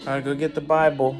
Gotta go get the Bible.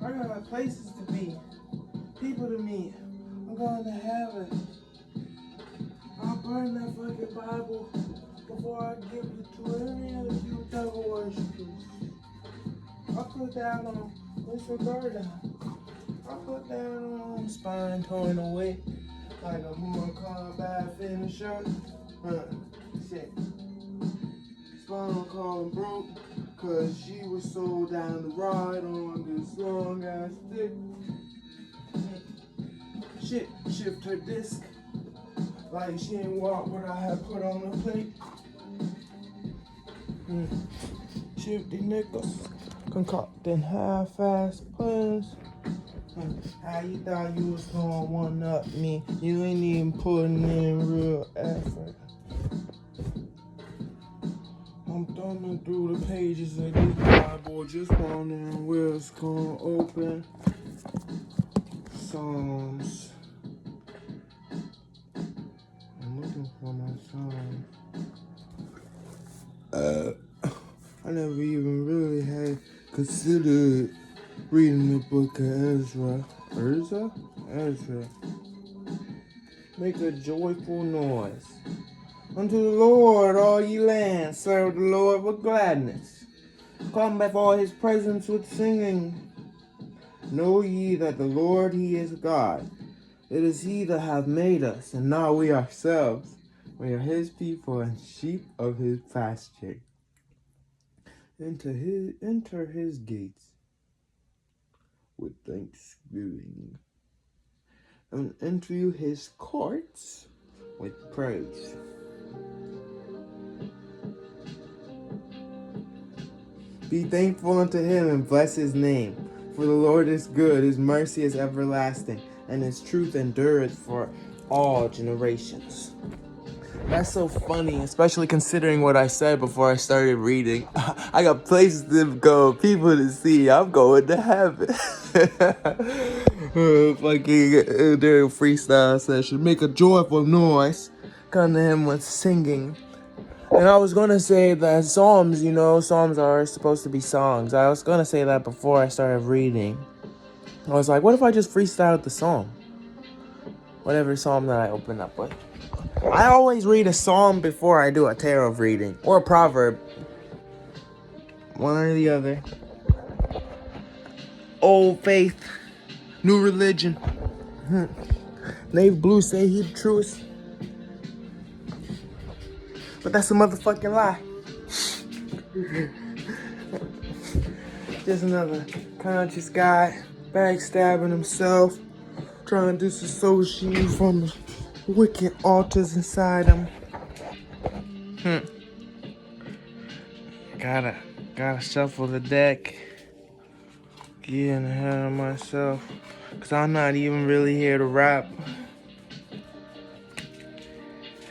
I got places to be, people to meet. I'm going to heaven. I'll burn that fucking Bible before I give it to any of you devil worshippers. I put that on disregard. I put that on spine torn away like a Mortal Kombat finisher. Shit. Spinal column broke cause she was so down the ride on this long ass stick. Shit, shift her disc like she ain't walk what I had put on the plate. Shoot the nickels, concocting half-ass plans. How you thought you was gonna one-up me? You ain't even putting in real effort. I'm thumbing through the pages of this Bible, just wondering where it's gonna open. Psalms. I'm looking for my Psalms. I never even really had considered reading the book of Ezra. Ezra. Make a joyful noise unto the Lord, all ye lands. Serve the Lord with gladness. Come before his presence with singing. Know ye that the Lord, he is God. It is he that hath made us, and not we ourselves. We are his people and sheep of his pasture. Enter his gates with thanksgiving, and enter his courts with praise. Be thankful unto him and bless his name. For the Lord is good, his mercy is everlasting, and his truth endureth for all generations. That's so funny, especially considering what I said before I started reading. I got places to go, people to see. I'm going to heaven. Fucking during a freestyle session, make a joyful noise. Come to him with singing. And I was gonna say that Psalms, Psalms are supposed to be songs. I was gonna say that before I started reading. I was like, what if I just freestyled the psalm? Whatever psalm that I open up with. I always read a psalm before I do a tarot reading. Or a proverb. One or the other. Old faith. New religion. Navy Blue say he the truest. But that's a motherfucking lie. Just another conscious guy backstabbing himself, trying to disassociate from the wicked altars inside him. Gotta shuffle the deck. Getting ahead of myself, cause I'm not even really here to rap.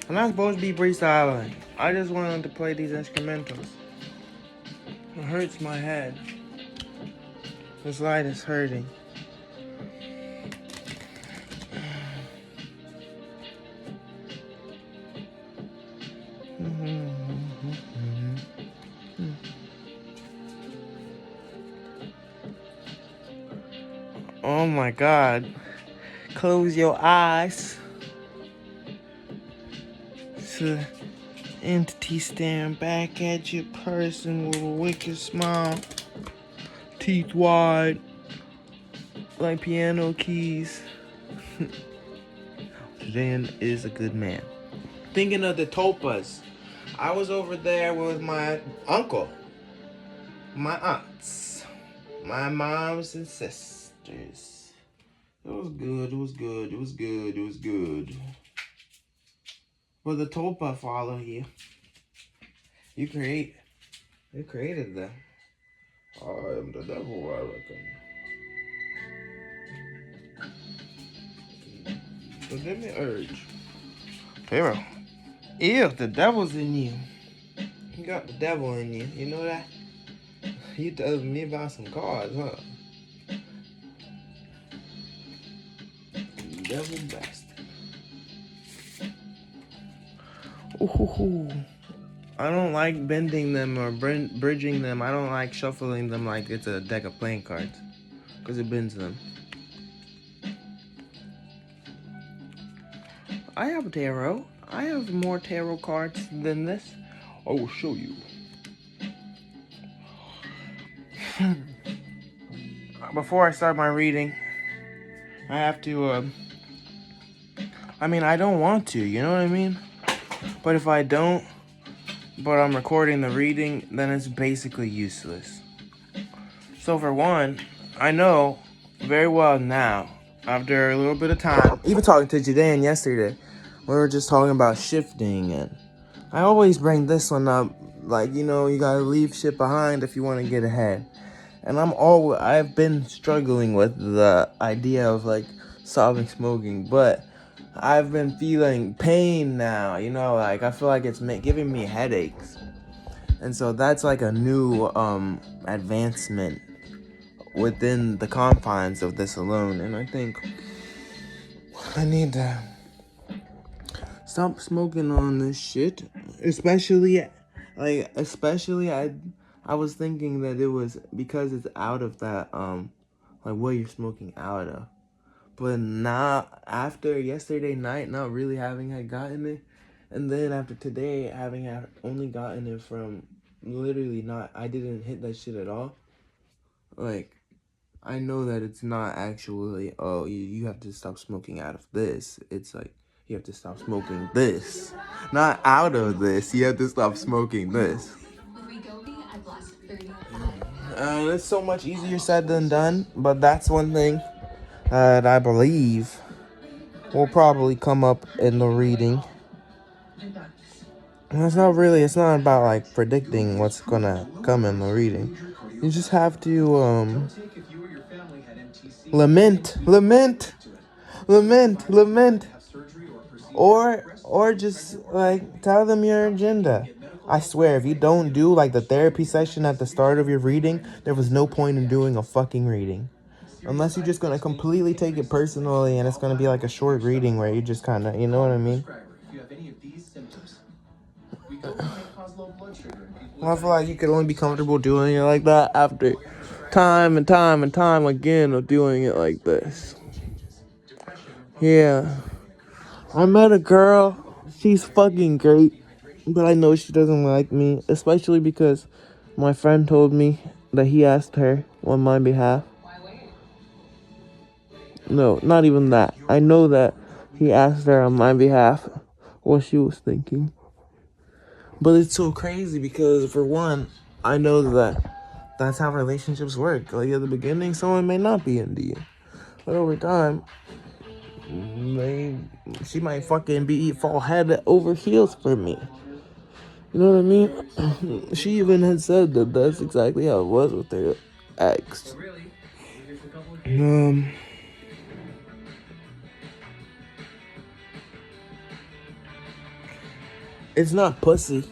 I'm not supposed to be freestyling. I just wanted to play these instrumentals. It hurts my head. This light is hurting. Oh my God. Close your eyes. It's an entity staring back at your person with a wicked smile. Teeth wide. Like piano keys. Jan is a good man. Thinking of the Topas. I was over there with my uncle. My aunts. My moms and sisters. It was good. Will the tulpa follow you? You created them. I am the devil, I reckon. But give me urge. Hero. Ew, the devil's in you. You got the devil in you. You know that? You told me about some cards, huh? Devil bastard. Ooh. I don't like bending them or bridging them. I don't like shuffling them like it's a deck of playing cards. Because it bends them. I have a tarot. I have more tarot cards than this. I will show you. Before I start my reading, I have to, I don't want to, you know what I mean? But if I don't, but I'm recording the reading, then it's basically useless. So for one, I know very well now, after a little bit of time, even talking to Jadan yesterday, we were just talking about shifting, and I always bring this one up, like, you gotta leave shit behind if you want to get ahead. And I've been struggling with the idea of, like, stopping smoking, but I've been feeling pain now, like, I feel like it's giving me headaches. And so that's, like, a new, advancement within the confines of this alone. And I think I need to stop smoking on this shit. Especially I was thinking that it was because it's out of that, like what you're smoking out of. But now, after yesterday night, not really having had gotten it, and then after today, having only gotten it from literally I didn't hit that shit at all. Like, I know that it's not actually, oh, you have to stop smoking out of this. It's like, you have to stop smoking this. Not out of this, you have to stop smoking this. It's so much easier said than done, but that's one thing that I believe will probably come up in the reading. And it's not about, like, predicting what's gonna come in the reading. You just have to, lament. Or just, like, tell them your agenda. I swear, if you don't do, like, the therapy session at the start of your reading, there was no point in doing a fucking reading. Unless you're just gonna completely take it personally and it's gonna be like a short reading where you just kind of, you know what I mean? I feel like you could only be comfortable doing it like that after time and time again of doing it like this. Yeah. I met a girl. She's fucking great. But I know she doesn't like me. Especially because my friend told me that he asked her on my behalf. No, not even that. I know that he asked her on my behalf what she was thinking. But it's so crazy because, for one, I know that that's how relationships work. Like, at the beginning, someone may not be into you. But over time, she might fucking fall head over heels for me. You know what I mean? She even had said that that's exactly how it was with her ex. It's not pussy.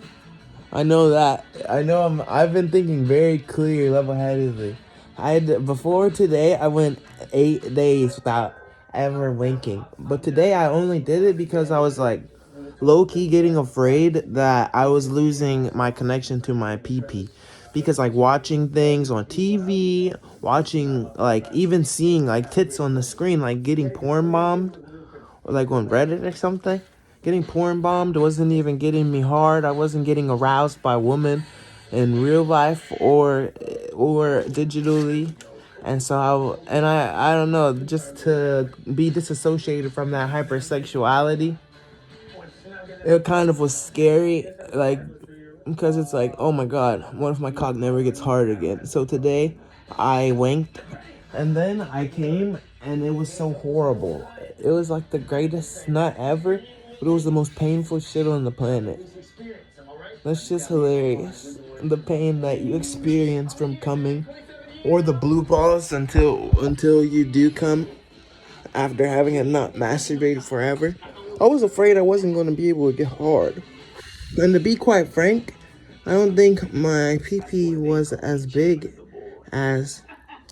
I know that. I've been thinking very clear, level-headedly. Before today, I went 8 days without ever winking. But today, I only did it because I was, like, low-key getting afraid that I was losing my connection to my pee-pee. Because, like, watching things on TV, watching, like, even seeing, like, tits on the screen, like, getting porn bombed, or, like, on Reddit or something. Getting porn bombed wasn't even getting me hard. I wasn't getting aroused by women in real life or digitally. And so I don't know, just to be disassociated from that hypersexuality, it kind of was scary, like, because it's like, oh my god, what if my cock never gets hard again? So today, I winked, and then I came, and it was so horrible. It was like the greatest nut ever, but it was the most painful shit on the planet. That's just hilarious. The pain that you experience from coming, or the blue balls until you do come after having it not masturbated forever. I was afraid I wasn't going to be able to get hard. And to be quite frank, I don't think my PP was as big as.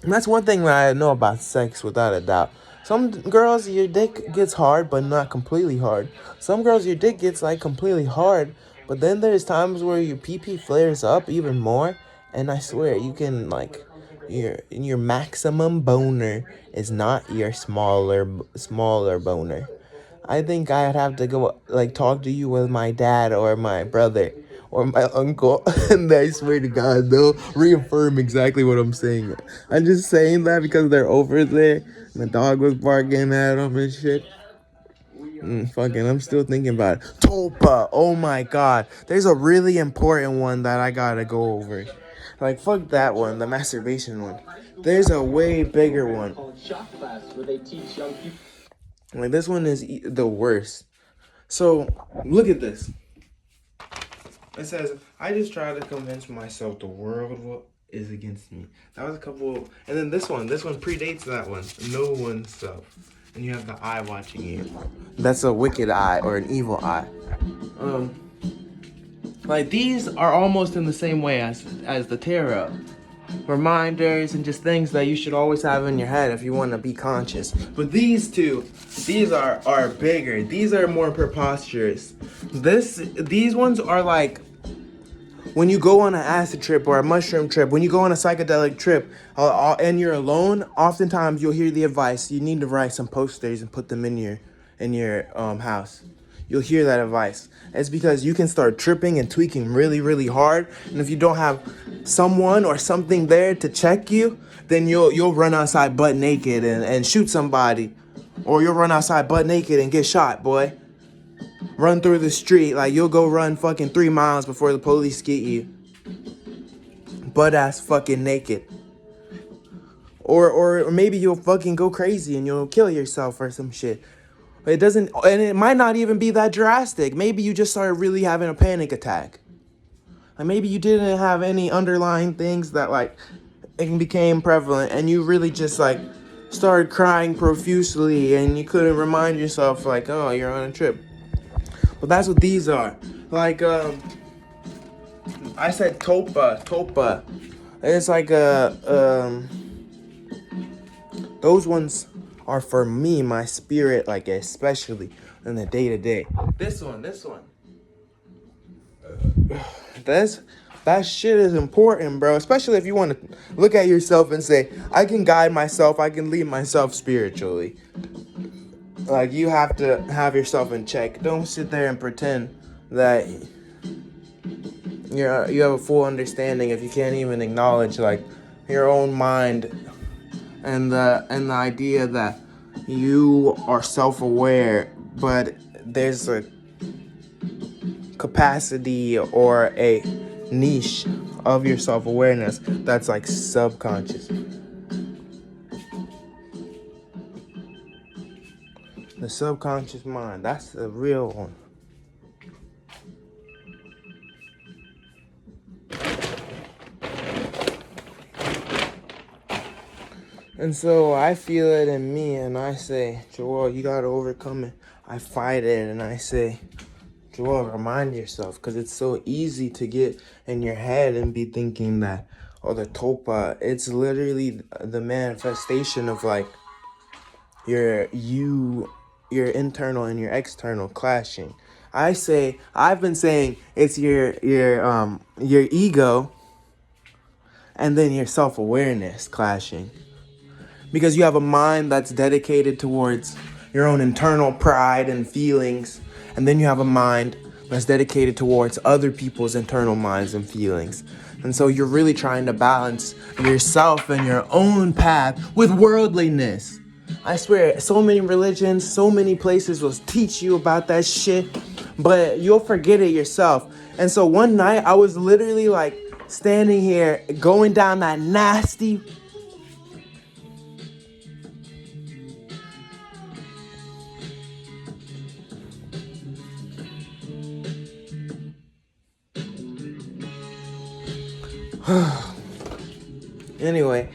And that's one thing that I know about sex without a doubt. Some girls, your dick gets hard, but not completely hard. Some girls, your dick gets like completely hard, but then there's times where your PP flares up even more. And I swear, you can like your maximum boner is not your smaller boner. I think I'd have to go like talk to you with my dad or my brother or my uncle, and I swear to God, they'll reaffirm exactly what I'm saying. I'm just saying that because they're over there, and the dog was barking at them and shit. Fucking, I'm still thinking about it. Topa, oh my God, there's a really important one that I gotta go over. Like, fuck that one, the masturbation one. There's a way bigger one. Like, this one is the worst. So, look at this. It says, I just try to convince myself the world is against me. That was a couple. And then this one predates that one. No one's self. And you have the eye watching you. That's a wicked eye or an evil eye. Like, these are almost in the same way as the tarot. Reminders and just things that you should always have in your head if you want to be conscious. But these two, these are bigger. These are more preposterous. These ones are like when you go on an acid trip or a mushroom trip, when you go on a psychedelic trip and you're alone, oftentimes you'll hear the advice, you need to write some posters and put them in your house. You'll hear that advice. It's because you can start tripping and tweaking really, really hard. And if you don't have someone or something there to check you, then you'll run outside butt naked and shoot somebody. Or you'll run outside butt naked and get shot, boy. Run through the street, like you'll go run fucking 3 miles before the police get you. Butt ass fucking naked. Or maybe you'll fucking go crazy and you'll kill yourself or some shit. It doesn't, and it might not even be that drastic. Maybe you just started really having a panic attack. Like maybe you didn't have any underlying things that like it became prevalent and you really just like started crying profusely and you couldn't remind yourself like, oh, you're on a trip. But that's what these are. Like, I said topa. It's like those ones are for me, my spirit, like especially in the day to day. This one. That shit is important, bro. Especially if you want to look at yourself and say, I can guide myself, I can lead myself spiritually. Like, you have to have yourself in check. Don't sit there and pretend that you have a full understanding if you can't even acknowledge like your own mind and the idea that you are self-aware, but there's a capacity or a niche of your self-awareness that's like subconscious. The subconscious mind, that's the real one. And so I feel it in me and I say, Joel, you gotta overcome it. I fight it and I say, Joel, remind yourself, because it's so easy to get in your head and be thinking that, oh, the topa, it's literally the manifestation of like your internal and your external clashing. I've been saying it's your ego and then your self-awareness clashing. Because you have a mind that's dedicated towards your own internal pride and feelings. And then you have a mind that's dedicated towards other people's internal minds and feelings. And so you're really trying to balance yourself and your own path with worldliness. I swear, so many religions, so many places will teach you about that shit, but you'll forget it yourself. And so one night, I was literally like standing here, going down that nasty Anyway.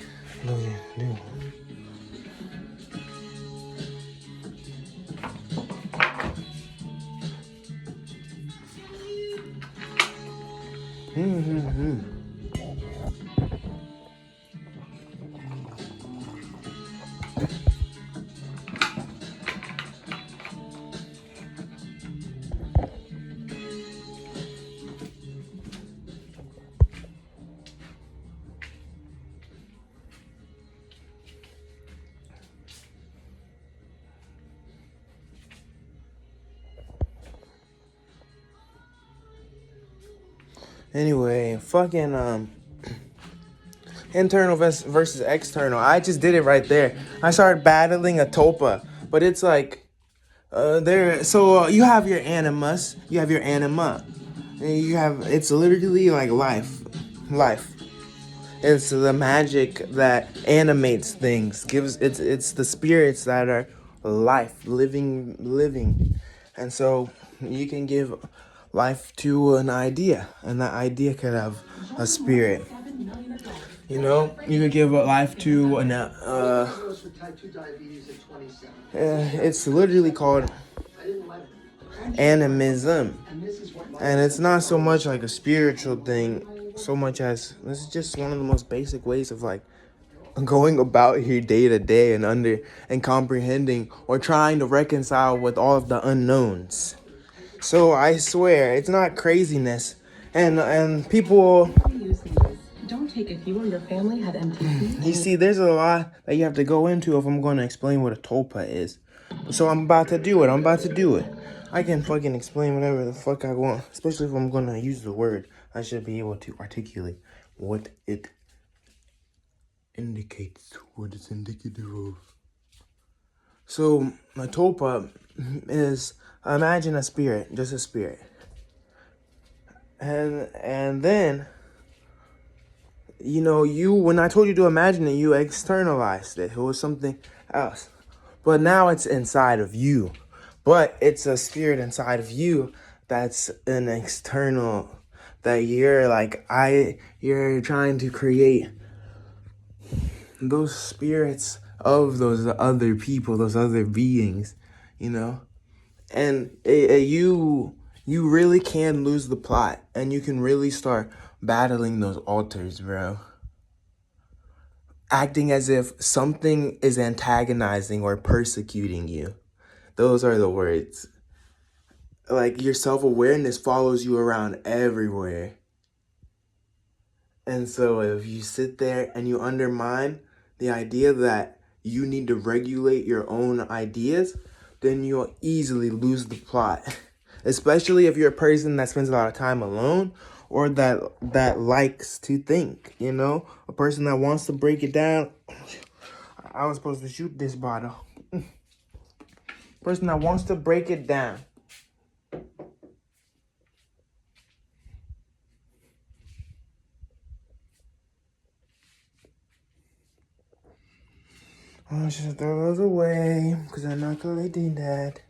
Anyway, fucking internal versus external. I just did it right there. I started battling a tulpa, but it's like there. So you have your animus, you have your anima, and you have it's literally like life. It's the magic that animates things. It's the spirits that are life, living, and so you can give life to an idea, and that idea could have a spirit. You know, you could give life to an it's literally called animism, and it's not so much like a spiritual thing, so much as this is just one of the most basic ways of like going about your day to day and comprehending or trying to reconcile with all of the unknowns. So I swear it's not craziness, and people. Don't take if you or your family had MTC. You see, there's a lot that you have to go into if I'm going to explain what a tulpa is. So I'm about to do it. I can fucking explain whatever the fuck I want, especially if I'm going to use the word. I should be able to articulate what it indicates, what it's indicative of. So a tulpa is, imagine a spirit, just a spirit. And then, you know, when I told you to imagine it, you externalized it. It was something else. But now it's inside of you. But it's a spirit inside of you that's an external, that you're trying to create those spirits of those other people, those other beings, you know? And you really can lose the plot, and you can really start battling those altars, bro. Acting as if something is antagonizing or persecuting you. Those are the words. Like, your self-awareness follows you around everywhere. And so if you sit there and you undermine the idea that you need to regulate your own ideas, then you'll easily lose the plot. Especially if you're a person that spends a lot of time alone, or that likes to think, you know? A person that wants to break it down. I was supposed to shoot this bottle. Person that wants to break it down. I should throw those away, because I'm not collecting that.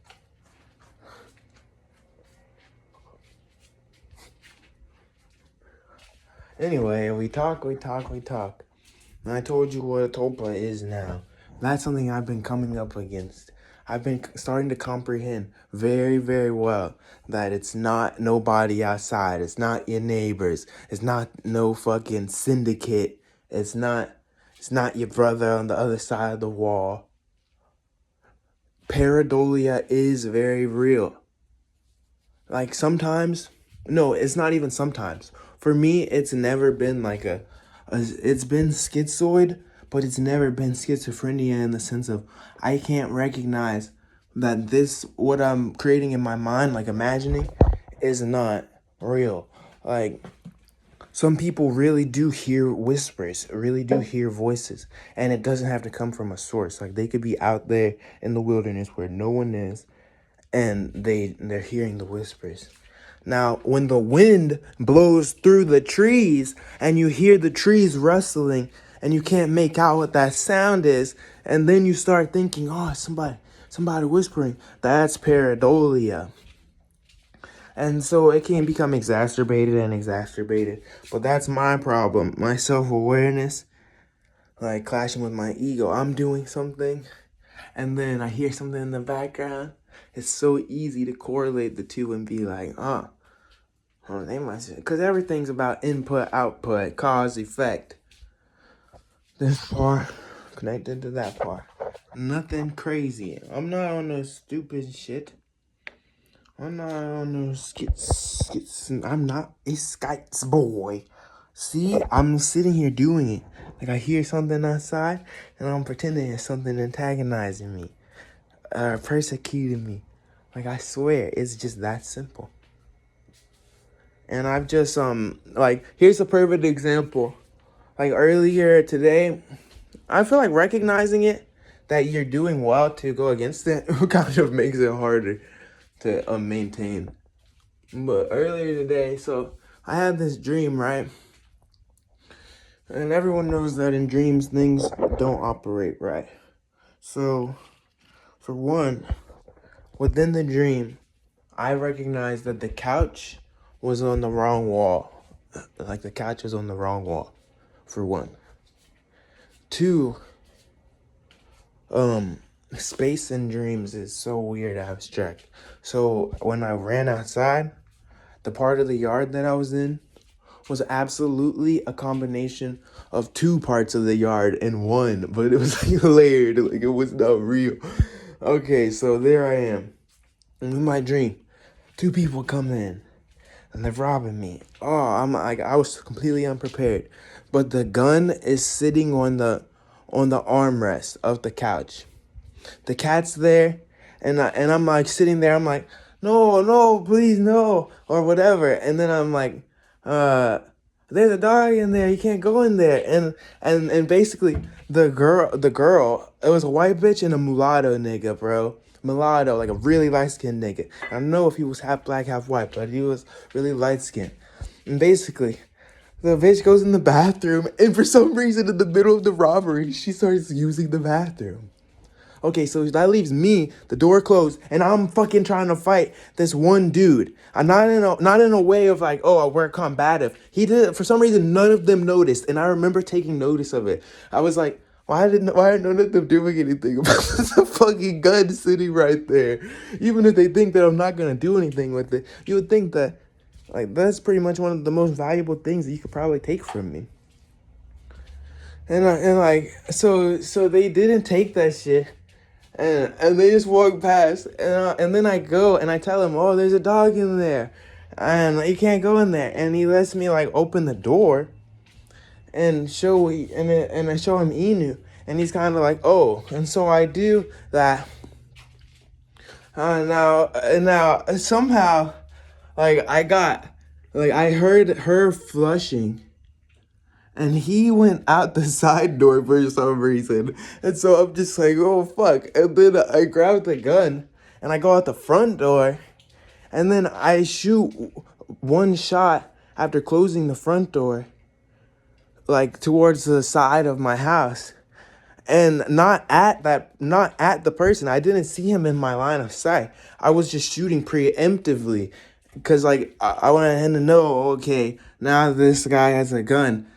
Anyway, we talk. And I told you what a tulpa is now. That's something I've been coming up against. I've been starting to comprehend very, very well that it's not nobody outside. It's not your neighbors. It's not no fucking syndicate. It's not your brother on the other side of the wall. Pareidolia is very real. Like sometimes, no, it's not even sometimes. For me, it's never been like it's been schizoid, but it's never been schizophrenia in the sense of I can't recognize that what I'm creating in my mind, like imagining, is not real. Like, some people really do hear whispers, really do hear voices, and it doesn't have to come from a source. Like, they could be out there in the wilderness where no one is, and they're hearing the whispers. Now, when the wind blows through the trees and you hear the trees rustling and you can't make out what that sound is, and then you start thinking, oh, somebody whispering, that's pareidolia. And so it can become exacerbated. But that's my problem. My self-awareness, like clashing with my ego. I'm doing something and then I hear something in the background. It's so easy to correlate the two and be like, oh, they must, because everything's about input, output, cause, effect. This part connected to that part. Nothing crazy. I'm not on no stupid shit. I'm not on no skits. I'm not a skites boy. See, I'm sitting here doing it. Like I hear something outside and I'm pretending it's something antagonizing me. Persecuting me. Like I swear, it's just that simple. And I've just like here's a perfect example. Like earlier today, I feel like recognizing it that you're doing well to go against it kind of makes it harder to maintain. But earlier today, so I had this dream, right? And everyone knows that in dreams things don't operate right. So for one, within the dream, I recognized that the couch was on the wrong wall. Like the couch was on the wrong wall, for one. Two, space in dreams is so weird abstract. So when I ran outside, the part of the yard that I was in was absolutely a combination of two parts of the yard in one, but it was like layered, like it was not real. Okay, so there I am. In my dream, two people come in and they're robbing me. Oh, I'm like I was completely unprepared. But the gun is sitting on the armrest of the couch. The cat's there, and I'm like sitting there. I'm like, no, please, no, or whatever. And then I'm like, there's a dog in there. You can't go in there. And basically, the girl, it was a white bitch and a mulatto nigga, bro. Mulatto, like a really light skinned nigga. I don't know if he was half black, half white, but he was really light skinned. And basically, the bitch goes in the bathroom, and for some reason, in the middle of the robbery, she starts using the bathroom. Okay, so that leaves me, the door closed, and I'm fucking trying to fight this one dude. I'm not in a way of like, oh, we're combative. He did, for some reason, none of them noticed, and I remember taking notice of it. I was like, why are none of them doing anything about the fucking gun sitting right there? Even if they think that I'm not gonna do anything with it, you would think that, like, that's pretty much one of the most valuable things that you could probably take from me. So they didn't take that shit. And they just walk past, and then I go and I tell him, oh, there's a dog in there, and you can't go in there. And he lets me like open the door, and I show him Inu, and he's kind of like, oh, and so I do that. Now somehow, like I heard her flushing. And he went out the side door for some reason. And so I'm just like, oh, fuck. And then I grab the gun and I go out the front door. And then I shoot one shot after closing the front door, like towards the side of my house. And not at the person. I didn't see him in my line of sight. I was just shooting preemptively. Because, like, I wanted him to know, okay, now this guy has a gun.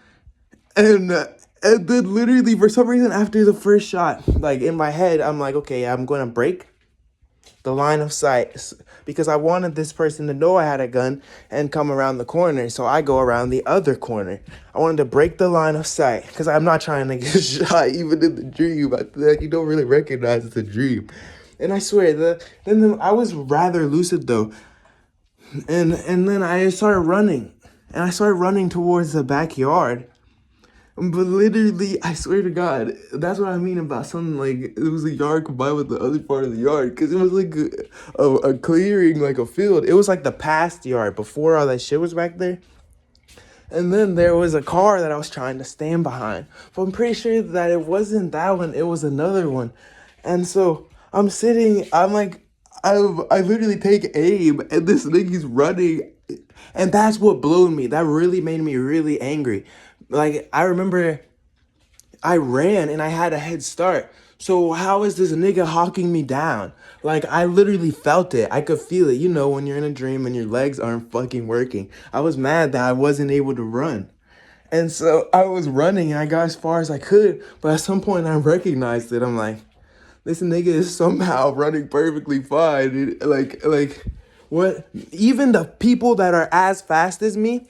And then literally for some reason after the first shot, like in my head, I'm like, okay, I'm going to break the line of sight because I wanted this person to know I had a gun and come around the corner. So I go around the other corner. I wanted to break the line of sight because I'm not trying to get shot even in the dream. You don't really recognize it's a dream. And I swear, I was rather lucid though. And then I started running. And I started running towards the backyard. But literally, I swear to God, that's what I mean about something like it was a yard combined with the other part of the yard. Because it was like a clearing, like a field. It was like the past yard before all that shit was back there. And then there was a car that I was trying to stand behind. But I'm pretty sure that it wasn't that one. It was another one. And so I'm sitting, I'm like, I literally take aim and this nigga's running. And that's what blew me. That really made me really angry. Like, I remember I ran and I had a head start. So how is this nigga hawking me down? Like, I literally felt it. I could feel it. You know, when you're in a dream and your legs aren't fucking working. I was mad that I wasn't able to run. And so I was running and I got as far as I could. But at some point I recognized it. I'm like, this nigga is somehow running perfectly fine. Like, what? Even the people that are as fast as me,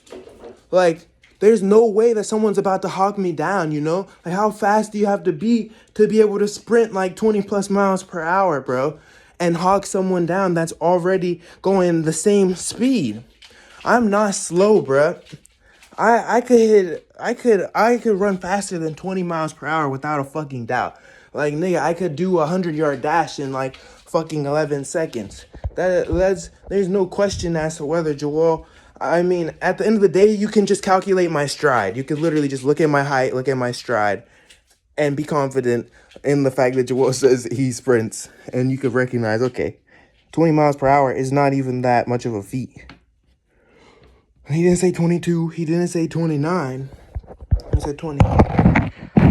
like, there's no way that someone's about to hawk me down, you know? Like, how fast do you have to be able to sprint like 20 plus miles per hour, bro? And hawk someone down that's already going the same speed. I'm not slow, bro. I could run faster than 20 miles per hour without a fucking doubt. Like, nigga, I could do a 100-yard dash in like fucking 11 seconds. There's no question as to whether Joel. I mean, at the end of the day, you can just calculate my stride. You could literally just look at my height, look at my stride, and be confident in the fact that Joel says he sprints, and you could recognize, okay, 20 miles per hour is not even that much of a feat. He didn't say 22. He didn't say 29. He said 20.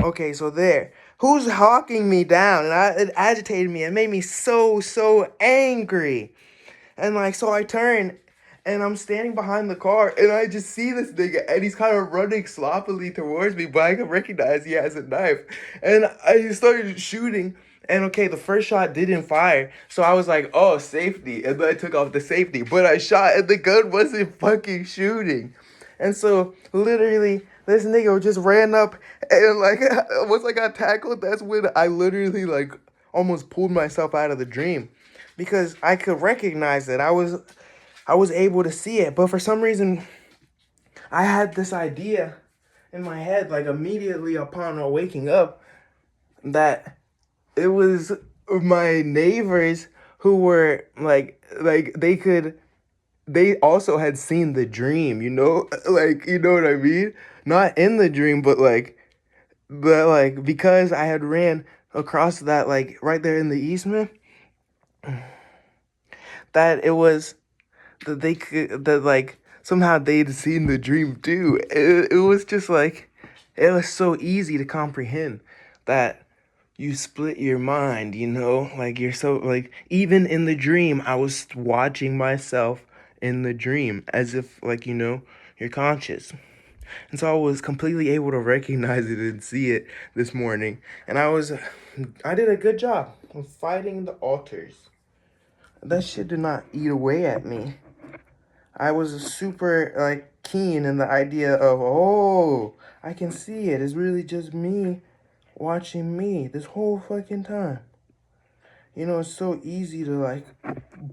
Okay, so there. Who's hawking me down? And it agitated me. It made me so angry. And like, so I turn and I'm standing behind the car and I just see this nigga and he's kind of running sloppily towards me, but I can recognize he has a knife. And I started shooting. And okay, the first shot didn't fire. So I was like, oh, safety. And then I took off the safety. But I shot and the gun wasn't fucking shooting. And so literally this nigga just ran up and like once I got tackled, that's when I literally like almost pulled myself out of the dream. Because I could recognize it. I was able to see it. But for some reason, I had this idea in my head, like immediately upon waking up, that it was my neighbors who were like they also had seen the dream, you know? Like, you know what I mean? Not in the dream, but because I had ran across that, like, right there in the Eastman, that it was that they could, that like somehow they'd seen the dream too. It was just like, it was so easy to comprehend that you split your mind, you know? Like, you're so, like, even in the dream, I was watching myself in the dream as if, like, you know, you're conscious. And so I was completely able to recognize it and see it this morning. And I did a good job of fighting the altars. That shit did not eat away at me. I was super, like, keen in the idea of, oh, I can see it. It's really just me watching me this whole fucking time. You know, it's so easy to, like,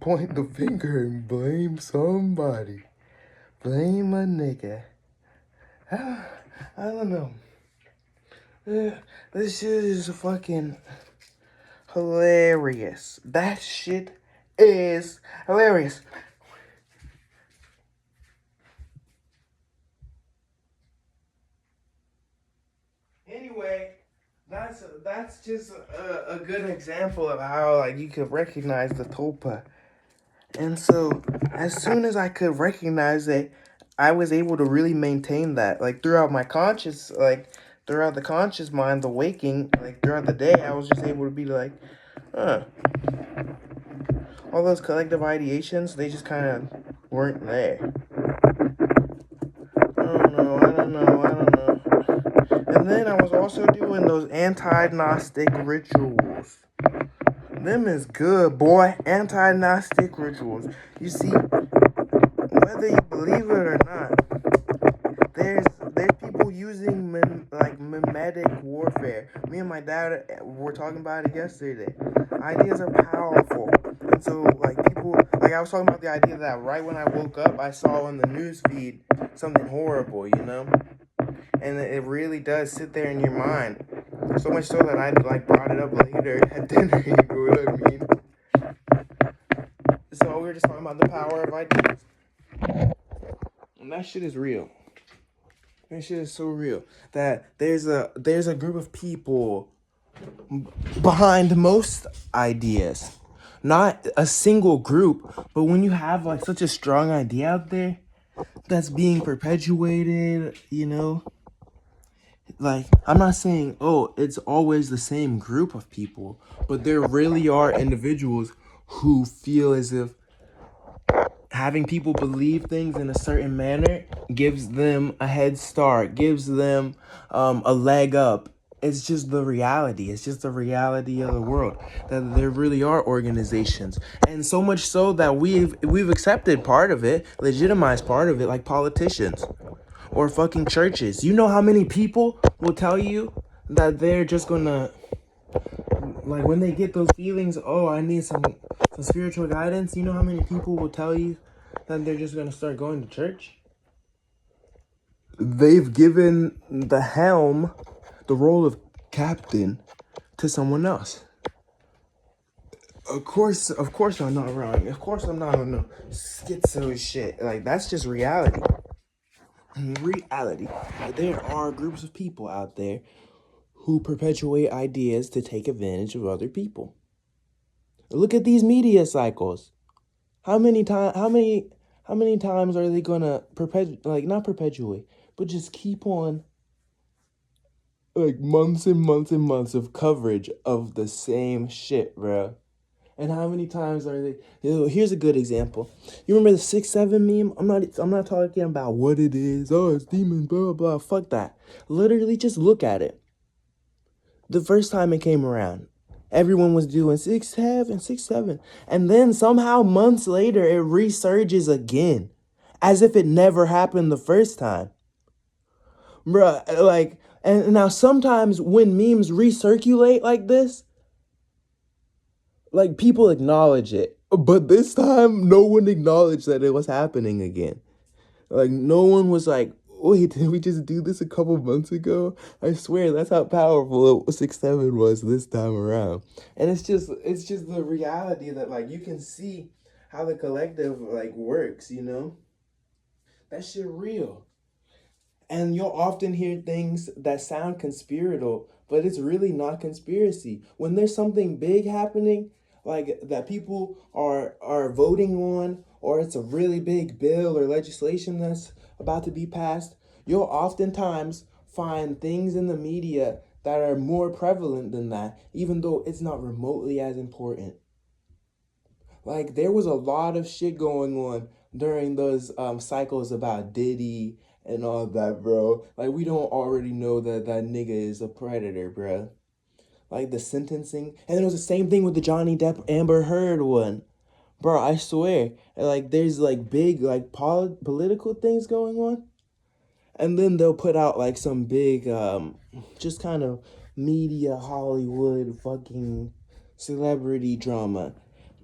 point the finger and blame somebody. Blame a nigga. I don't know. This shit is fucking hilarious. That shit is hilarious. Anyway, that's just a good example of how, like, you could recognize the tulpa. And so as soon as I could recognize it, I was able to really maintain that. Like, throughout my conscious, like, throughout the conscious mind, the waking, like, throughout the day, I was just able to be like, huh. All those collective ideations, they just kind of weren't there. I don't know. And then I was also doing those anti-Gnostic rituals. Them is good, boy. Anti-Gnostic rituals. You see, whether you believe it or not, there's people using mimetic warfare. Me and my dad were talking about it yesterday. Ideas are powerful. And so, like, people, like, I was talking about the idea that right when I woke up, I saw on the news feed something horrible, you know? And it really does sit there in your mind. So much so that I, like, brought it up later at dinner, you know what I mean? So we were just talking about the power of ideas. And that shit is real. That shit is so real. That there's a group of people behind most ideas. Not a single group, but when you have, like, such a strong idea out there that's being perpetuated, you know, Like, I'm not saying, oh, it's always the same group of people, but there really are individuals who feel as if having people believe things in a certain manner gives them a head start, gives them a leg up. It's just the reality. It's just the reality of the world that there really are organizations, and so much so that we've accepted part of it, legitimized part of it, like politicians or fucking churches. You know how many people will tell you that they're just gonna, like, when they get those feelings, oh, I need some spiritual guidance. You know how many people will tell you that they're just gonna start going to church? They've given the helm, the role of captain, to someone else. Of course, I'm not wrong. Of course, I'm not on no schizo shit. Like, that's just reality. Reality. There are groups of people out there who perpetuate ideas to take advantage of other people. Look at these media cycles. How many times are they gonna not perpetuate, but just keep on, like, months and months and months of coverage of the same shit, bro? And how many times are they? Here's a good example. You remember the 6'7" meme? I'm not talking about what it is. Oh, it's demons, blah blah. Fuck that. Literally, just look at it. The first time it came around, everyone was doing 6'7", 6'7", and then somehow months later it resurges again, as if it never happened the first time, bruh. Like, and now sometimes when memes recirculate like this, like, people acknowledge it, but this time no one acknowledged that it was happening again. Like, no one was like, wait, did we just do this a couple months ago? I swear that's how powerful 6'7" was this time around. And it's just the reality that, like, you can see how the collective, like, works, you know? That shit real. And you'll often hear things that sound conspiratorial, but it's really not conspiracy. When there's something big happening, like that people are voting on, or it's a really big bill or legislation that's about to be passed, you'll oftentimes find things in the media that are more prevalent than that, even though it's not remotely as important. Like, there was a lot of shit going on during those cycles about Diddy and all that, bro. Like, we don't already know that that nigga is a predator, bro. Like, the sentencing, and then it was the same thing with the Johnny Depp Amber Heard one, bro. I swear, like, there's like big like political things going on, and then they'll put out like some big just kind of media Hollywood fucking celebrity drama,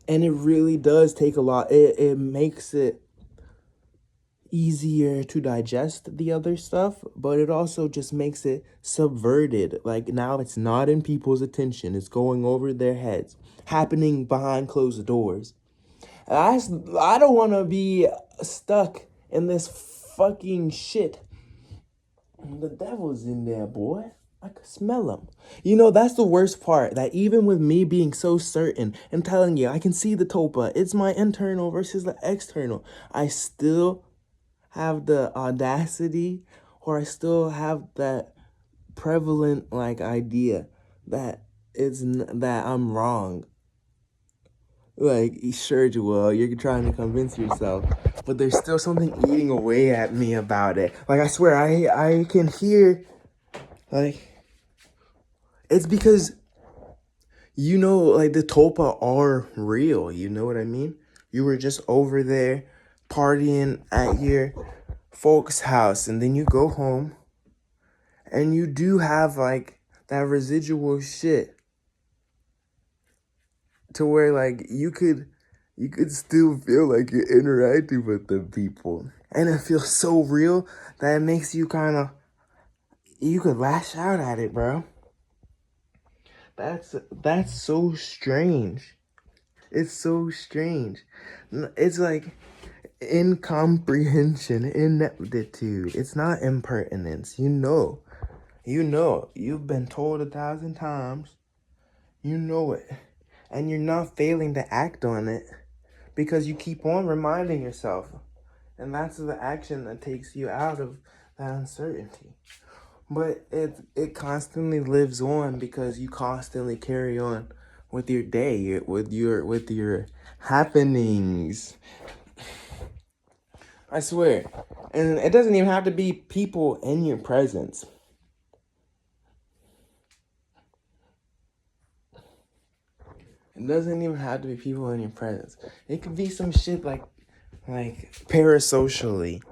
and it really does take a lot. It makes it easier to digest the other stuff, but it also just makes it subverted. Like, now it's not in people's attention, it's going over their heads, happening behind closed doors. I, I don't want to be stuck in this fucking shit. The devil's in there, boy. I could smell him. You know, that's the worst part. That even with me being so certain and telling you, I can see the topa, it's my internal versus the external, I still have the audacity, or I still have that prevalent, like, idea that that I'm wrong. Like, sure, Joel, you're trying to convince yourself, but there's still something eating away at me about it. Like, I swear, I can hear, like, it's because, you know, like, the Topa are real, you know what I mean? You were just over there partying at your folks' house, and then you go home, and you do have, like, that residual shit to where, like, you could still feel like you're interacting with the people. And it feels so real that it makes you kind of, you could lash out at it, bro. That's so strange. It's so strange. It's like incomprehension, ineptitude. It's not impertinence. You've been told 1,000 times. You know it. And you're not failing to act on it because you keep on reminding yourself. And that's the action that takes you out of that uncertainty. But it constantly lives on because you constantly carry on with your day, with your happenings. I swear. And it doesn't even have to be people in your presence. It doesn't even have to be people in your presence. It could be some shit like parasocially.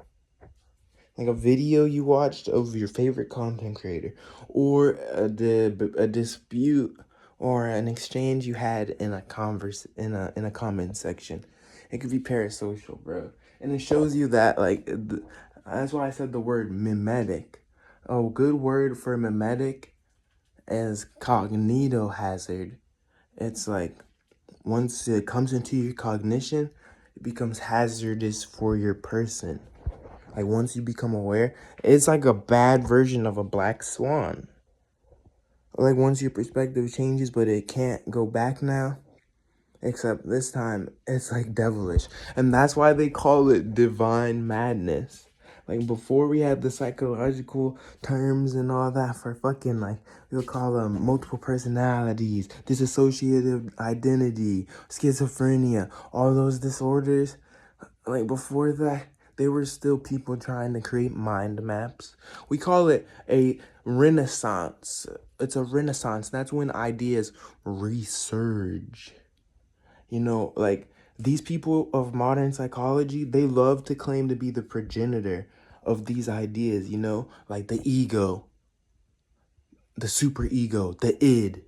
Like a video you watched of your favorite content creator, or a dispute or an exchange you had in a comment section. It could be parasocial, bro, and it shows you that that's why I said the word mimetic. A good word for mimetic is cognitohazard. It's like once it comes into your cognition, it becomes hazardous for your person. Like once you become aware, it's like a bad version of a black swan. Like once your perspective changes, but it can't go back now. Except this time, it's like devilish. And that's why they call it divine madness. Like before we had the psychological terms and all that for fucking we'll call them multiple personalities, dissociative identity, schizophrenia, all those disorders. Like before that, they were still people trying to create mind maps. We call it a renaissance. It's a renaissance. That's when ideas resurge. You know, like these people of modern psychology, they love to claim to be the progenitor of these ideas, you know, like the ego, the super ego, the id.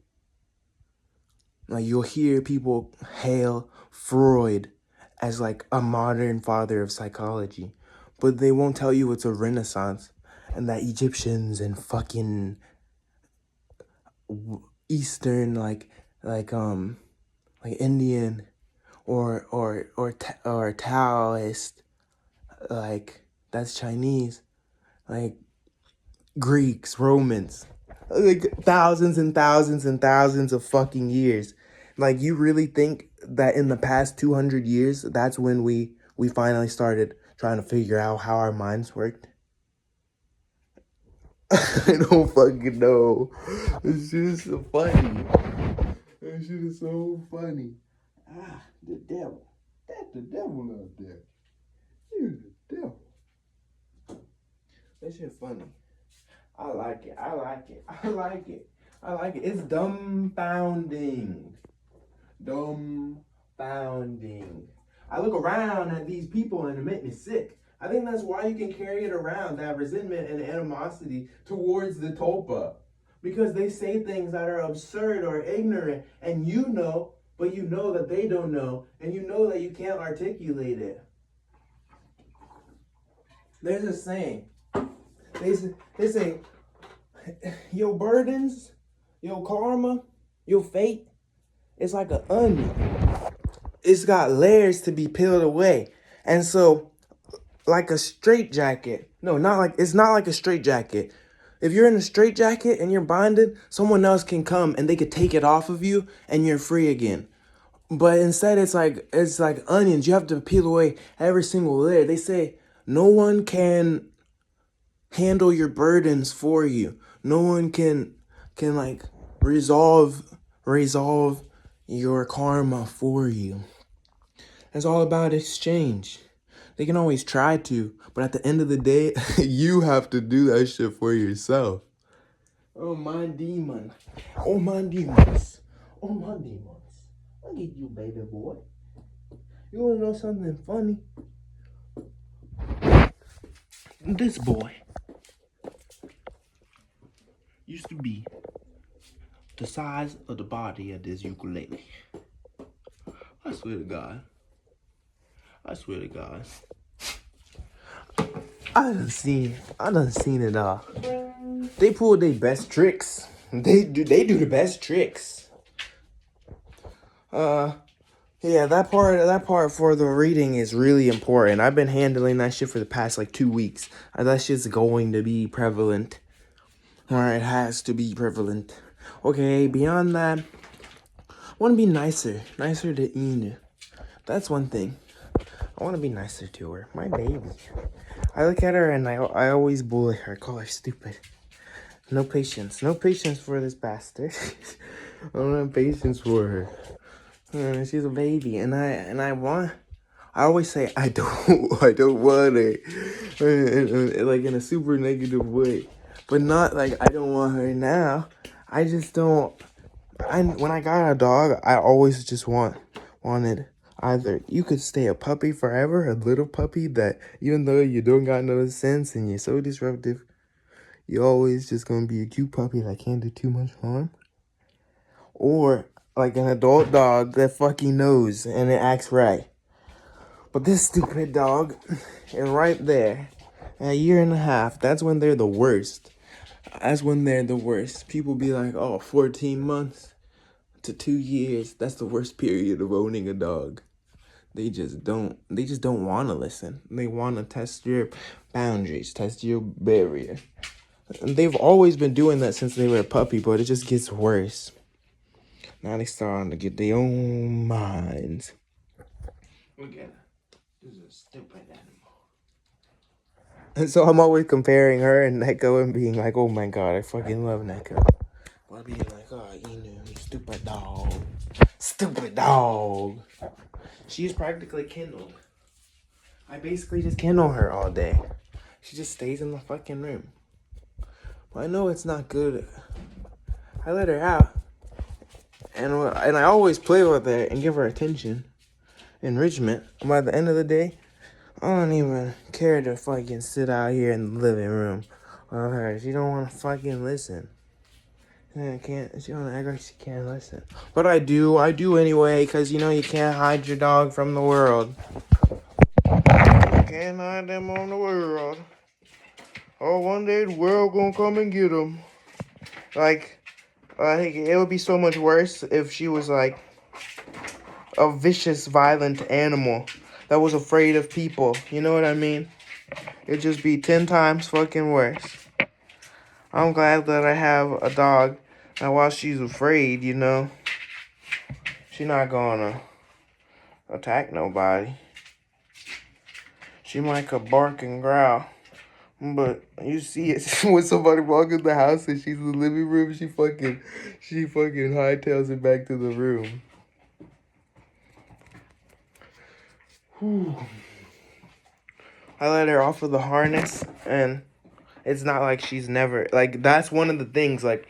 Like you'll hear people hail Freud as like a modern father of psychology, but they won't tell you it's a renaissance and that Egyptians and fucking Eastern like Indian or Taoist, like that's Chinese, like Greeks, Romans, like thousands and thousands and thousands of fucking years. Like you really think that in the past 200 years, that's when we finally started trying to figure out how our minds worked? I don't fucking know. It's just so funny. This shit is so funny. Ah, the devil. That's the devil out there. You're the devil. That shit funny. I like it. I like it. I like it. I like it. It's dumbfounding. Dumbfounding. I look around at these people and it makes me sick. I think that's why you can carry it around, that resentment and animosity towards the Tulpa. Because they say things that are absurd or ignorant, and you know, but you know that they don't know, and you know that you can't articulate it. There's a saying. They say, your burdens, your karma, your fate, it's like an onion. It's got layers to be peeled away. And so, like a straitjacket. No, it's not like a straitjacket. If you're in a straitjacket and you're bonded, someone else can come and they could take it off of you and you're free again. But instead it's like onions. You have to peel away every single layer. They say no one can handle your burdens for you. No one can like resolve your karma for you. It's all about exchange. They can always try to, but at the end of the day, you have to do that shit for yourself. Oh my demon. Oh my demons. Oh my demons. Look at you, baby boy. You wanna know something funny? This boy used to be the size of the body of this ukulele. I swear to God. I swear to God. I done seen it all. They pull their best tricks. They do the best tricks. Yeah, that part for the reading is really important. I've been handling that shit for the past 2 weeks. That shit's going to be prevalent. Or it has to be prevalent. Okay, beyond that, I want to be nicer to Ina. That's one thing. I want to be nicer to her. My baby. I look at her and I always bully her. I call her stupid. No patience. No patience for this bastard. I don't have patience for her. She's a baby, and I always say I don't want her, like in a super negative way, but not like I don't want her now. I just don't. When I got a dog, I always just wanted either you could stay a puppy forever, a little puppy that even though you don't got no sense and you're so disruptive, you're always just gonna be a cute puppy that can't do too much harm, or like an adult dog that fucking knows and it acts right. But this stupid dog is right there. A year and a half, that's when they're the worst. That's when they're the worst. People be like, oh, 14 months to 2 years. That's the worst period of owning a dog. They just don't want to listen. They want to test your boundaries, test your barrier. And they've always been doing that since they were a puppy, but it just gets worse. Now they starting to get their own minds. Look at her. This is a stupid animal. And so I'm always comparing her and Neko and being like, oh my god, I fucking love Neko. But being like, oh, you stupid dog. Stupid dog. She's practically kindled. I basically just kindle her all day. She just stays in the fucking room. But I know it's not good. I let her out. And I always play with her and give her attention. Enrichment. By the end of the day, I don't even care to fucking sit out here in the living room with her. She don't want to fucking listen. She don't act like she can't listen. But I do anyway, because you can't hide your dog from the world. You can't hide them on the world. Oh, one day the world gonna come and get them. Like, I think it would be so much worse if she was like a vicious, violent animal that was afraid of people. You know what I mean? It'd just be 10 times fucking worse. I'm glad that I have a dog, and while she's afraid, she's not gonna attack nobody. She might could bark and growl, but you see it when somebody walks in the house and she's in the living room, she fucking hightails it back to the room. Whew. I let her off of the harness, and it's not like she's never, like, that's one of the things, like,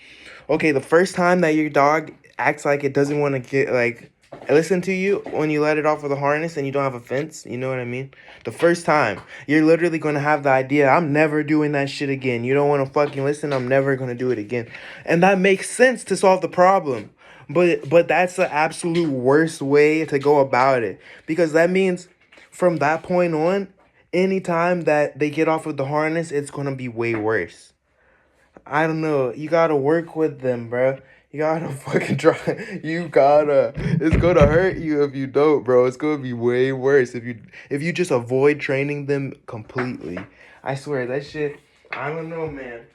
okay, the first time that your dog acts like it doesn't want to get, like, listen to you when you let it off of the harness and you don't have a fence, you know what I mean? The first time, you're literally going to have the idea, I'm never doing that shit again. You don't want to fucking listen, I'm never going to do it again. And that makes sense to solve the problem. But that's the absolute worst way to go about it. Because that means from that point on, anytime that they get off of the harness, it's going to be way worse. I don't know. You got to work with them, bro. You got to fucking try. It's going to hurt you if you don't, bro. It's going to be way worse if you just avoid training them completely. I swear, that shit, I don't know, man.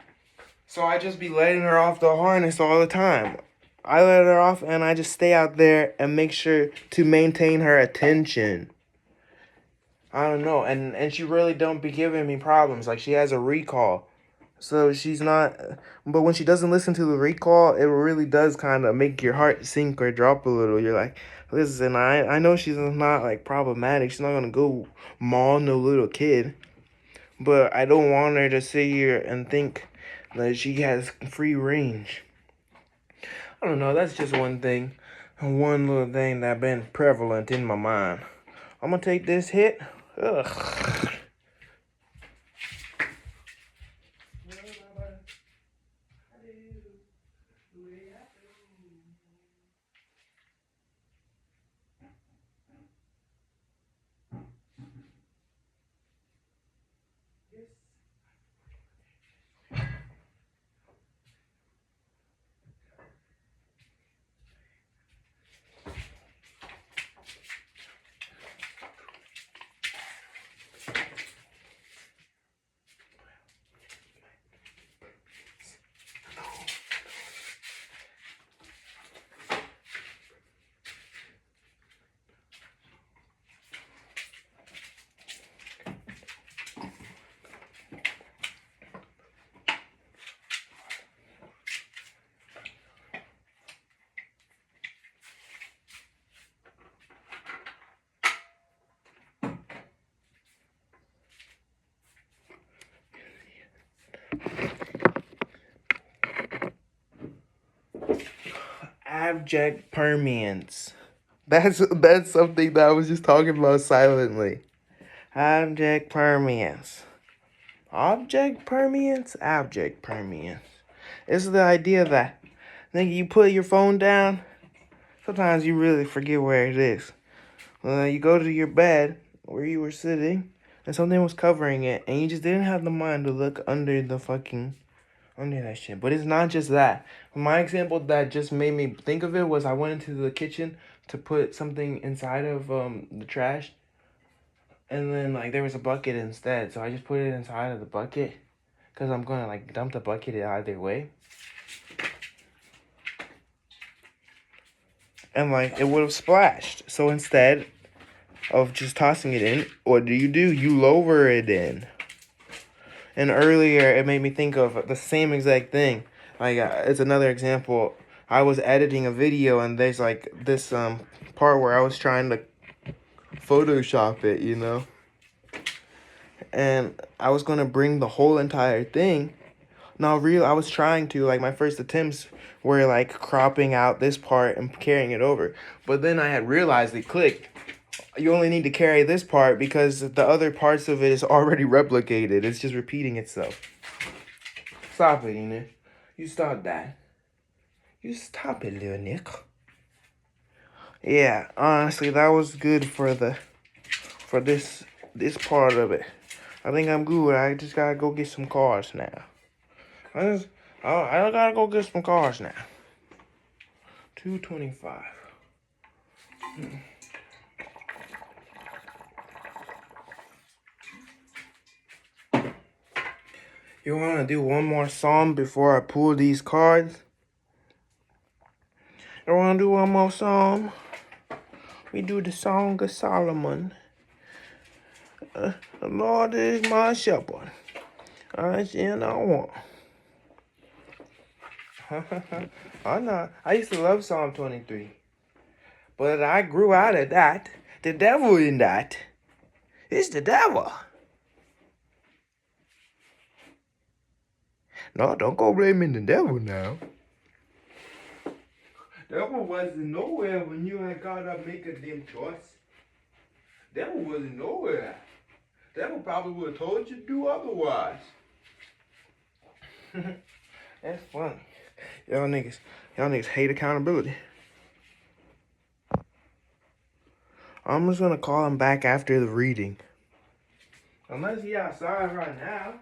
So I just be letting her off the harness all the time. I let her off and I just stay out there and make sure to maintain her attention. I don't know, and she really don't be giving me problems. Like, she has a recall, so she's not. But when she doesn't listen to the recall, it really does kind of make your heart sink or drop a little. You're like, listen, I know she's not like problematic. She's not gonna go maul no little kid, but I don't want her to sit here and think that she has free range. I don't know. That's just one thing, one little thing that been prevalent in my mind. I'm gonna take this hit. Ugh. Abject permeance. That's something that I was just talking about silently. Abject permeance. Object permeance? Abject permeance. It's the idea that, nigga, you put your phone down, sometimes you really forget where it is. You go to your bed where you were sitting, and something was covering it, and you just didn't have the mind to look under that shit. But it's not just that. My example that just made me think of it was I went into the kitchen to put something inside of the trash, and then like there was a bucket instead, so I just put it inside of the bucket because I'm gonna like dump the bucket either way. And like it would have splashed. So instead of just tossing it in, what do? You lower it in. And earlier it made me think of the same exact thing. Like it's another example. I was editing a video and there's like this part where I was trying to Photoshop it, you know. And I was gonna bring the whole entire thing. Now, I was trying to, like, my first attempts were, like, cropping out this part and carrying it over. But then I had realized it clicked. You only need to carry this part because the other parts of it is already replicated. It's just repeating itself. Stop it, Enid. You stop that. You stop it, little Nick. Yeah, honestly, that was good for this part of it. I think I'm good. I just gotta go get some cars now. I gotta go get some cars now. 225. You wanna do one more song before I pull these cards? You wanna do one more song? We do the Song of Solomon. The Lord is my shepherd. I shall not want. I know. I used to love Psalm 23. But I grew out of that. The devil in that. It's the devil. No, don't go blaming the devil now. Devil wasn't nowhere when you had got up making them choice. Devil wasn't nowhere. Devil probably would have told you to do otherwise. That's funny. Y'all niggas hate accountability. I'm just gonna call him back after the reading. Unless he outside right now.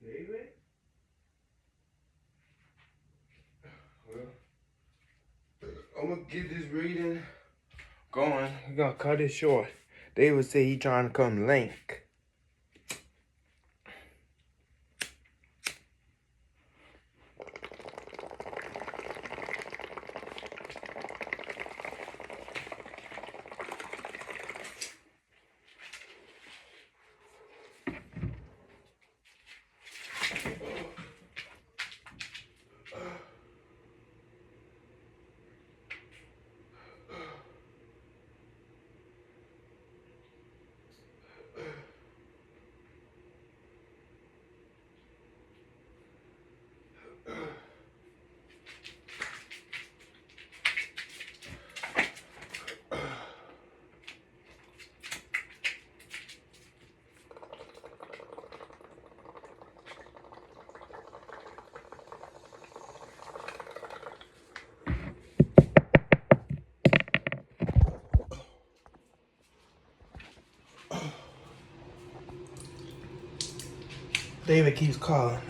David? Well, I'm gonna get this reading going. We're gonna cut it short. David said he trying to come link. David keeps calling.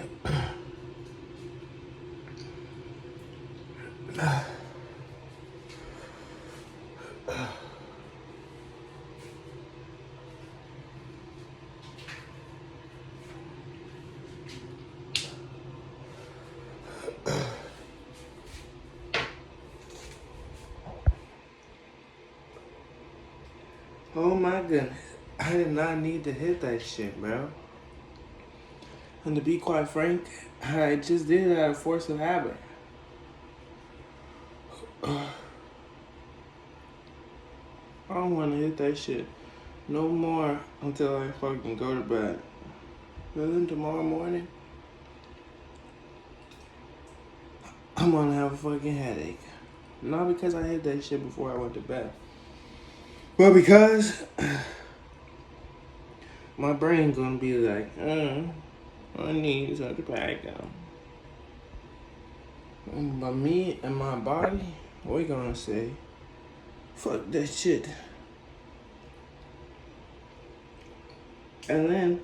Oh my goodness. I did not need to hit that shit, bro. And to be quite frank, I just did it out of force of habit. I don't want to hit that shit no more until I fucking go to bed. But then tomorrow morning, I'm gonna have a fucking headache. Not because I hit that shit before I went to bed, but because my brain's gonna be like, I need some tobacco. But me and my body, we're gonna say, fuck that shit. And then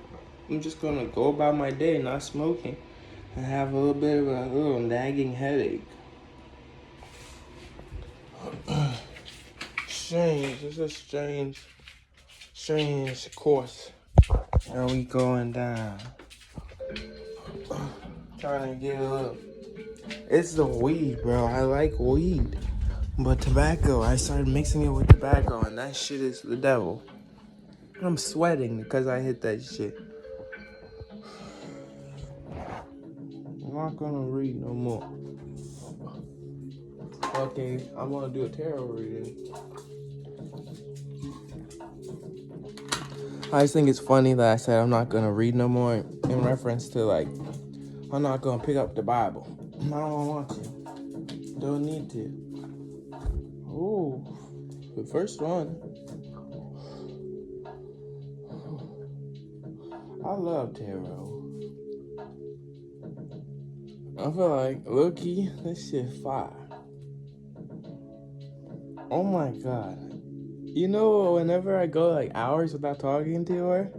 I'm just gonna go about my day not smoking and have a little bit of a little nagging headache. Strange, it's a strange course. And we going down. Trying to get a little. It's the weed, bro. I like weed. But tobacco, I started mixing it with tobacco, and that shit is the devil. I'm sweating because I hit that shit. I'm not gonna read no more. Okay, I'm gonna do a tarot reading. I just think it's funny that I said I'm not gonna read no more in reference to like, I'm not gonna pick up the Bible. I don't want to. Don't need to. Oh, the first one. I love tarot. I feel like, low-key, this shit fire. Oh my god. You know, whenever I go like hours without talking to her,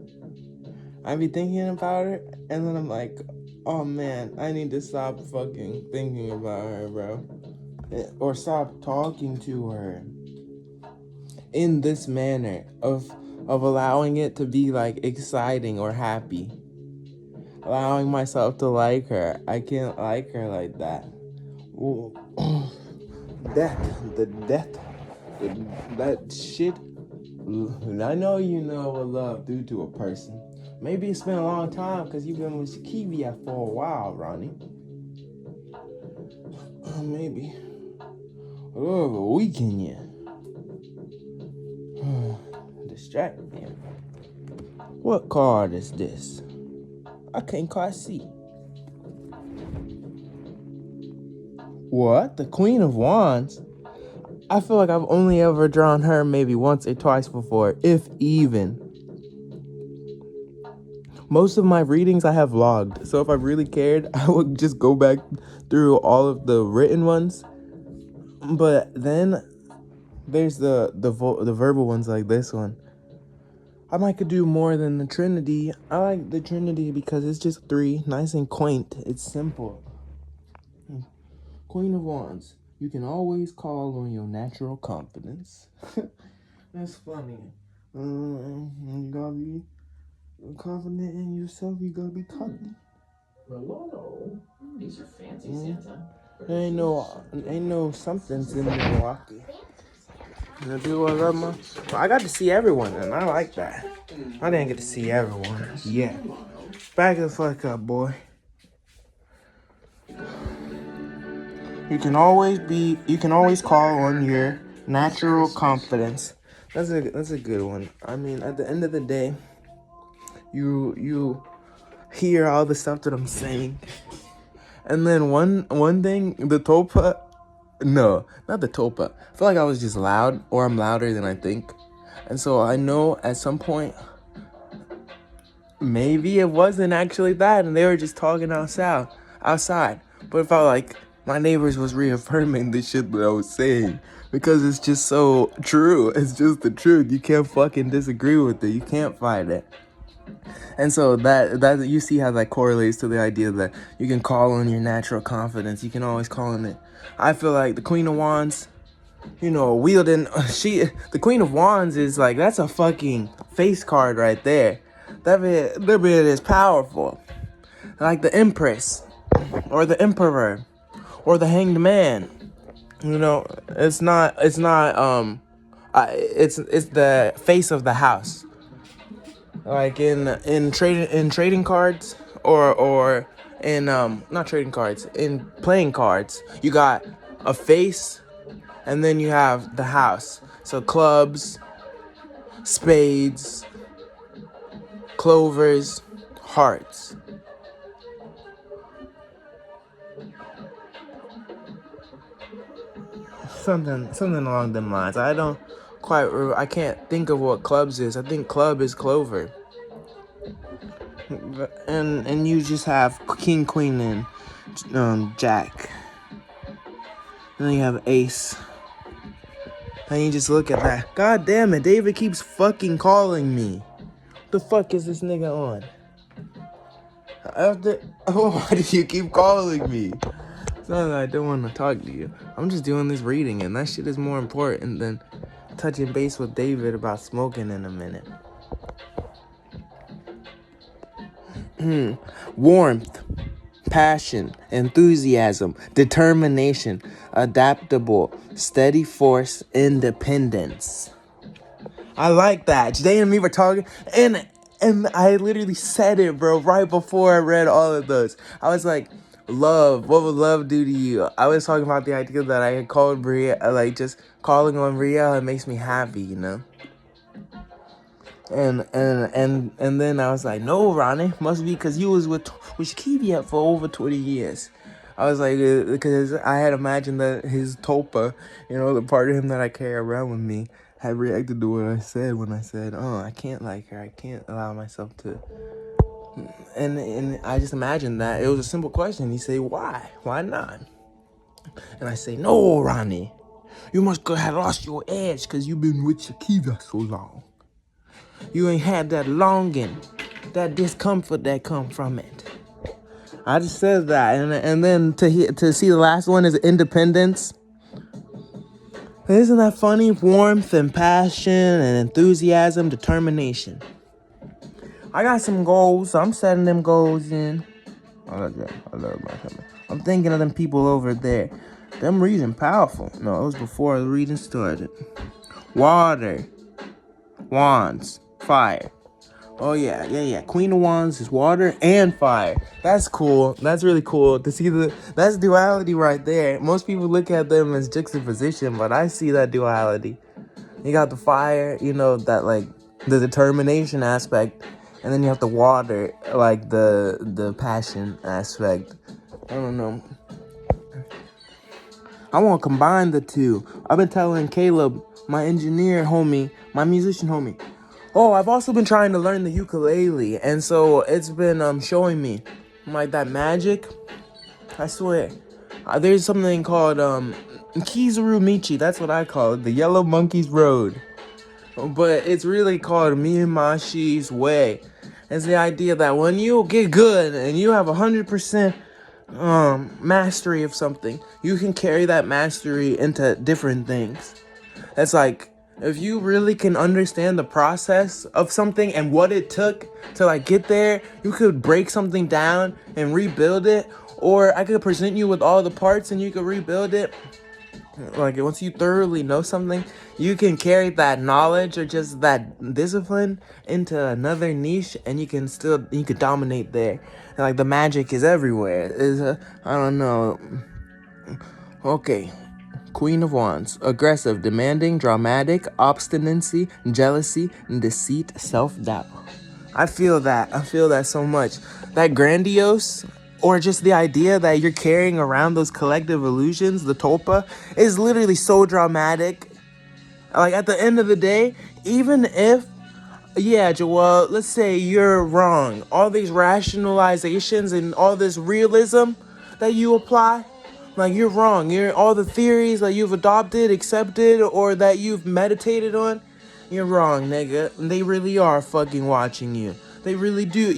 I be thinking about her, and then I'm like, oh man, I need to stop fucking thinking about her, bro. Or stop talking to her in this manner of allowing it to be like exciting or happy. Allowing myself to like her. I can't like her like that. That shit. I know you know what love do to a person. Maybe it's been a long time because you've been with Shakivia for a while, Ronnie. Maybe. A little of a weekend yet. Distract me. What card is this? I can't quite see. What? The Queen of Wands? I feel like I've only ever drawn her maybe once or twice before, if even. Most of my readings I have logged, so if I really cared, I would just go back through all of the written ones. But then there's the verbal ones like this one. I might could do more than the Trinity. I like the Trinity because it's just 3, nice and quaint. It's simple. Queen of Wands. You can always call on your natural confidence. That's funny. You gotta be confident in yourself. You gotta be cocky. Hello. These are fancy, Santa. Ain't no somethings in Milwaukee. I got to see everyone, and I like that. I didn't get to see everyone. Yeah. Back the fuck up, boy. You can always call on your natural confidence. That's a good one. I mean, at the end of the day, you hear all the stuff that I'm saying. And then one thing, the Topa, no, not the Topa. I feel like I was just loud, or I'm louder than I think. And so I know at some point, maybe it wasn't actually that, and they were just talking outside. But it felt like my neighbors was reaffirming the shit that I was saying. Because it's just so true. It's just the truth. You can't fucking disagree with it. You can't fight it. And so that you see how that correlates to the idea that you can call on your natural confidence. You can always call on it. I feel like the Queen of Wands, wielding the Queen of Wands is like, that's a fucking face card right there. That bit is powerful. Like the Empress, or the Emperor, or the Hanged Man. It's the face of the house. Like in trading cards, or in not trading cards, in playing cards, you got a face, and then you have the house. So clubs, spades, clovers, hearts. something along them lines. I don't I can't think of what clubs is. I think club is clover. And you just have king, queen, and jack. And then you have ace. And you just look at that. God damn it, David keeps fucking calling me. What the fuck is this nigga on? Why do you keep calling me? It's not that I don't want to talk to you. I'm just doing this reading, and that shit is more important than touching base with David about smoking in a minute. Warmth, passion, enthusiasm, determination, adaptable, steady force, independence. I like that. Jay and me were talking, and I literally said it, bro, right before I read all of those. I was like, love, what would love do to you? I was talking about the idea that I had called Bria, like just calling on Bria, it makes me happy, you know? And then I was like, no, Ronnie, must be because you was with Shakivia for over 20 years. I was like, because I had imagined that his Topa, you know, the part of him that I carry around with me, had reacted to what I said when I said, oh, I can't like her. I can't allow myself to. And I just imagined that. It was a simple question. He say, why? Why not? And I say, no, Ronnie, you must have lost your edge because you've been with Shakivia so long. You ain't had that longing, that discomfort that come from it. I just said that, and then to see the last one is independence. Isn't that funny? Warmth and passion and enthusiasm, determination. I got some goals, so I'm setting them goals in. I love my family. I'm thinking of them people over there. Them reading powerful. No, it was before the reading started. Water, wands, fire. Oh yeah. Queen of Wands is water and fire. That's cool. That's really cool to see that's duality right there. Most people look at them as juxtaposition, but I see that duality. You got the fire, you know, that like the determination aspect, and then you have the water, like the passion aspect. I don't know. I want to combine the two. I've been telling Caleb, my engineer homie, my musician homie. Oh, I've also been trying to learn the ukulele, and so it's been showing me like that magic. I swear, there's something called Kizaru Michi. That's what I call it, the Yellow Monkey's Road. But it's really called Miyamashi's Way. It's the idea that when you get good and you have 100% mastery of something, you can carry that mastery into different things. It's like, if you really can understand the process of something and what it took to like get there, you could break something down and rebuild it, or I could present you with all the parts and you could rebuild it. Like once you thoroughly know something, you can carry that knowledge or just that discipline into another niche, and you can dominate there. And like the magic is everywhere. I don't know. Okay. Queen of Wands, aggressive, demanding, dramatic, obstinacy, jealousy, deceit, self-doubt. I feel that so much. That grandiose, or just the idea that you're carrying around those collective illusions, the tulpa, is literally so dramatic. Like at the end of the day, even if, yeah, Joel, let's say you're wrong, all these rationalizations and all this realism that you apply, like you're wrong. You're all the theories that you've adopted, accepted, or that you've meditated on. You're wrong, nigga. They really are fucking watching you. They really do.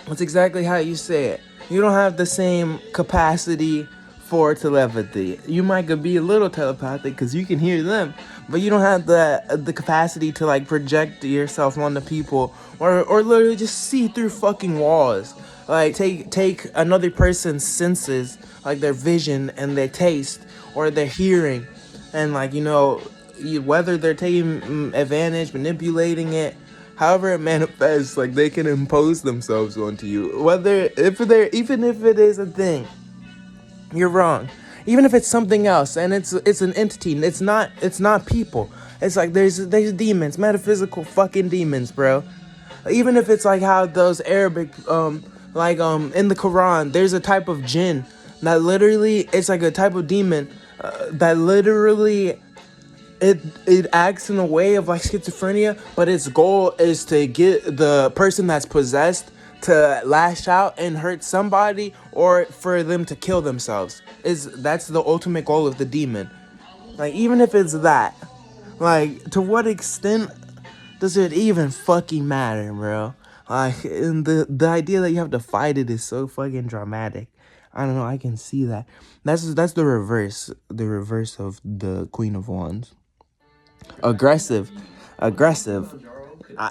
That's exactly how you say it. You don't have the same capacity for telepathy. You might be a little telepathic because you can hear them, but you don't have the capacity to like project yourself onto people or literally just see through fucking walls. Like take another person's senses, like their vision and their taste or their hearing, and like, you know, whether they're taking advantage, manipulating it, however it manifests, like they can impose themselves onto you. Even if it is a thing, you're wrong. Even if it's something else and it's an entity, it's not people. It's like there's demons, metaphysical fucking demons, bro. Even if it's like how those Arabic in the Quran, there's a type of jinn that literally, it's like a type of demon that literally it acts in a way of like schizophrenia, but its goal is to get the person that's possessed to lash out and hurt somebody, or for them to kill themselves. That's the ultimate goal of the demon. Like, even if it's that, like, to what extent does it even fucking matter, bro? Like, and the idea that you have to fight it is so fucking dramatic. I don't know, I can see that. That's the reverse of the Queen of Wands. Aggressive.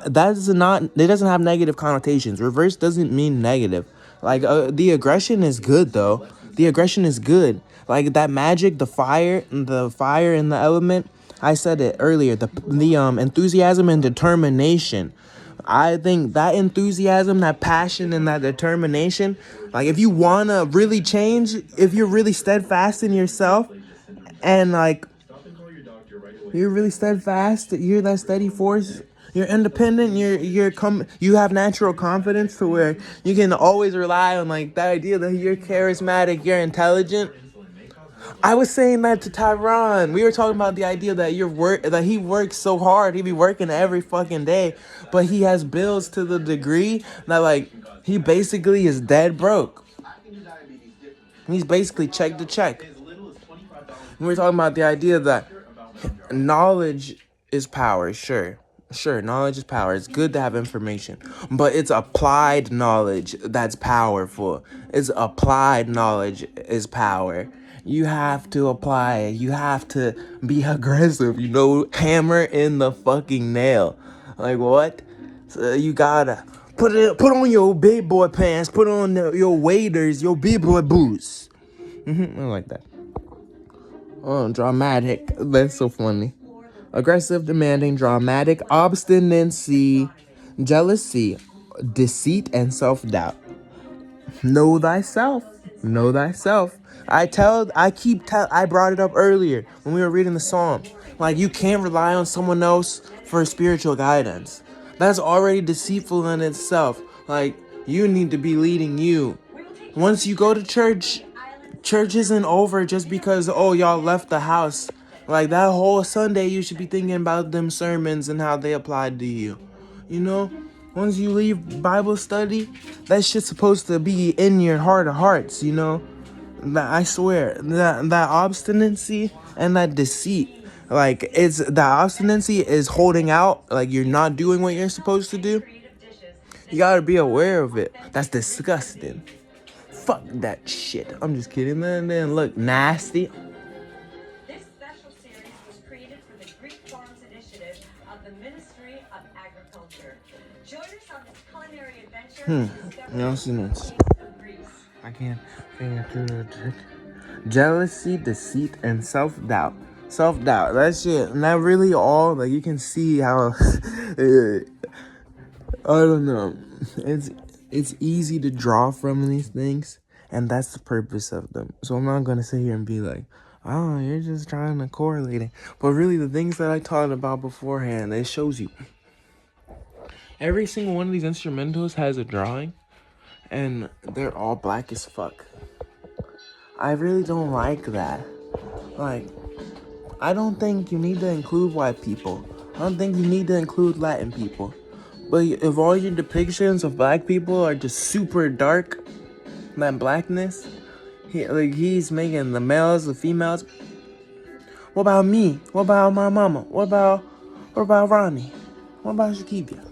That is not, it doesn't have negative connotations. Reverse doesn't mean negative. Like, the aggression is good, though. The aggression is good. Like, that magic, the fire and the element, I said it earlier, the enthusiasm and determination. I think that enthusiasm, that passion, and that determination, like, if you want to really change, if you're really steadfast in yourself, and, like, you're really steadfast, you're that steady force, you're independent, you have natural confidence to where you can always rely on, like, that idea that you're charismatic, you're intelligent. I was saying that to Tyron. We were talking about the idea that that he works so hard. He be working every fucking day, but he has bills to the degree that, like, he basically is dead broke. He's basically check to check. We were talking about the idea that knowledge is power. Sure, knowledge is power. It's good to have information, but it's applied knowledge that's powerful. It's applied knowledge is power. You have to apply it. You have to be aggressive, hammer in the fucking nail. Like, what? So you gotta put on your big boy pants, put on your waders, your big boy boots. I like that. Oh, dramatic. That's so funny. Aggressive, demanding, dramatic, obstinacy, jealousy, deceit, and self-doubt. Know thyself. Know thyself. I brought it up earlier when we were reading the Psalm. Like, you can't rely on someone else for spiritual guidance. That's already deceitful in itself. Like, you need to be leading you. Once you go to church isn't over just because, y'all left the house. Like, that whole Sunday, you should be thinking about them sermons and how they applied to you. Once you leave Bible study, that shit's supposed to be in your heart of hearts, I swear, that obstinacy and that deceit, like, that obstinacy is holding out, like, you're not doing what you're supposed to do. You gotta be aware of it. That's disgusting. Fuck that shit. I'm just kidding. Then look nasty. This special series was created for the Greek Farms Initiative of the Ministry of Agriculture. Join us on this culinary adventure. I can't figure it. Jealousy, deceit, and self-doubt. Self-doubt. That shit. Not really all. Like, you can see how. I don't know. It's easy to draw from these things, and that's the purpose of them. So I'm not gonna sit here and be like, oh, you're just trying to correlate it. But really, the things that I taught about beforehand, it shows you. Every single one of these instrumentals has a drawing, and they're all black as fuck. I really don't like that. Like, I don't think you need to include white people. I don't think you need to include Latin people. But if all your depictions of black people are just super dark, that blackness, he's making the males, the females. What about me? What about my mama? What about Ronnie? What about Shakibia?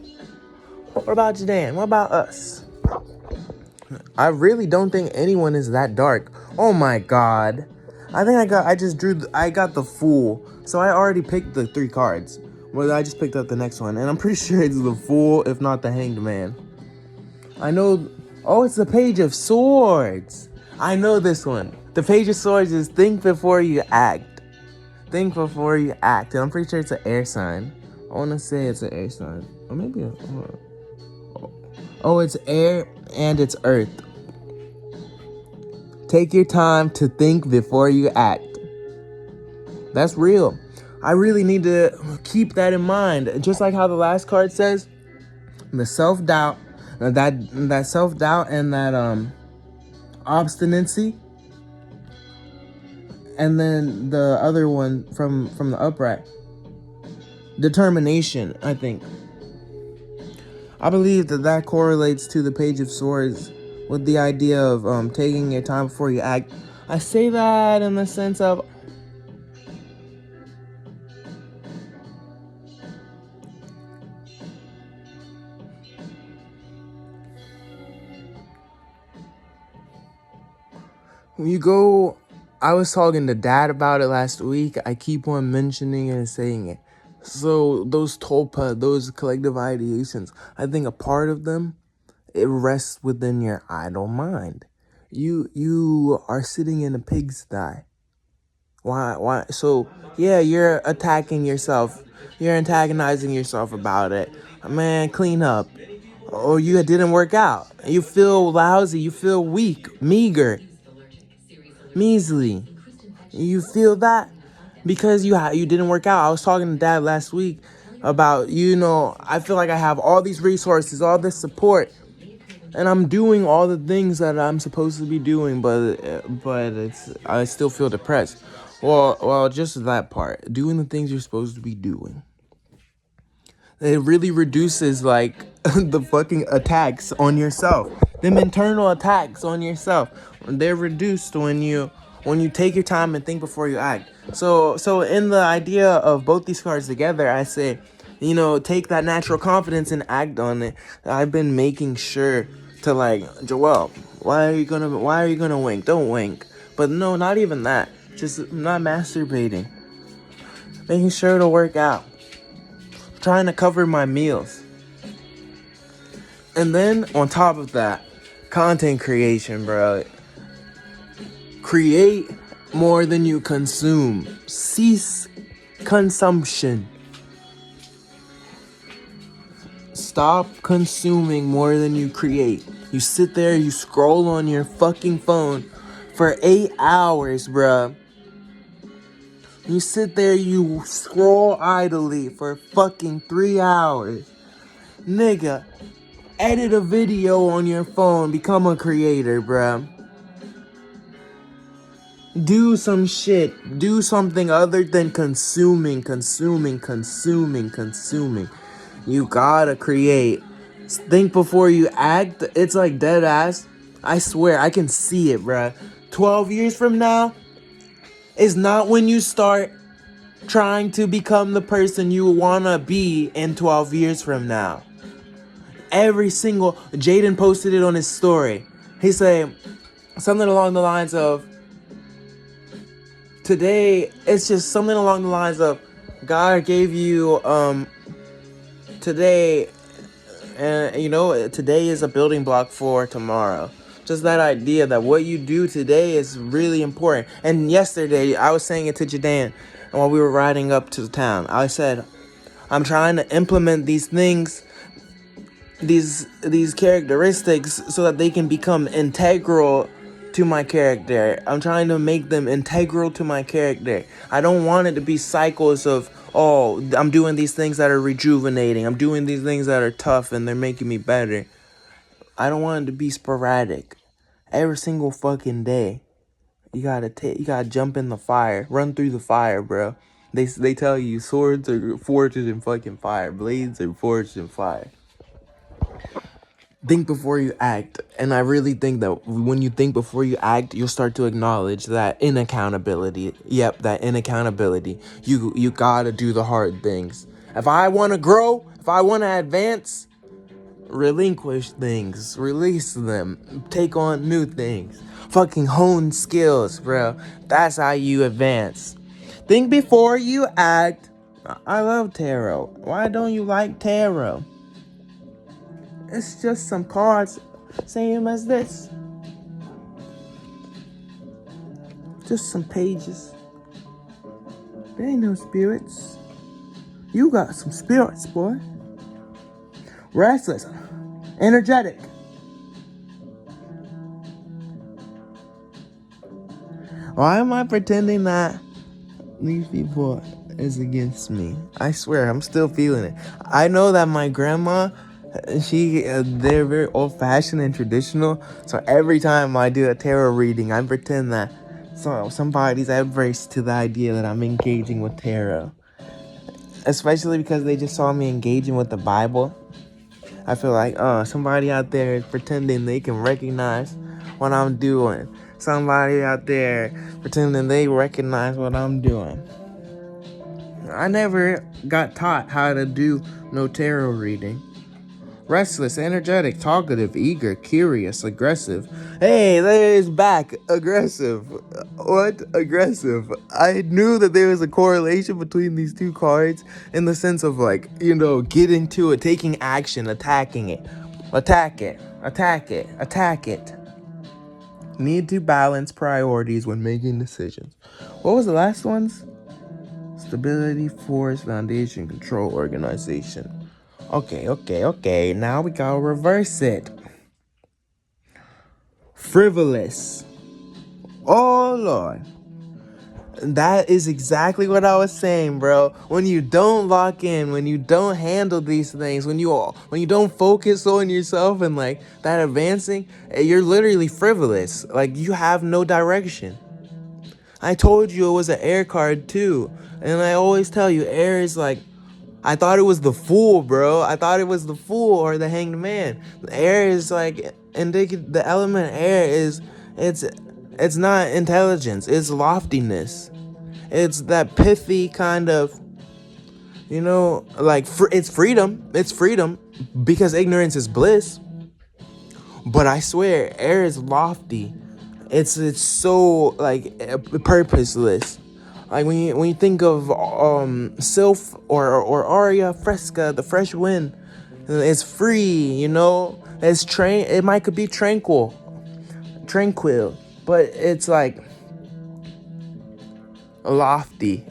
What about Jadan? What about us? I really don't think anyone is that dark. Oh my god. I got the Fool. So I already picked the 3 cards. Well, I just picked up the next one, and I'm pretty sure it's the Fool, if not the Hanged Man. I know. Oh, it's the Page of Swords. I know this one. The Page of Swords is think before you act. Think before you act. And I'm pretty sure it's an air sign. I want to say it's an air sign. Or maybe it's air and it's earth. Take your time to think before you act. That's real. I really need to keep that in mind. Just like how the last card says, the self-doubt, that self-doubt and that obstinacy, And then the other one from the upright. Determination, I think. I believe that correlates to the Page of Swords with the idea of taking your time before you act. I say that in the sense of when you go, I was talking to Dad about it last week. I keep on mentioning it and saying it. So those tulpa, those collective ideations, I think a part of them, it rests within your idle mind. You are sitting in a pigsty. Why? So yeah, you're attacking yourself. You're antagonizing yourself about it. Man, clean up. Or you didn't work out. You feel lousy. You feel weak, meager, measly. You feel that because you didn't work out. I was talking to Dad last week about, I feel like I have all these resources, all this support, and I'm doing all the things that I'm supposed to be doing, but I still feel depressed. Well, just that part, doing the things you're supposed to be doing. It really reduces like the fucking attacks on yourself. Them internal attacks on yourself. They're reduced when you take your time and think before you act. So in the idea of both these cards together, I say, take that natural confidence and act on it. I've been making sure to like, Joel, why are you gonna wink? Don't wink. But no, not even that. Just not masturbating. Making sure to work out. Trying to cover my meals. And then on top of that, content creation, bro. Create more than you consume. Cease consumption. Stop consuming more than you create. You sit there, you scroll on your fucking phone for 8 hours, bruh. You sit there, you scroll idly for fucking 3 hours. Nigga, edit a video on your phone, become a creator, bruh. Do some shit. Do something other than consuming. You gotta create. Think before you act. It's like dead ass. I swear, I can see it, bruh. 12 years from now is not when you start trying to become the person you wanna be in 12 years from now. Jaden posted it on his story. He said something along the lines of, today, it's just something along the lines of, God gave you, today, and today is a building block for tomorrow. Just that idea that what you do today is really important. And yesterday, I was saying it to Jadan while we were riding up to the town. I said, I'm trying to implement these things, these characteristics, so that they can become integral to my character. I'm trying to make them integral to my character. I don't want it to be cycles of, I'm doing these things that are rejuvenating. I'm doing these things that are tough and they're making me better. I don't want it to be sporadic. Every single fucking day, you gotta jump in the fire, run through the fire, bro. They tell you swords are forged in fucking fire, blades are forged in fire. Think before you act, and I really think that when you think before you act, you'll start to acknowledge that inaccountability. Yep, that inaccountability. You gotta do the hard things. If I want to grow, if I want to advance, relinquish things, release them, take on new things, fucking hone skills, bro. That's how you advance. Think before you act. I love tarot. Why don't you like tarot? It's just some cards, same as this. Just some pages. There ain't no spirits. You got some spirits, boy. Restless, energetic. Why am I pretending that these people is against me? I swear, I'm still feeling it. I know that my grandma, they're very old-fashioned and traditional. So every time I do a tarot reading, I pretend that somebody's adverse to the idea that I'm engaging with tarot, especially because they just saw me engaging with the Bible. I feel like, somebody out there is pretending they can recognize what I'm doing. Somebody out there pretending they recognize what I'm doing. I never got taught how to do no tarot reading. Restless, energetic, talkative, eager, curious, aggressive. Hey, there's back. Aggressive. What? Aggressive. I knew that there was a correlation between these two cards in the sense of, like, getting to it, taking action, attacking it. Attack it. Attack it. Attack it. Need to balance priorities when making decisions. What was the last ones? Stability, force, foundation, control, organization. Okay. Now we gotta reverse it. Frivolous. Oh, Lord. That is exactly what I was saying, bro. When you don't lock in, when you don't handle these things, when you don't focus on yourself and, like, that advancing, you're literally frivolous. Like, you have no direction. I told you it was an air card, too. And I always tell you, air is like, I thought it was the Fool, bro. I thought it was the Fool or the Hanged Man. The air is like indicative. The element air is it's not intelligence. It's loftiness. It's that pithy kind of, like it's freedom. It's freedom because ignorance is bliss. But I swear, air is lofty. It's so like purposeless. Like when you think of Sylph or Aria Fresca, the fresh wind, it's free, It's it could be tranquil, but it's like lofty,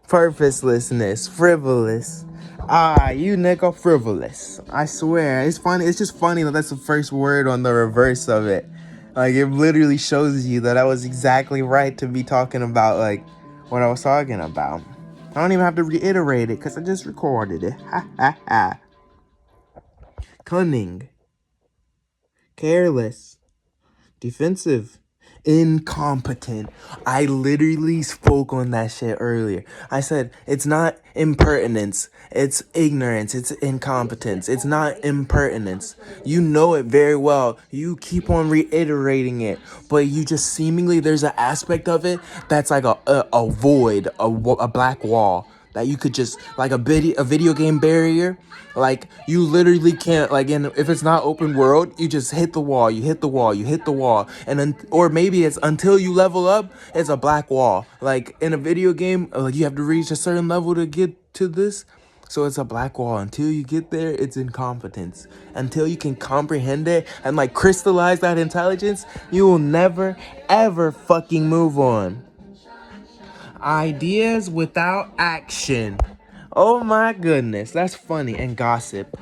purposelessness, frivolous. You nigga frivolous. I swear, it's funny. It's just funny that that's the first word on the reverse of it. Like, it literally shows you that I was exactly right to be talking about, like, what I was talking about. I don't even have to reiterate it, because I just recorded it. Ha, ha, ha. Cunning. Careless. Defensive. Incompetent. I literally spoke on that shit earlier. I said, it's not impertinence. It's ignorance. It's incompetence. It's not impertinence. You know it very well. You keep on reiterating it. But you just seemingly, there's an aspect of it that's like a void, a black wall. That you could just, like a video game barrier. Like, you literally can't, like, if it's not open world, you just hit the wall, you hit the wall, you hit the wall. And then, or maybe it's until you level up, it's a black wall. Like, in a video game, like, you have to reach a certain level to get to this. So it's a black wall. Until you get there, it's incompetence. Until you can comprehend it and, like, crystallize that intelligence, you will never, ever fucking move on. Ideas without action. Oh my goodness, that's funny. And gossip.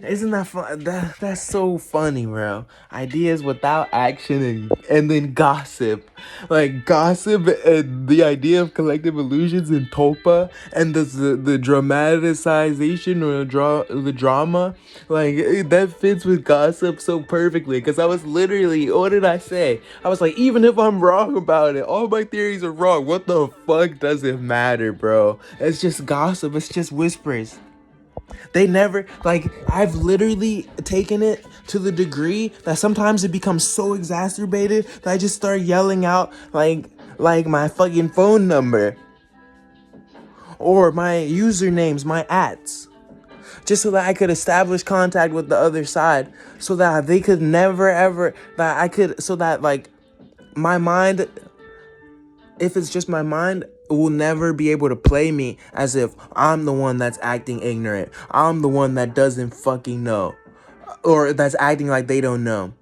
Isn't that fun? That's so funny, bro. Ideas without action and then gossip. Like, gossip and the idea of collective illusions in Tulpa and the dramatization or the drama. Like, that fits with gossip so perfectly. Because I was literally, what did I say? I was like, even if I'm wrong about it, all my theories are wrong. What the fuck does it matter, bro? It's just gossip. It's just whispers. They never, like, I've literally taken it to the degree that sometimes it becomes so exacerbated that I just start yelling out, like my fucking phone number. Or my usernames, my @. Just so that I could establish contact with the other side. So that they could never, ever, so that, like, my mind, if it's just my mind, will never be able to play me as if I'm the one that's acting ignorant. I'm the one that doesn't fucking know. Or that's acting like they don't know.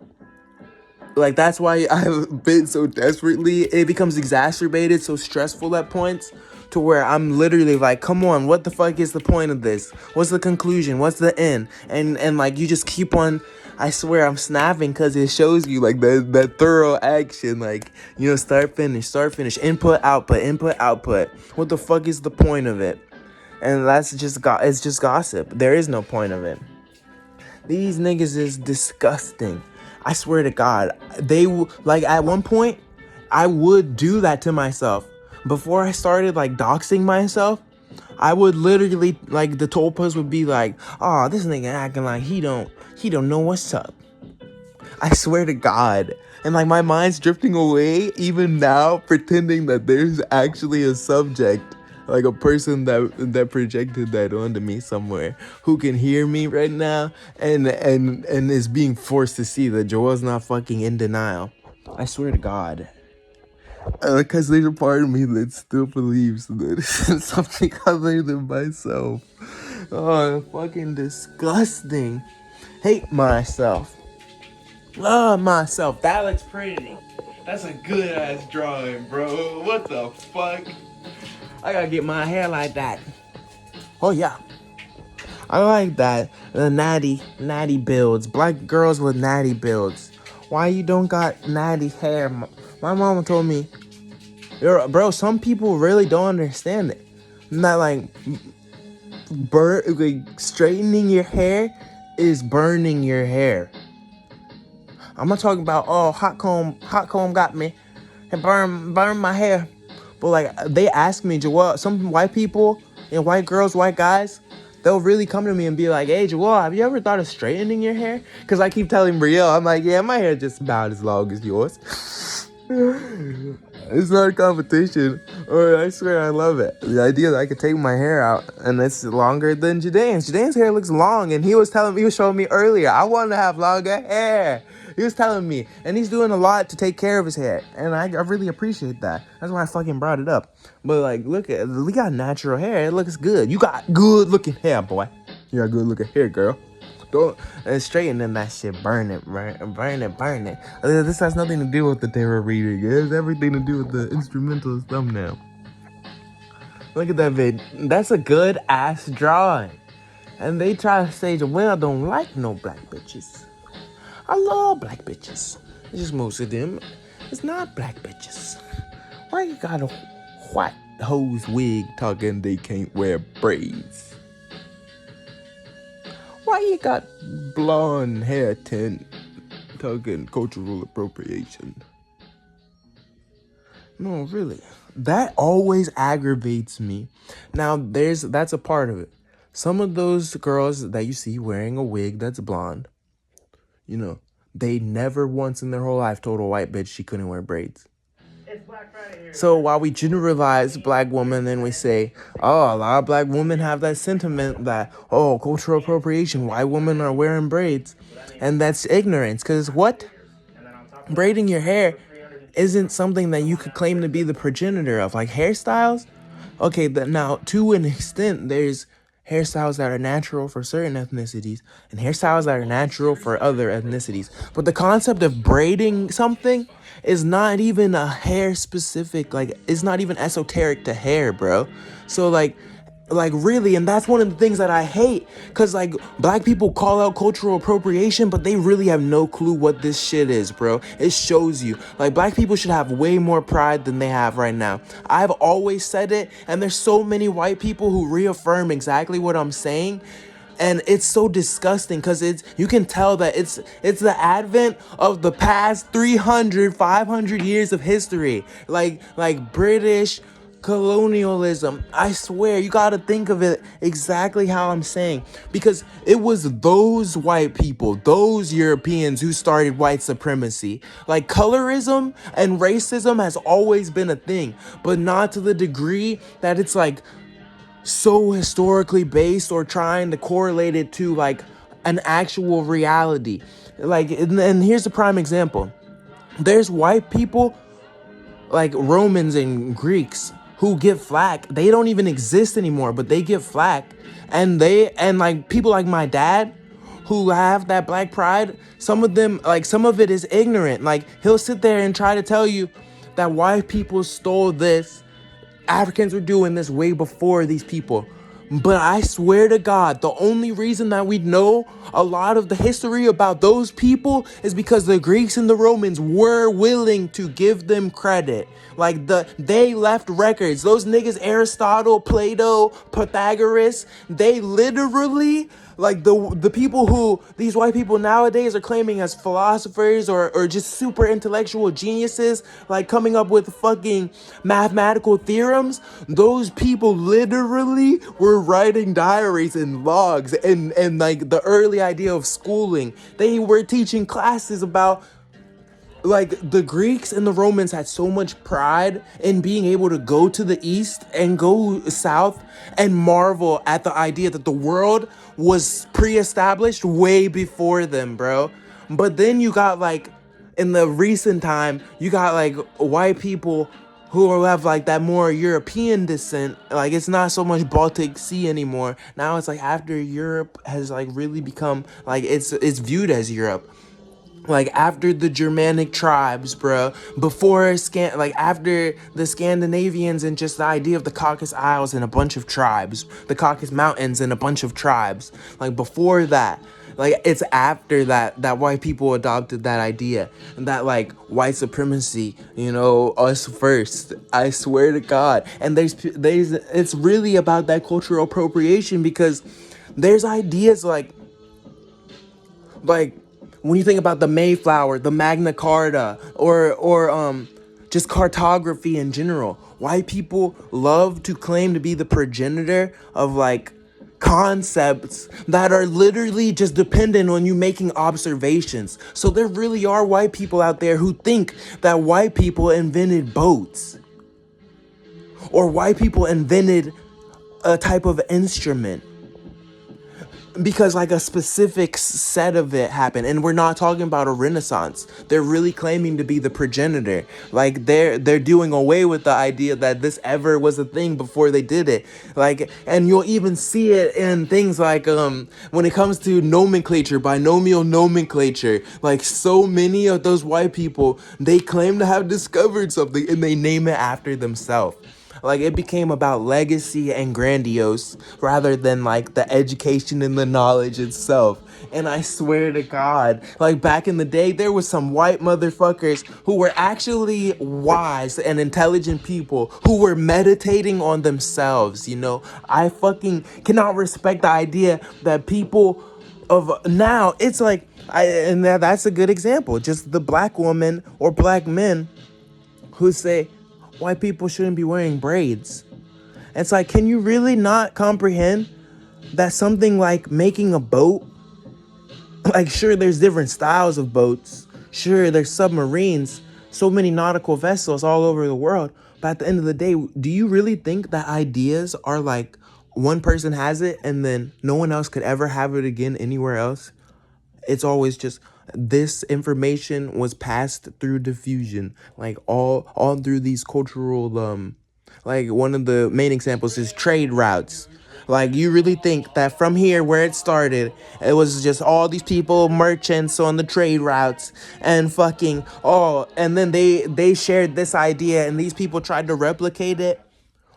Like, that's why I've been so desperately, it becomes exacerbated, so stressful at points, to where I'm literally like, come on, what the fuck is the point of this? What's the conclusion? What's the end? And like, you just keep on, I swear I'm snapping because it shows you, like, that thorough action, like, start, finish, input, output. What the fuck is the point of it? And that's just, it's just gossip. There is no point of it. These niggas is disgusting. I swear to God, they, like, at one point, I would do that to myself. Before I started like doxing myself, I would literally, like, the topos would be like, oh, this nigga acting like he don't know what's up. I swear to God. And like my mind's drifting away even now, pretending that there's actually a subject, like a person that projected that onto me somewhere, who can hear me right now and is being forced to see that Joel's not fucking in denial. I swear to God. Because there's a part of me that still believes that it's something other than myself. Oh, fucking disgusting. Hate myself. Love myself. That looks pretty. That's a good ass drawing, bro. What the fuck? I gotta get my hair like that. Oh yeah. I like that. The natty builds. Black girls with natty builds. Why you don't got natty hair? My mama told me, bro, some people really don't understand it. Not like, straightening your hair is burning your hair. I'm not talking about, oh, hot comb got me and burn my hair. But like, they ask me, Joel, some white people and white girls, white guys, they'll really come to me and be like, hey, Joel, have you ever thought of straightening your hair? Because I keep telling Brielle, I'm like, yeah, my hair is just about as long as yours. It's not a competition. Or I swear I love it. The idea that I could take my hair out and it's longer than Jadane's. Jadane's hair looks long, and he was showing me earlier, I want to have longer hair. He was telling me, and he's doing a lot to take care of his hair, and I really appreciate that. That's why I fucking brought it up. But like, look at, we got natural hair. It looks good. You got good looking hair, boy. You got good looking hair, girl. Don't straightening that shit. Burn it. This has nothing to do with the tarot reading. It has everything to do with the instrumental thumbnail. Look at that vid. That's a good ass drawing. And they try to say, well, I don't like no black bitches. I love black bitches. It's just most of them. It's not black bitches. Why you got a white hose wig talking they can't wear braids? Why you got blonde hair tint talking cultural appropriation? No, really. That always aggravates me. Now, that's a part of it. Some of those girls that you see wearing a wig that's blonde, you know, they never once in their whole life told a white bitch she couldn't wear braids. So while we generalize black women and we say, oh, a lot of black women have that sentiment that, oh, cultural appropriation, white women are wearing braids. And that's ignorance. Because what? Braiding your hair isn't something that you could claim to be the progenitor of. Like hairstyles? Okay, now to an extent, there's hairstyles that are natural for certain ethnicities and hairstyles that are natural for other ethnicities. But the concept of braiding something is not even a hair specific, like it's not even esoteric to hair, bro. So like really, and that's one of the things that I hate, because like black people call out cultural appropriation, but they really have no clue what this shit is, bro. It shows you, like, black people should have way more pride than they have right now. I've always said it, and there's so many white people who reaffirm exactly what I'm saying. And it's so disgusting, because you can tell that it's the advent of the past 300, 500 years of history, like British colonialism. I swear, you gotta think of it exactly how I'm saying, because it was those white people, those Europeans who started white supremacy. Like, colorism and racism has always been a thing, but not to the degree that it's like so historically based or trying to correlate it to like an actual reality. Like, and here's a prime example. There's white people like Romans and Greeks who get flack. They don't even exist anymore, but they get flack. And like people like my dad who have that black pride, some of them, like, some of it is ignorant. Like, he'll sit there and try to tell you that white people stole this, Africans were doing this way before these people. But I swear to God, the only reason that we know a lot of the history about those people is because the Greeks and the Romans were willing to give them credit. Like, they left records. Those niggas, Aristotle, Plato, Pythagoras, they literally Like the people who these white people nowadays are claiming as philosophers or just super intellectual geniuses, like coming up with fucking mathematical theorems, those people literally were writing diaries and logs, and like the early idea of schooling. They were teaching classes about, like, the Greeks and the Romans had so much pride in being able to go to the east and go south and marvel at the idea that the world was pre-established way before them, bro. But then you got, like, in the recent time, you got like white people who have like that more European descent. Like, it's not so much Baltic Sea anymore. Now it's like after Europe has like really become like it's viewed as Europe. Like after the Germanic tribes, bro, like after the Scandinavians and just the idea of the Caucasus Isles and a bunch of tribes, the Caucasus Mountains and a bunch of tribes, like before that, like it's after that white people adopted that idea and that like white supremacy, us first. I swear to God. And it's really about that cultural appropriation, because there's ideas like when you think about the Mayflower, the Magna Carta, or just cartography in general, white people love to claim to be the progenitor of like concepts that are literally just dependent on you making observations. So there really are white people out there who think that white people invented boats, or white people invented a type of instrument because like a specific set of it happened. And we're not talking about a renaissance. They're really claiming to be the progenitor. Like they're doing away with the idea that this ever was a thing before they did it. Like, and you'll even see it in things like when it comes to nomenclature, binomial nomenclature. Like so many of those white people, they claim to have discovered something and they name it after themselves. Like, it became about legacy and grandiose rather than, like, the education and the knowledge itself. And I swear to God, like, back in the day, there was some white motherfuckers who were actually wise and intelligent people who were meditating on themselves, I fucking cannot respect the idea that people of now, it's like, and that's a good example. Just the black woman or black men who say, white people shouldn't be wearing braids. It's like, can you really not comprehend that something like making a boat, like, sure, there's different styles of boats. Sure, there's submarines, so many nautical vessels all over the world. But at the end of the day, do you really think that ideas are like one person has it and then no one else could ever have it again anywhere else? It's always just this information was passed through diffusion, like all through these cultural like one of the main examples is trade routes. Like, you really think that from here where it started, it was just all these people, merchants on the trade routes, and fucking and then they shared this idea and these people tried to replicate it?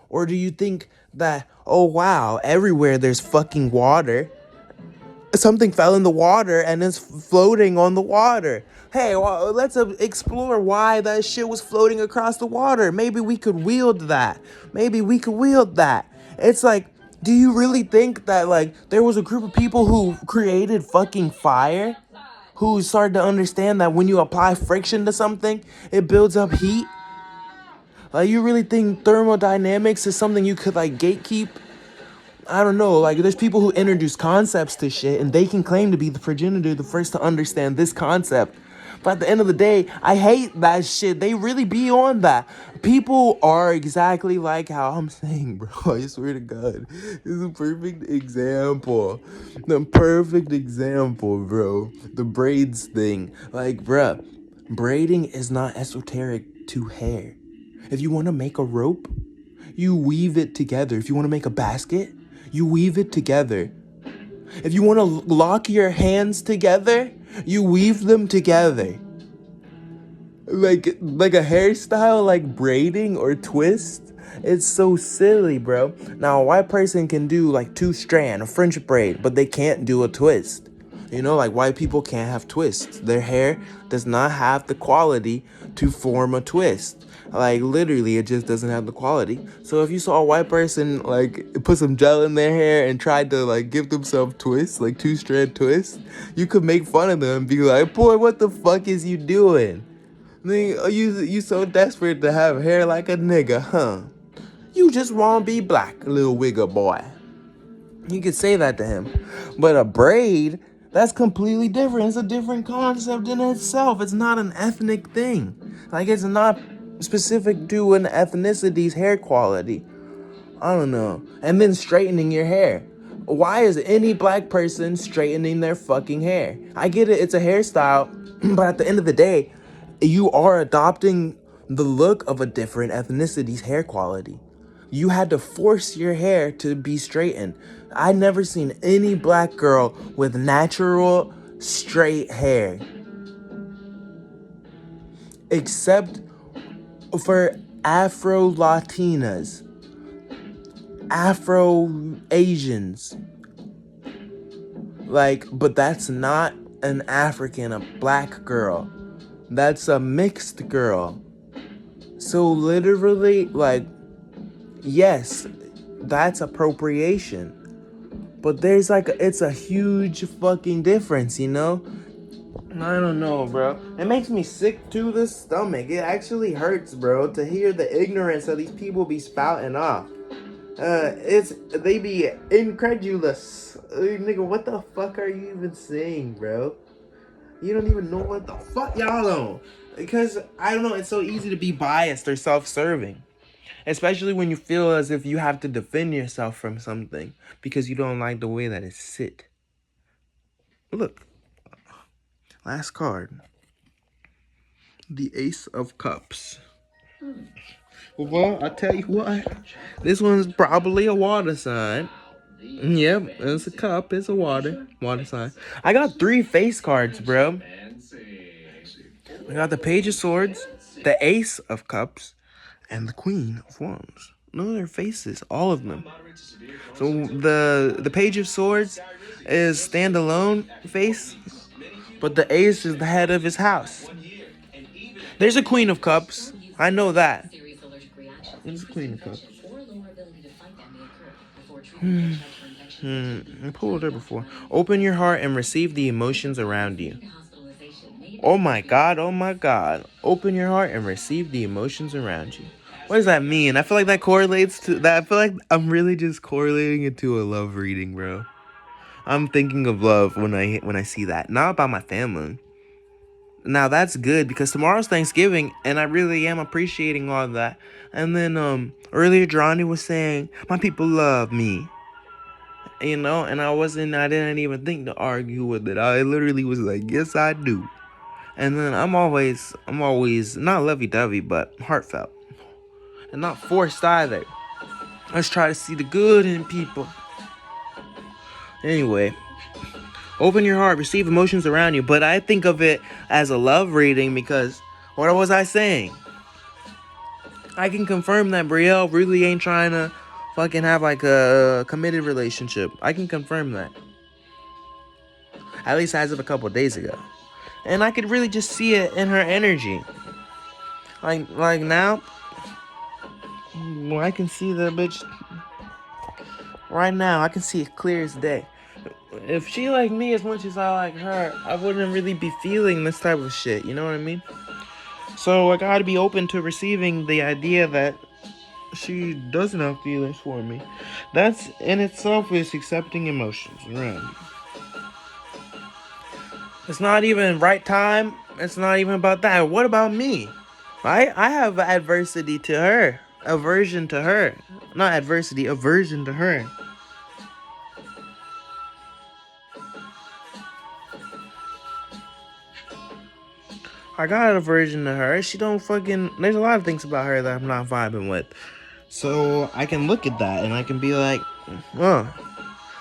Or do you think that, oh wow, everywhere there's fucking water, something fell in the water and it's floating on the water? Hey, well, let's explore why that shit was floating across the water. Maybe we could wield that. It's like, do you really think that, like, there was a group of people who created fucking fire, who started to understand that when you apply friction to something, it builds up heat? Like, you really think thermodynamics is something you could, like, gatekeep? I don't know, like, there's people who introduce concepts to shit, and they can claim to be the progenitor, the first to understand this concept. But at the end of the day, I hate that shit. They really be on that. People are exactly like how I'm saying, bro. I swear to God. This is a perfect example. The perfect example, bro. The braids thing. Like, bruh, braiding is not esoteric to hair. If you want to make a rope, you weave it together. If you want to make a basket, you weave it together. If you want to lock your hands together, you weave them together. Like a hairstyle like braiding or twist, it's so silly, bro. Now, a white person can do like 2-strand, a French braid, but they can't do a twist. Like, white people can't have twists. Their hair does not have the quality to form a twist. Like, literally, it just doesn't have the quality. So if you saw a white person, like, put some gel in their hair and tried to, like, give themselves twists, like 2-strand twists, you could make fun of them and be like, boy, what the fuck is you doing? You so desperate to have hair like a nigga, huh? You just want to be black, little wigger boy. You could say that to him. But a braid, that's completely different. It's a different concept in itself. It's not an ethnic thing. Like, it's not specific to an ethnicity's hair quality. I don't know. And then straightening your hair. Why is any black person straightening their fucking hair? I get it, it's a hairstyle, but at the end of the day, you are adopting the look of a different ethnicity's hair quality. You had to force your hair to be straightened. I never seen any black girl with natural straight hair. Except for Afro-Latinas. Afro-Asians. Like, but that's not an African, a black girl. That's a mixed girl. So literally, like, yes, that's appropriation. But there's like, it's a huge fucking difference, you know? I don't know, bro. It makes me sick to the stomach. It actually hurts, bro, to hear the ignorance of these people be spouting off. They be incredulous. Nigga, what the fuck are you even saying, bro? You don't even know what the fuck y'all don't. Because, I don't know, it's so easy to be biased or self-serving. Especially when you feel as if you have to defend yourself from something because you don't like the way that it sit. Look. Last card. The Ace of Cups. Well, I'll tell you what. This one's probably a water sign. Yep, it's a cup. It's a water sign. I got 3 face cards, bro. I got the Page of Swords, the Ace of Cups, and the Queen of Wands. No, they're faces, all of them. So the Page of Swords is standalone face, but the Ace is the head of his house. There's a Queen of Cups. I know that. There's a Queen of Cups. I pulled her before. Open your heart and receive the emotions around you. Oh my God, oh my God. Open your heart and receive the emotions around you. What does that mean? I feel like that correlates to that. I feel like I'm really just correlating it to a love reading, bro. I'm thinking of love when I see that. Not about my family. Now that's good because tomorrow's Thanksgiving and I really am appreciating all of that. And then earlier Johnny was saying, my people love me. You know, and I didn't even think to argue with it. I literally was like, yes, I do. And then I'm always not lovey-dovey, but heartfelt. And not forced either. Let's try to see the good in people. Anyway, open your heart, receive emotions around you. But I think of it as a love reading because, what was I saying? I can confirm that Brielle really ain't trying to fucking have like a committed relationship. I can confirm that. At least as of a couple days ago. And I could really just see it in her energy. Like now, I can see the bitch. Right now, I can see it clear as day. If she like me as much as I like her, I wouldn't really be feeling this type of shit. You know what I mean? So I gotta be open to receiving the idea that she doesn't have feelings for me. That's in itself is accepting emotions around me. It's not even right time. It's not even about that. What about me? I have adversity to her. Aversion to her. Not adversity, aversion to her. I got an aversion to her. She don't fucking... There's a lot of things about her that I'm not vibing with. So I can look at that and I can be like, oh,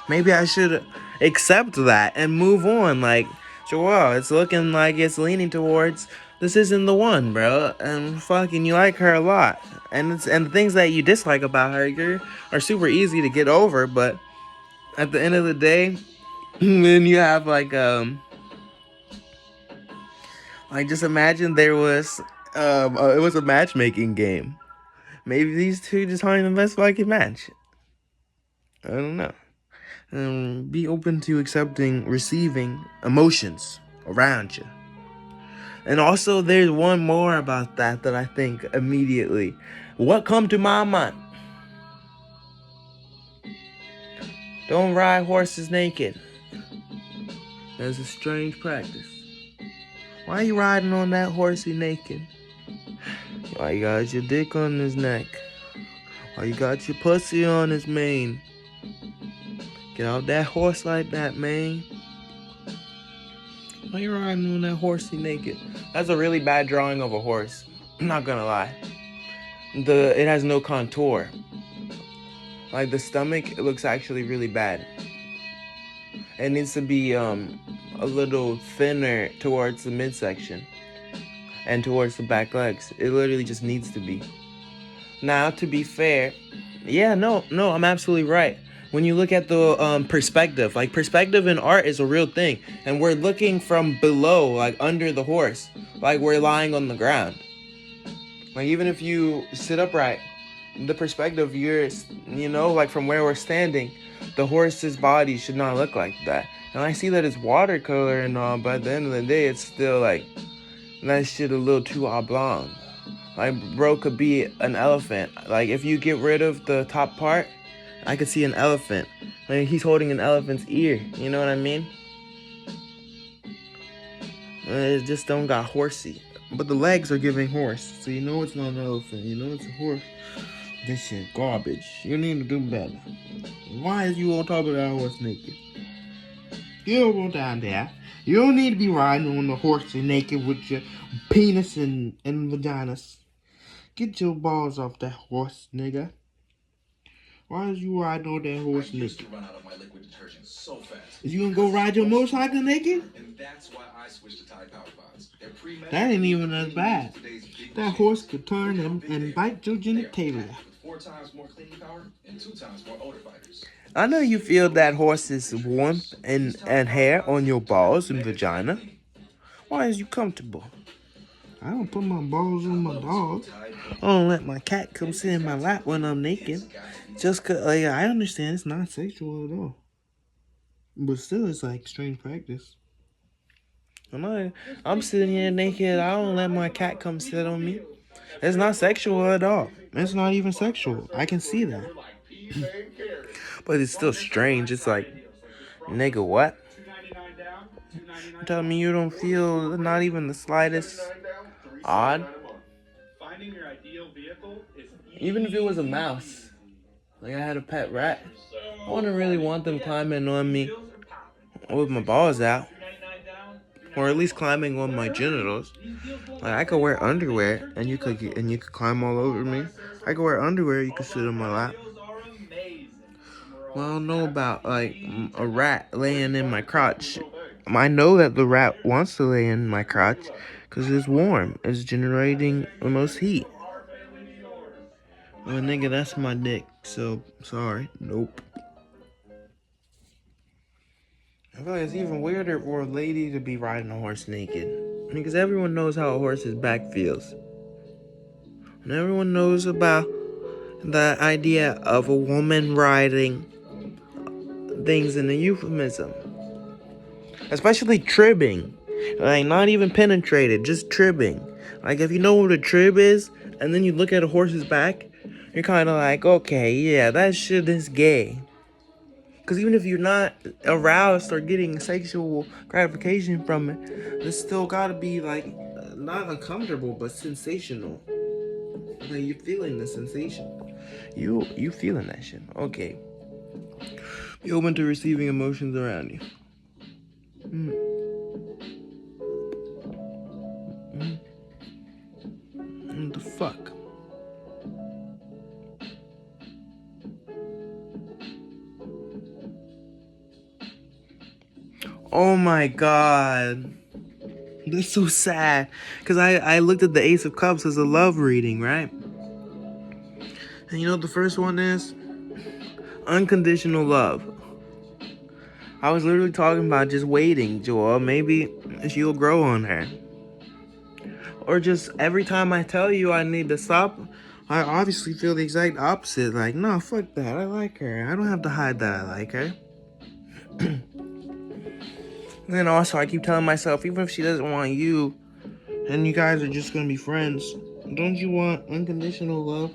maybe I should accept that and move on. Like, so wow, it's looking like it's leaning towards this isn't the one, bro. And fucking you like her a lot. And the things that you dislike about her are super easy to get over, but at the end of the day, then you have like just imagine there was It was a matchmaking game. Maybe these two just aren't the best fucking match. I don't know. Be open to accepting, receiving emotions around you. And also, there's one more about that I think immediately. What come to my mind? Don't ride horses naked. That's a strange practice. Why you riding on that horsey naked? Why you got your dick on his neck? Why you got your pussy on his mane? Get out that horse like that, man. Why you riding on that horsey naked? That's a really bad drawing of a horse. I'm not gonna lie. It has no contour. Like the stomach, it looks actually really bad. It needs to be a little thinner towards the midsection and towards the back legs. It literally just needs to be. Now, to be fair, yeah, no, I'm absolutely right. When you look at the perspective, like perspective in art is a real thing, and we're looking from below, like under the horse, like we're lying on the ground. Like even if you sit upright, the perspective like from where we're standing, the horse's body should not look like that. And I see that it's watercolor and all, but at the end of the day, it's still like that shit a little too oblong. Like bro could be an elephant. Like if you get rid of the top part, I could see an elephant. Like he's holding an elephant's ear. You know what I mean? It just don't got horsey. But the legs are giving horse. So you know it's not an elephant. You know it's a horse. This shit garbage. You need to do better. Why is you on top of that horse naked? You don't go down there. You don't need to be riding on the horse naked with your penis and vaginas. Get your balls off that horse, nigga. Why is you riding on that horse naked? I used to run out of my liquid detergent so fast. Is you gonna go ride your motorcycle naked? And that's why I switched to Tide Power Pods. That ain't even as bad. That horse could turn and bite your genitalia. 4 times more cleaning power and 2 times more odor fighters. I know you feel that horse's warmth and hair on your balls and vagina. Why is you comfortable? I don't put my balls on my dog. I don't let my cat come sit in my lap when I'm naked. Just cause I understand it's not sexual at all. But still, it's like strange practice. I'm sitting here naked. I don't let my cat come sit on me. It's not sexual at all. It's not even sexual. I can see that. But it's still strange. It's like, nigga, what? You telling me you don't feel not even the slightest odd? Even if it was a mouse, like I had a pet rat, I wouldn't really want them climbing on me with my balls out, or at least climbing on my genitals. Like I could wear underwear and you could climb all over me. I could wear underwear, you could sit on my lap. Well, I don't know about like a rat laying in my crotch. I know that the rat wants to lay in my crotch because it's warm. It's generating the most heat. Well, nigga, that's my dick. So, sorry. Nope. I feel like it's even weirder for a lady to be riding a horse naked. Because everyone knows how a horse's back feels. And everyone knows about the idea of a woman riding things in a euphemism. Especially tribbing. Like, not even penetrated, just tribbing. Like, if you know what a trib is, and then you look at a horse's back, you're kind of like, okay, yeah, that shit is gay. Because even if you're not aroused or getting sexual gratification from it, it's still gotta be, like, not uncomfortable, but sensational. Like, you're feeling the sensation. You feeling that shit. Okay. Be open to receiving emotions around you. What the fuck? Oh my god. That's so sad. Because I looked at the Ace of Cups as a love reading, right? And you know what the first one is? Unconditional love. I was literally talking about just waiting, Joel. Maybe she'll grow on her. Or just every time I tell you I need to stop, I obviously feel the exact opposite. Like, no, fuck that. I like her. I don't have to hide that I like her. And then also, I keep telling myself, even if she doesn't want you, and you guys are just gonna be friends, don't you want unconditional love?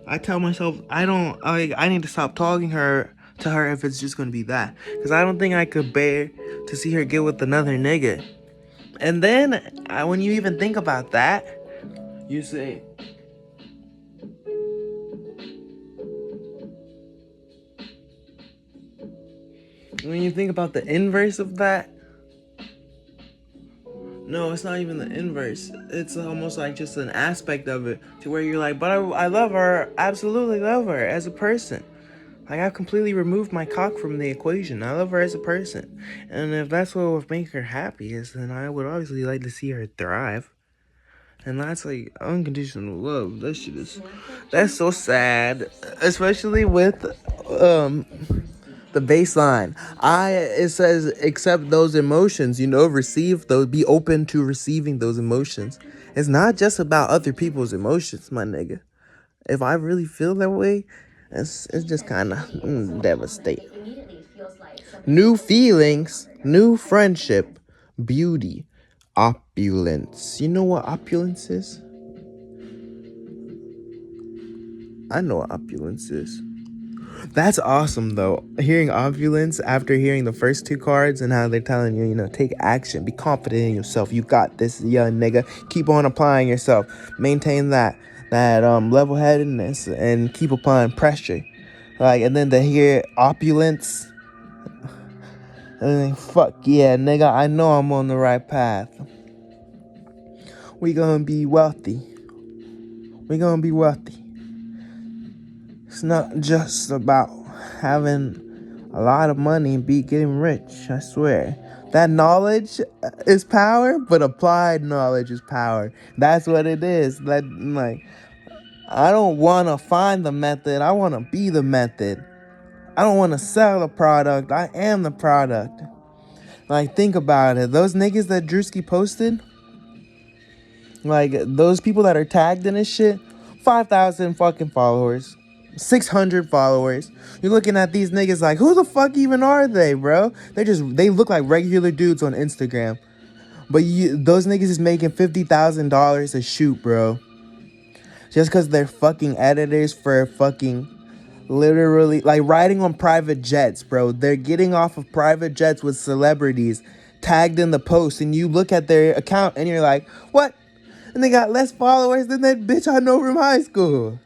I tell myself I need to stop talking to her if it's just gonna be that, because I don't think I could bear to see her get with another nigga. And then when you even think about that, you say, when you think about the inverse of that, no, it's not even the inverse. It's almost like just an aspect of it to where you're like, but I love her, absolutely love her as a person. Like, I've completely removed my cock from the equation. I love her as a person. And if that's what would make her happiest, then I would obviously like to see her thrive. And that's like unconditional love. That shit is, that's so sad. Especially with the baseline. It says accept those emotions, receive those, be open to receiving those emotions. It's not just about other people's emotions, my nigga. If I really feel that way, it's just kind of devastating. New feelings, new friendship, beauty, opulence. You know what opulence is? I know what opulence is. That's awesome, though. Hearing opulence after hearing the first two cards and how they're telling you, take action, be confident in yourself. You got this, young nigga. Keep on applying yourself. Maintain that level-headedness and keep applying pressure. Like, and then to hear opulence, and fuck yeah, nigga, I know I'm on the right path. We gonna be wealthy. We gonna be wealthy. It's not just about having a lot of money and getting rich, I swear. That knowledge is power, but applied knowledge is power. That's what it is. I don't want to find the method. I want to be the method. I don't want to sell the product. I am the product. Like, think about it. Those niggas that Drewski posted, like, those people that are tagged in this shit, 5,000 fucking followers. 600 followers. You're looking at these niggas like, who the fuck even are they, bro? They look like regular dudes on Instagram. But those niggas is making $50,000 a shoot, bro. Just because they're fucking editors for fucking literally, like, riding on private jets, bro. They're getting off of private jets with celebrities tagged in the post. And you look at their account and you're like, what? And they got less followers than that bitch I know from high school.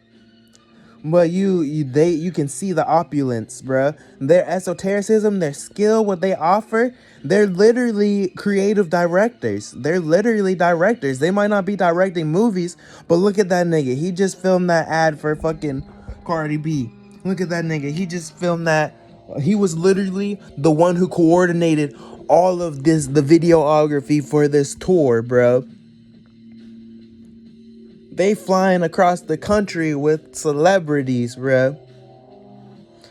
But you can see the opulence, bruh. Their esotericism, their skill, what they offer, they're literally creative directors. They're literally directors. They might not be directing movies, but look at that nigga. He just filmed that ad for fucking Cardi B. Look at that nigga. He just filmed that. He was literally the one who coordinated all of the videography for this tour, bro. They flying across the country with celebrities, bro.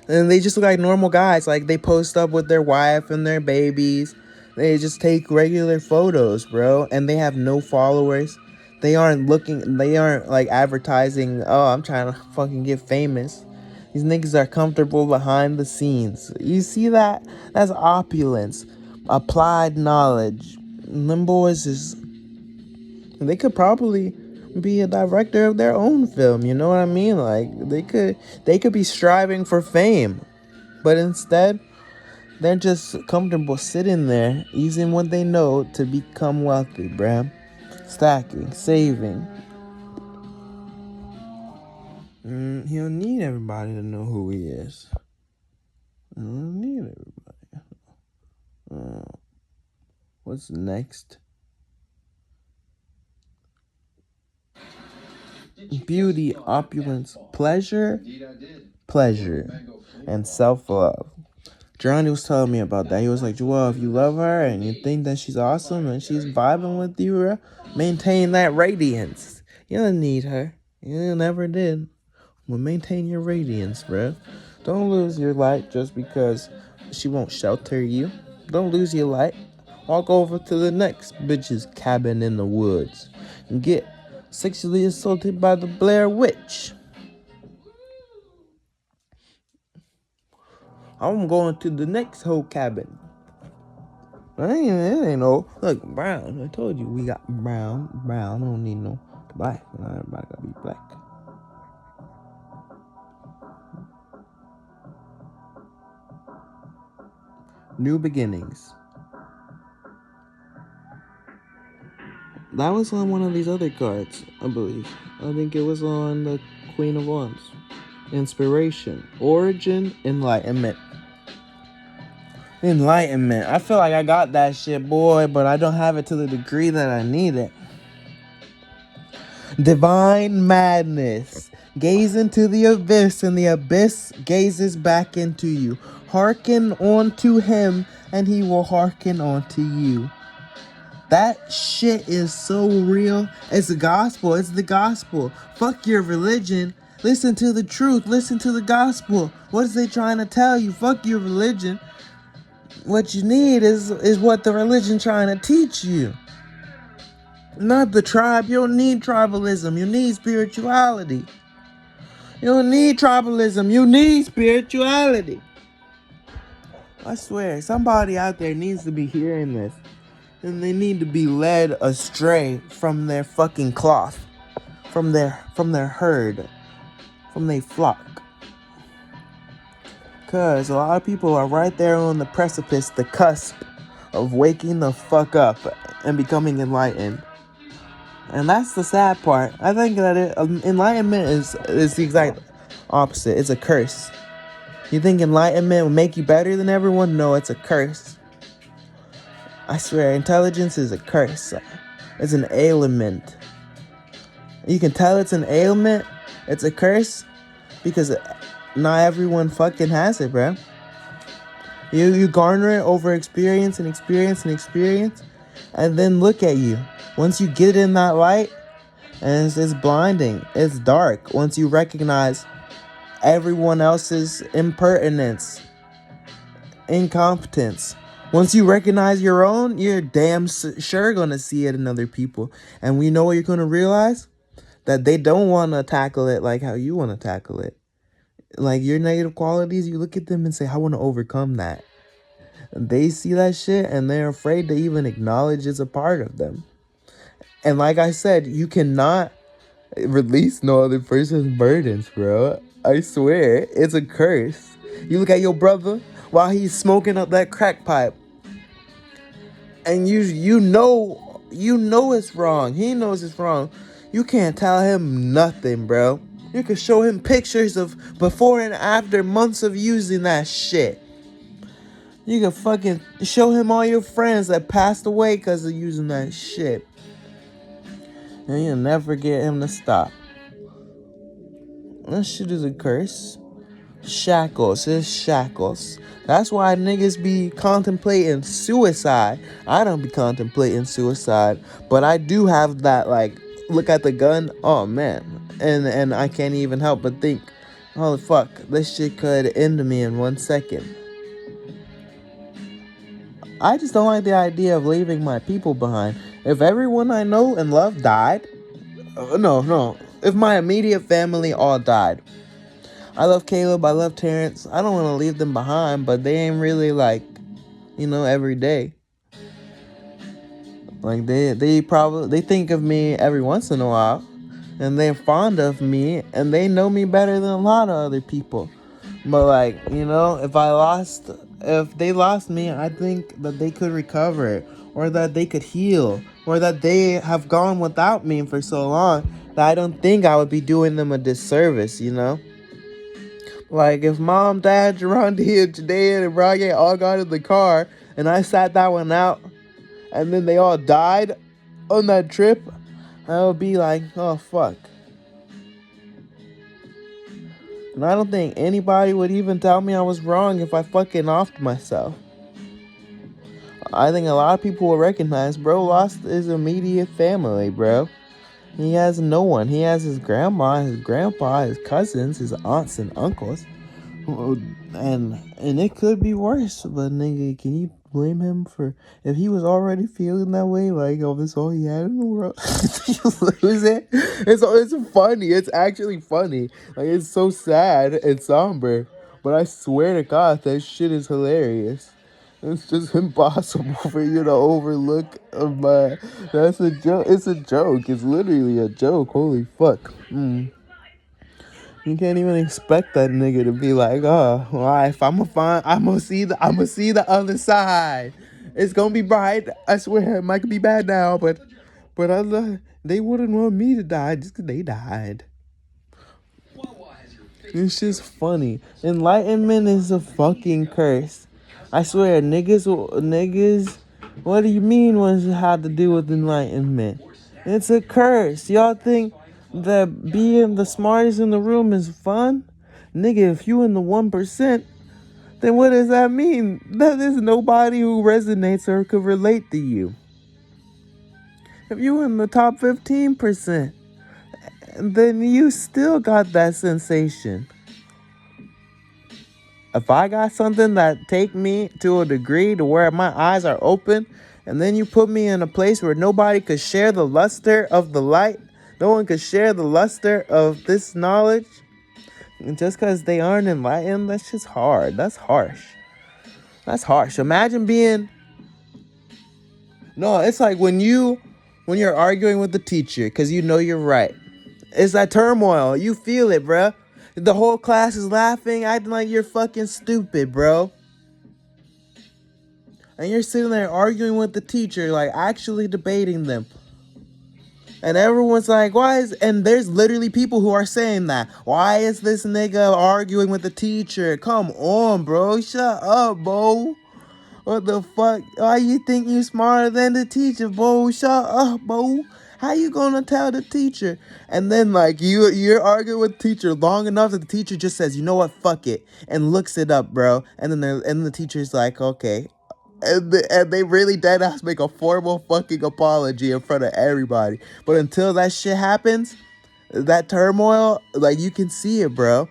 And they just look like normal guys. Like, they post up with their wife and their babies. They just take regular photos, bro. And they have no followers. They aren't like advertising, oh, I'm trying to fucking get famous. These niggas are comfortable behind the scenes. You see that? That's opulence. Applied knowledge. And them boys is... They could probably be a director of their own film, you know what I mean? Like, they could be striving for fame, but instead they're just comfortable sitting there using what they know to become wealthy, bruh. Stacking, saving. He don't need everybody to know who he is. He don't need everybody. What's next? Beauty, opulence, pleasure, and self-love. Johnny was telling me about that. He was like, Joel, if you love her and you think that she's awesome and she's vibing with you, bro, maintain that radiance. You don't need her. You never did. Well, maintain your radiance, bro. Don't lose your light just because she won't shelter you. Don't lose your light. walk over to the next bitch's cabin in the woods and get sexually assaulted by the Blair Witch. I'm going to the next whole cabin. It ain't no, look, brown. I told you we got brown. I don't need no black. Not everybody gotta be black. New beginnings. That was on one of these other cards, I believe. I think it was on the Queen of Wands. Inspiration, origin, enlightenment. Enlightenment. I feel like I got that shit, boy, but I don't have it to the degree that I need it. Divine madness. Gaze into the abyss, and the abyss gazes back into you. Hearken onto him, and he will hearken onto you. That shit is so real. It's the gospel. It's the gospel. Fuck your religion. Listen to the truth. Listen to the gospel. What is they trying to tell you? Fuck your religion. What you need is what the religion trying to teach you. Not the tribe. You don't need tribalism. You need spirituality. You don't need tribalism. You need spirituality. I swear, somebody out there needs to be hearing this. And they need to be led astray from their fucking cloth. From their herd. From their flock. Cause a lot of people are right there on the precipice, the cusp of waking the fuck up and becoming enlightened. And that's the sad part. I think that enlightenment is the exact opposite. It's a curse. You think enlightenment will make you better than everyone? No, it's a curse. I swear, intelligence is a curse. It's an ailment. You can tell it's an ailment. It's a curse because not everyone fucking has it, bro. You garner it over experience and experience and experience, and then look at you. Once you get in that light, and it's blinding. It's dark. Once you recognize everyone else's impertinence, incompetence. Once you recognize your own, you're damn sure gonna see it in other people. And we know what you're gonna realize? That they don't want to tackle it like how you want to tackle it. Like your negative qualities, you look at them and say, I want to overcome that. They see that shit and they're afraid to even acknowledge it's a part of them. And like I said, you cannot release no other person's burdens, bro. I swear, it's a curse. You look at your brother while he's smoking up that crack pipe. And you know it's wrong. He knows it's wrong. You can't tell him nothing, bro. You can show him pictures of before and after months of using that shit. You can fucking show him all your friends that passed away because of using that shit. And you'll never get him to stop. That shit is a curse. Shackles. It's shackles. That's why niggas be contemplating suicide. I don't be contemplating suicide. But I do have that, like, look at the gun. Oh, man. And I can't even help but think, holy fuck, this shit could end me in 1 second. I just don't like the idea of leaving my people behind. If everyone I know and love died, no. If my immediate family all died, I love Caleb, I love Terrence. I don't want to leave them behind, but they ain't really like, every day. Like they think of me every once in a while, and they're fond of me, and they know me better than a lot of other people. But like, if they lost me, I think that they could recover, or that they could heal, or that they have gone without me for so long that I don't think I would be doing them a disservice, Like, if Mom, Dad, Gerondia, and Jadaea, and Brian all got in the car, and I sat that one out, and then they all died on that trip, I would be like, oh, fuck. And I don't think anybody would even tell me I was wrong if I fucking offed myself. I think a lot of people will recognize, bro lost his immediate family, bro. He has no one. He has his grandma, his grandpa, his cousins, his aunts and uncles. And it could be worse, but nigga, can you blame him for if he was already feeling that way, like, oh, this all he had in the world. You lose it. It's funny. It's actually funny. Like, it's so sad and somber. But I swear to God, that shit is hilarious. It's just impossible for you to overlook my. That's a joke. It's a joke. It's literally a joke. Holy fuck. You can't even expect that nigga to be like, oh, well, if I'm gonna see the other side. It's gonna be bright. I swear, it might be bad now, but they wouldn't want me to die just 'cause they died. It's just funny. Enlightenment is a fucking curse. I swear, niggas. What do you mean? What does it have to do with enlightenment? It's a curse. Y'all think that being the smartest in the room is fun? Nigga, if you in the 1%, then what does that mean? That there's nobody who resonates or could relate to you. If you in the top 15%, then you still got that sensation. If I got something that take me to a degree to where my eyes are open, and then you put me in a place where nobody could share the luster of the light, no one could share the luster of this knowledge, and just because they aren't enlightened, that's just hard. That's harsh. That's harsh. Imagine being... No, it's like when you're arguing with the teacher because you know you're right. It's that turmoil. You feel it, bruh. The whole class is laughing, acting like you're fucking stupid, bro. And you're sitting there arguing with the teacher, like actually debating them. And everyone's like, and there's literally people who are saying that. Why is this nigga arguing with the teacher? Come on, bro. Shut up, bro. What the fuck? Why you think you smarter than the teacher, bro? Shut up, bro. How you gonna tell the teacher? And then like you're arguing with the teacher long enough that the teacher just says, you know what, fuck it, and looks it up, bro. And then the teacher's like, okay. And they really dead ass make a formal fucking apology in front of everybody. But until that shit happens, that turmoil, like you can see it, bro.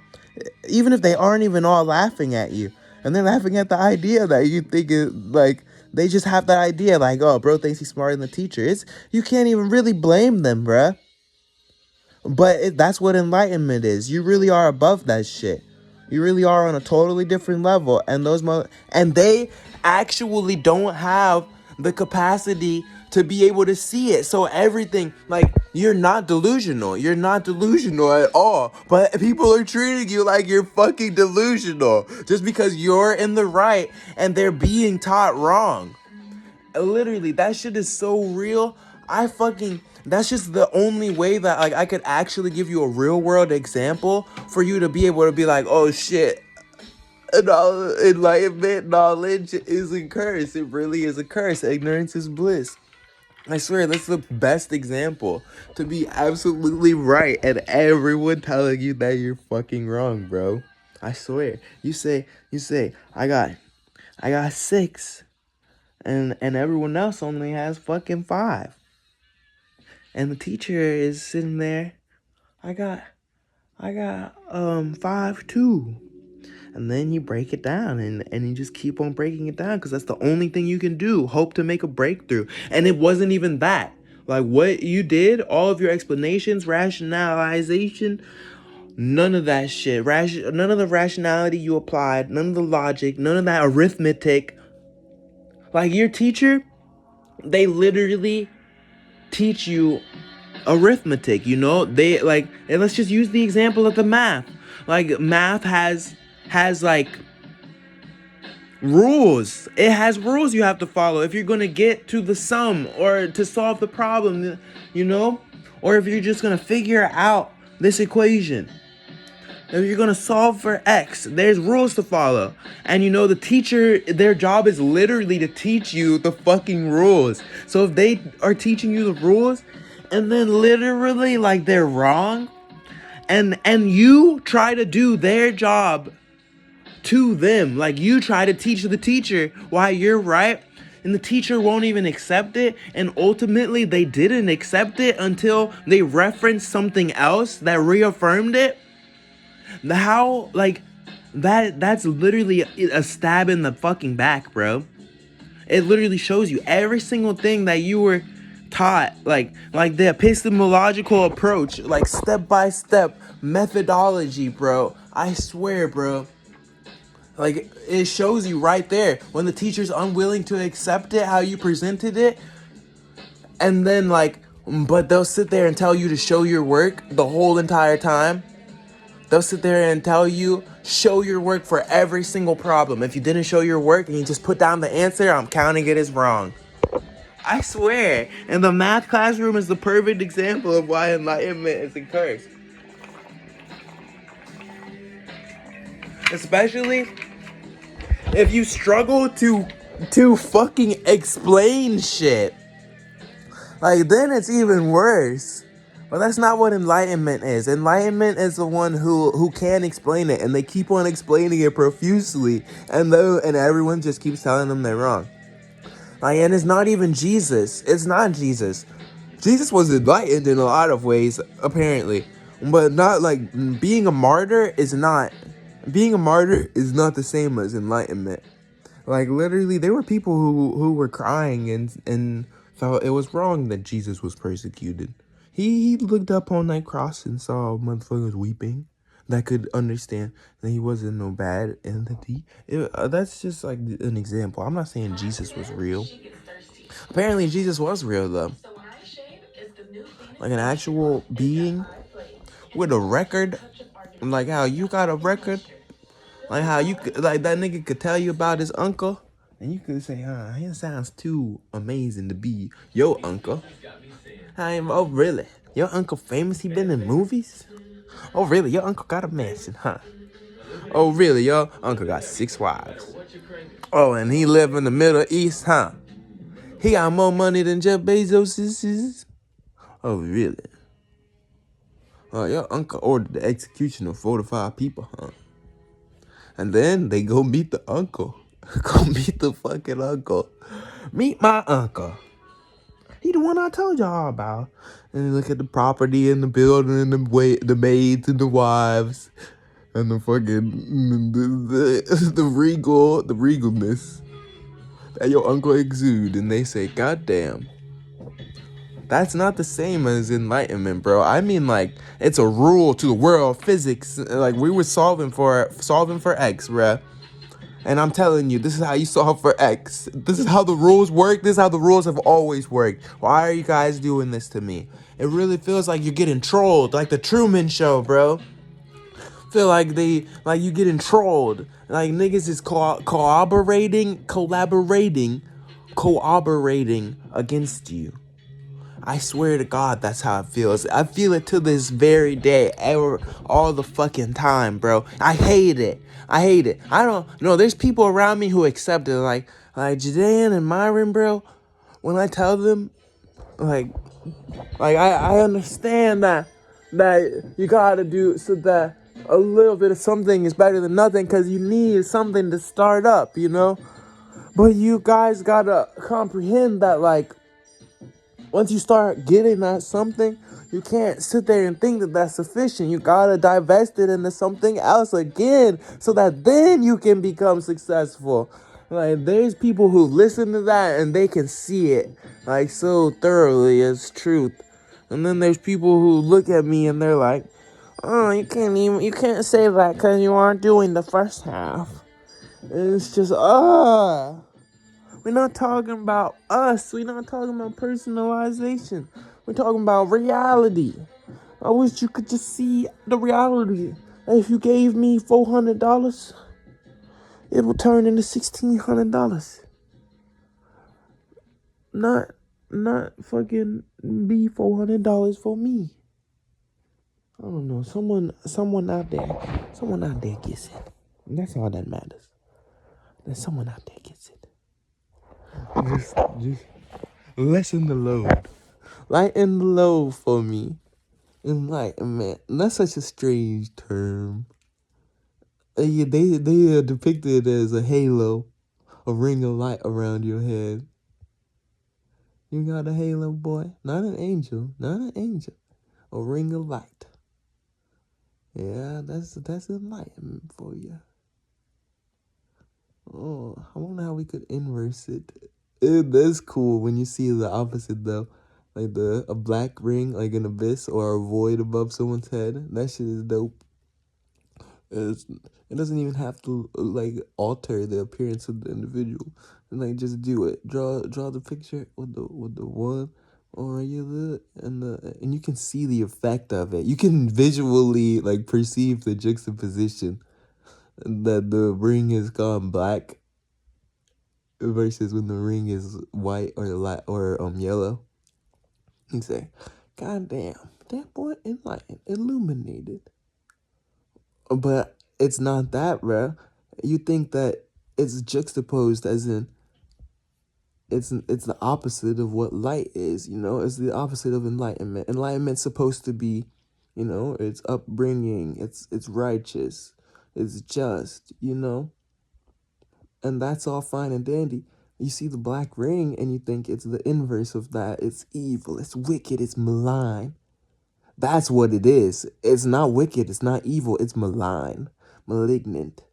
Even if they aren't even all laughing at you. And they're laughing at the idea that you think is like, they just have that idea like, oh, bro thinks he's smarter than the teacher. You can't even really blame them, bruh. But that's what enlightenment is. You really are above that shit. You really are on a totally different level. And and they actually don't have the capacity to be able to see it. So everything, like, you're not delusional. You're not delusional at all. But people are treating you like you're fucking delusional just because you're in the right and they're being taught wrong. Literally, that shit is so real. That's just the only way that like I could actually give you a real world example for you to be able to be like, oh shit, enlightenment knowledge is a curse. It really is a curse. Ignorance is bliss. I swear, that's the best example to be absolutely right and everyone telling you that you're fucking wrong, bro. I swear. You say, I got 6, and everyone else only has fucking 5. And the teacher is sitting there, I got 5 too. And then you break it down and you just keep on breaking it down because that's the only thing you can do. Hope to make a breakthrough. And it wasn't even that. Like what you did, all of your explanations, rationalization, none of that shit. None of the rationality you applied, none of the logic, none of that arithmetic. Like your teacher, they literally teach you arithmetic, you know? They like, and let's just use the example of the math. Like math has like rules. It has rules you have to follow if you're gonna get to the sum or to solve the problem, you know? Or if you're just gonna figure out this equation. If you're gonna solve for X, there's rules to follow. And you know, the teacher, their job is literally to teach you the fucking rules. So if they are teaching you the rules and then literally like they're wrong, and you try to do their job to them, like you try to teach the teacher why you're right, and the teacher won't even accept it, and ultimately they didn't accept it until they referenced something else that reaffirmed it. How, like, that's literally a stab in the fucking back, bro. It literally shows you every single thing that you were taught, like the epistemological approach, like step-by-step methodology, bro. I swear, bro. Like, it shows you right there when the teacher's unwilling to accept it, how you presented it, and then, like, but they'll sit there and tell you to show your work the whole entire time. They'll sit there and tell you, show your work for every single problem. If you didn't show your work and you just put down the answer, I'm counting it as wrong. I swear. And the math classroom is the perfect example of why enlightenment is a curse. Especially if you struggle to fucking explain shit. Like, then it's even worse. But that's not what enlightenment is. Enlightenment is the one who can explain it, and they keep on explaining it profusely, and everyone just keeps telling them they're wrong. Like, and it's not even Jesus. It's not Jesus. Jesus was enlightened in a lot of ways, apparently, but not like being a martyr is not. Being a martyr is not the same as enlightenment. Like, literally, there were people who were crying and felt it was wrong that Jesus was persecuted. He looked up on that cross and saw motherfuckers weeping that could understand that he wasn't no bad entity. That's just like an example. I'm not saying Jesus was real. Apparently, Jesus was real, though. Like an actual being with a record. Like how you got a record. Like how you could, like that nigga could tell you about his uncle. And you could say, he sounds too amazing to be your uncle. Oh, really? Your uncle famous? He been in movies? Oh, really? Your uncle got a mansion, huh? Oh, really? Your uncle got 6 wives. Oh, and he live in the Middle East, huh? He got more money than Jeff Bezos is. Oh, really? Oh, your uncle ordered the execution of 4 to 5 people, huh? And then they go meet the uncle. Go meet the fucking uncle. Meet my uncle. He the one I told y'all about. And look at the property and the building and the maids and the wives and the fucking the regalness that your uncle exude. And they say, God damn. That's not the same as enlightenment, bro. I mean, like, it's a rule to the world of physics. Like, we were solving for X, bruh. And I'm telling you, this is how you solve for X. This is how the rules work. This is how the rules have always worked. Why are you guys doing this to me? It really feels like you're getting trolled, like the Truman Show, bro. Feel like you getting trolled. Like niggas is collaborating against you. I swear to God, that's how it feels. I feel it to this very day, all the fucking time, bro. I hate it. I don't know. There's people around me who accept it, like Jadan and Myron, bro. When I tell them, like I understand that you gotta do so that a little bit of something is better than nothing, because you need something to start up, you know. But you guys gotta comprehend that, like, once you start getting that something, you can't sit there and think that that's sufficient. You gotta divest it into something else again, so that then you can become successful. Like, there's people who listen to that and they can see it, like, so thoroughly as truth. And then there's people who look at me and they're like, oh, you can't say that because you aren't doing the first half. And it's just, we're not talking about us. We're not talking about personalization. We're talking about reality. I wish you could just see the reality. If you gave me $400, it will turn into $1,600. Not fucking be $400 for me. I don't know. Someone out there gets it. That's all that matters. That someone out there gets it. Just lessen the load. Lighten the load for me. Enlightenment. That's such a strange term. Yeah, they depict it as a halo, a ring of light around your head. You got a halo, boy. Not an angel. A ring of light. Yeah, that's enlightenment for you. Oh, I wonder how we could inverse it. That's cool when you see the opposite though. Like a black ring, like an abyss or a void above someone's head. That shit is dope. It's, it doesn't even have to like alter the appearance of the individual. Like just do it. Draw the picture with the one or regular and you can see the effect of it. You can visually like perceive the juxtaposition that the ring has gone black versus when the ring is white or light or yellow. You say, God damn, that boy enlightened, illuminated. But it's not that, bruh. You think that it's juxtaposed as in it's the opposite of what light is, you know? It's the opposite of enlightenment. Enlightenment's supposed to be, you know, it's upbringing, it's righteous, it's just, you know? And that's all fine and dandy. You see the black ring and you think it's the inverse of that. It's evil, it's wicked, it's malign. That's what it is. It's not wicked, it's not evil, it's malign, malignant.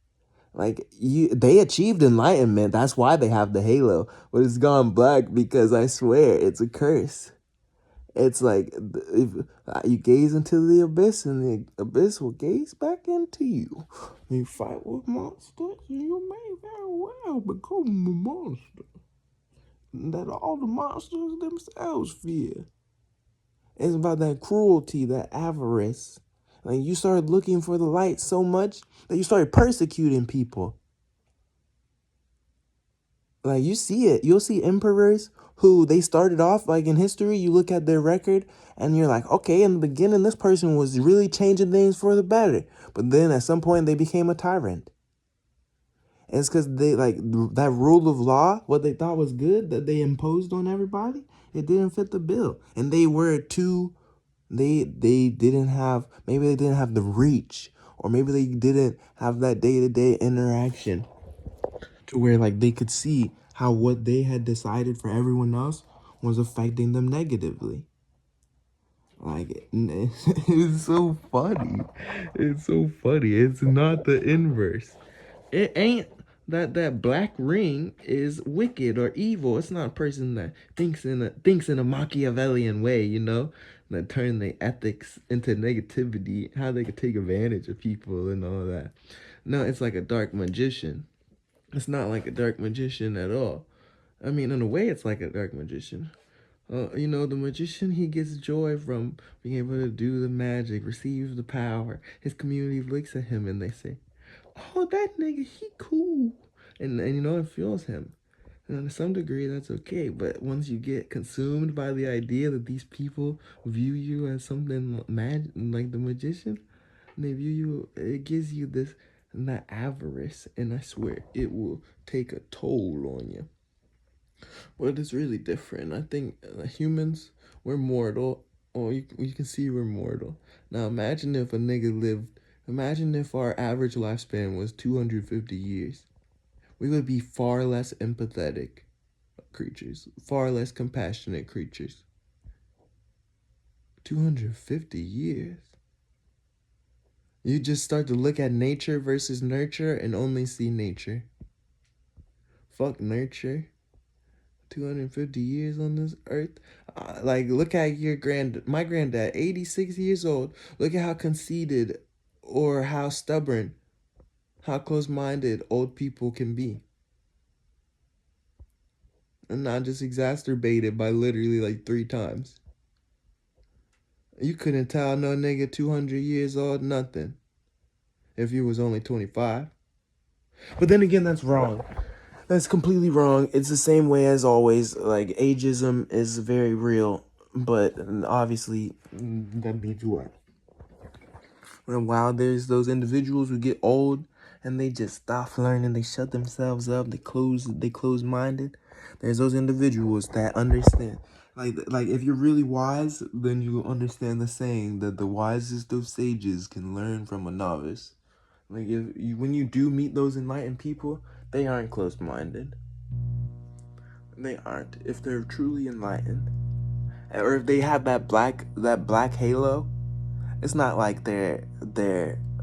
Like they achieved enlightenment. That's why they have the halo. But it's gone black because I swear it's a curse. It's like if you gaze into the abyss and the abyss will gaze back into you. You fight with monsters and you may very well become a monster that all the monsters themselves fear. It's about that cruelty, that avarice. Like you started looking for the light so much that you started persecuting people. Like you see it. You'll see emperors who they started off like in history. You look at their record and you're like, okay, in the beginning, this person was really changing things for the better. But then at some point they became a tyrant. And it's because they like that rule of law, what they thought was good that they imposed on everybody, it didn't fit the bill. And they were too, they didn't have, maybe they didn't have the reach or maybe they didn't have that day-to-day interaction to where like they could see how what they had decided for everyone else was affecting them negatively. Like it's so funny. It's so funny. It's not the inverse. It ain't that black ring is wicked or evil. It's not a person that thinks in a Machiavellian way, you know, that turn their ethics into negativity, how they could take advantage of people and all that. No, it's like a dark magician. It's not like a dark magician at all. I mean, in a way, it's like a dark magician. You know, the magician, he gets joy from being able to do the magic, receive the power. His community looks at him and they say, oh, that nigga, he cool. And you know, it fuels him. And to some degree, that's okay. But once you get consumed by the idea that these people view you as something like the magician, and they view you, it gives you this and that avarice, and I swear it will take a toll on you. But it's really different. I think humans, we're mortal. Oh, you can see we're mortal. Now imagine if a nigga lived. Imagine if our average lifespan was 250 years. We would be far less empathetic creatures, far less compassionate creatures. 250 years. You just start to look at nature versus nurture and only see nature. Fuck nurture. 250 years on this earth. Like, look at my granddad, 86 years old. Look at how conceited or how stubborn, how close-minded old people can be. And not just exacerbated by literally like 3 times. You couldn't tell no nigga 200 years old nothing if he was only 25. But then again, that's wrong. That's completely wrong. It's the same way as always. Like, ageism is very real. But obviously, that means what? And while there's those individuals who get old and they just stop learning, they shut themselves up, they close-minded. There's those individuals that understand. Like if you're really wise, then you understand the saying that the wisest of sages can learn from a novice. Like when you do meet those enlightened people, they aren't close-minded. They aren't. If they're truly enlightened, or if they have that black halo, it's not like they're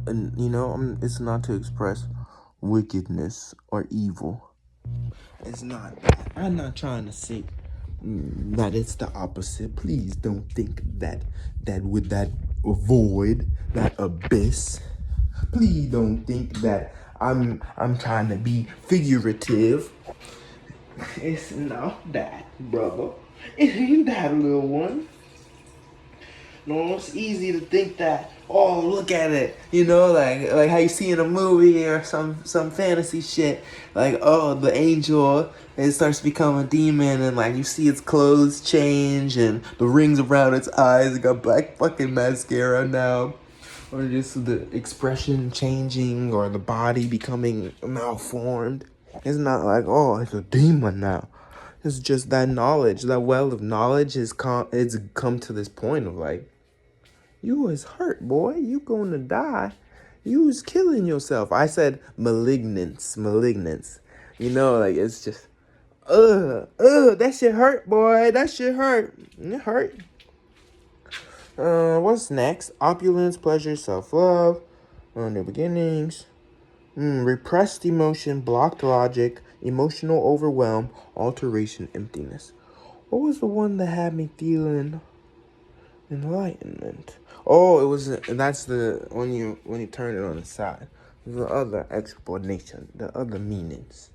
you know, it's not to express wickedness or evil. It's not that. I'm not trying to say that it's the opposite. Please don't think that with that void, that abyss. Please don't think that I'm trying to be figurative. It's not that, brother. It ain't that, little one. No, it's easy to think that, oh, look at it, you know, like how you see in a movie or some fantasy shit, like, oh, the angel, it starts to become a demon, and like you see its clothes change and the rings around its eyes, it got black fucking mascara now, or just the expression changing, or the body becoming malformed. It's not like, oh, it's a demon now. It's just that knowledge, that well of knowledge has come to this point of like, you was hurt, boy. You gonna die. You was killing yourself. I said malignance. You know, like it's just, that shit hurt, boy. That shit hurt. It hurt. What's next? Opulence, pleasure, self-love, new beginnings, repressed emotion, blocked logic, emotional overwhelm, alteration, emptiness. What was the one that had me feeling enlightenment? Oh, that's the when you turn it on the side. The other explanation, the other meanings.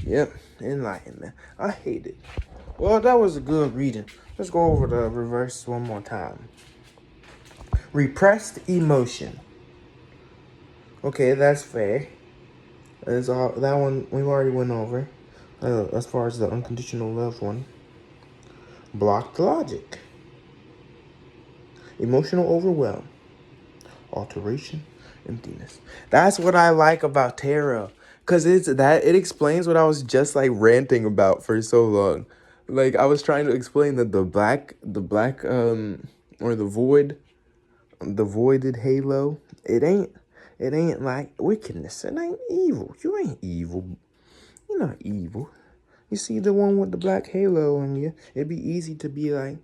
Yep, enlightenment. I hate it. Well, that was a good reading. Let's go over the reverse one more time. Repressed emotion. Okay, that's fair. That's all. That one we already went over. As far as the unconditional love one. Blocked logic. Emotional overwhelm. Alteration, emptiness. That's what I like about tarot, because it explains what I was just like ranting about for so long. Like I was trying to explain that the black or the voided halo, it ain't like wickedness. It ain't evil. You ain't evil. You're not evil. You see the one with the black halo on you, it'd be easy to be like,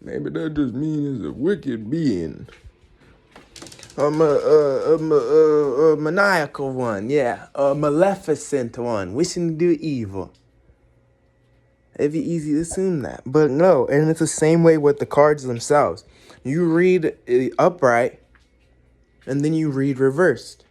maybe that just means a wicked being. A maniacal one, yeah. A maleficent one, wishing to do evil. It'd be easy to assume that. But no, and it's the same way with the cards themselves. You read upright, and then you read reversed.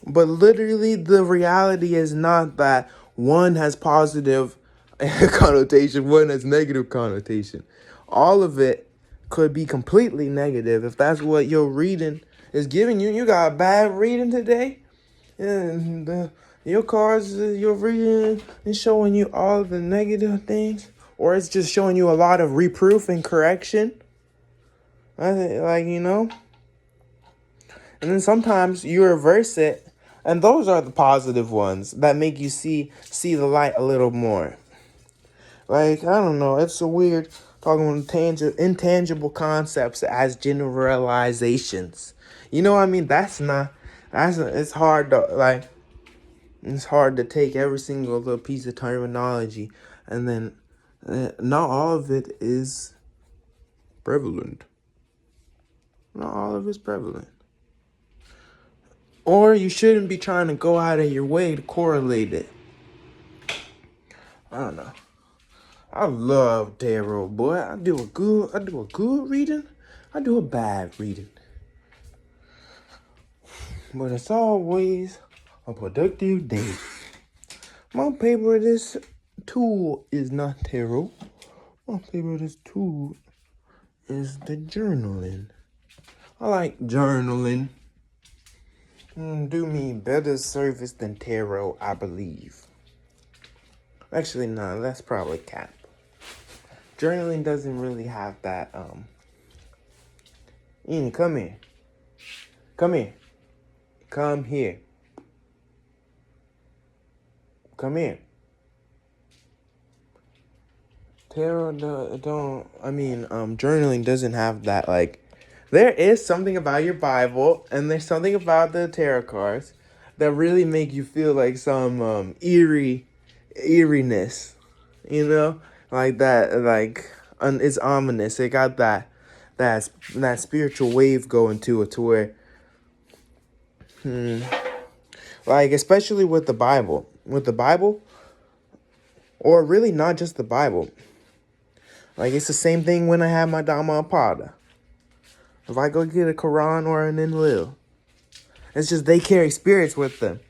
But literally, the reality is not that one has positive connotation, one has negative connotation. All of it could be completely negative if that's what your reading is giving you. You got a bad reading today, and your cards, your reading is showing you all the negative things, or it's just showing you a lot of reproof and correction. I think, like, you know. And then sometimes you reverse it, and those are the positive ones that make you see the light a little more. Like, I don't know, it's so weird talking about intangible concepts as generalizations. You know what I mean? It's hard to take every single little piece of terminology, and then not all of it is prevalent. Not all of it's prevalent. Or you shouldn't be trying to go out of your way to correlate it. I don't know. I love tarot, boy. I do a good reading. I do a bad reading. But it's always a productive day. My favorite tool is not tarot. My favorite tool is the journaling. I like journaling. Do me better service than tarot, I believe. Actually, no, that's probably cap. Journaling doesn't really have that, Ian, come here. Come here. Come here. Come here. Tarot journaling doesn't have that, like, there is something about your Bible, and there's something about the tarot cards that really make you feel like some eeriness, you know, like that, like it's ominous. It got that spiritual wave going to it, to where Like, especially with the Bible. With the Bible, or really not just the Bible. Like, it's the same thing when I have my Dhammapada. If I go get a Quran or an Enlil, it's just they carry spirits with them.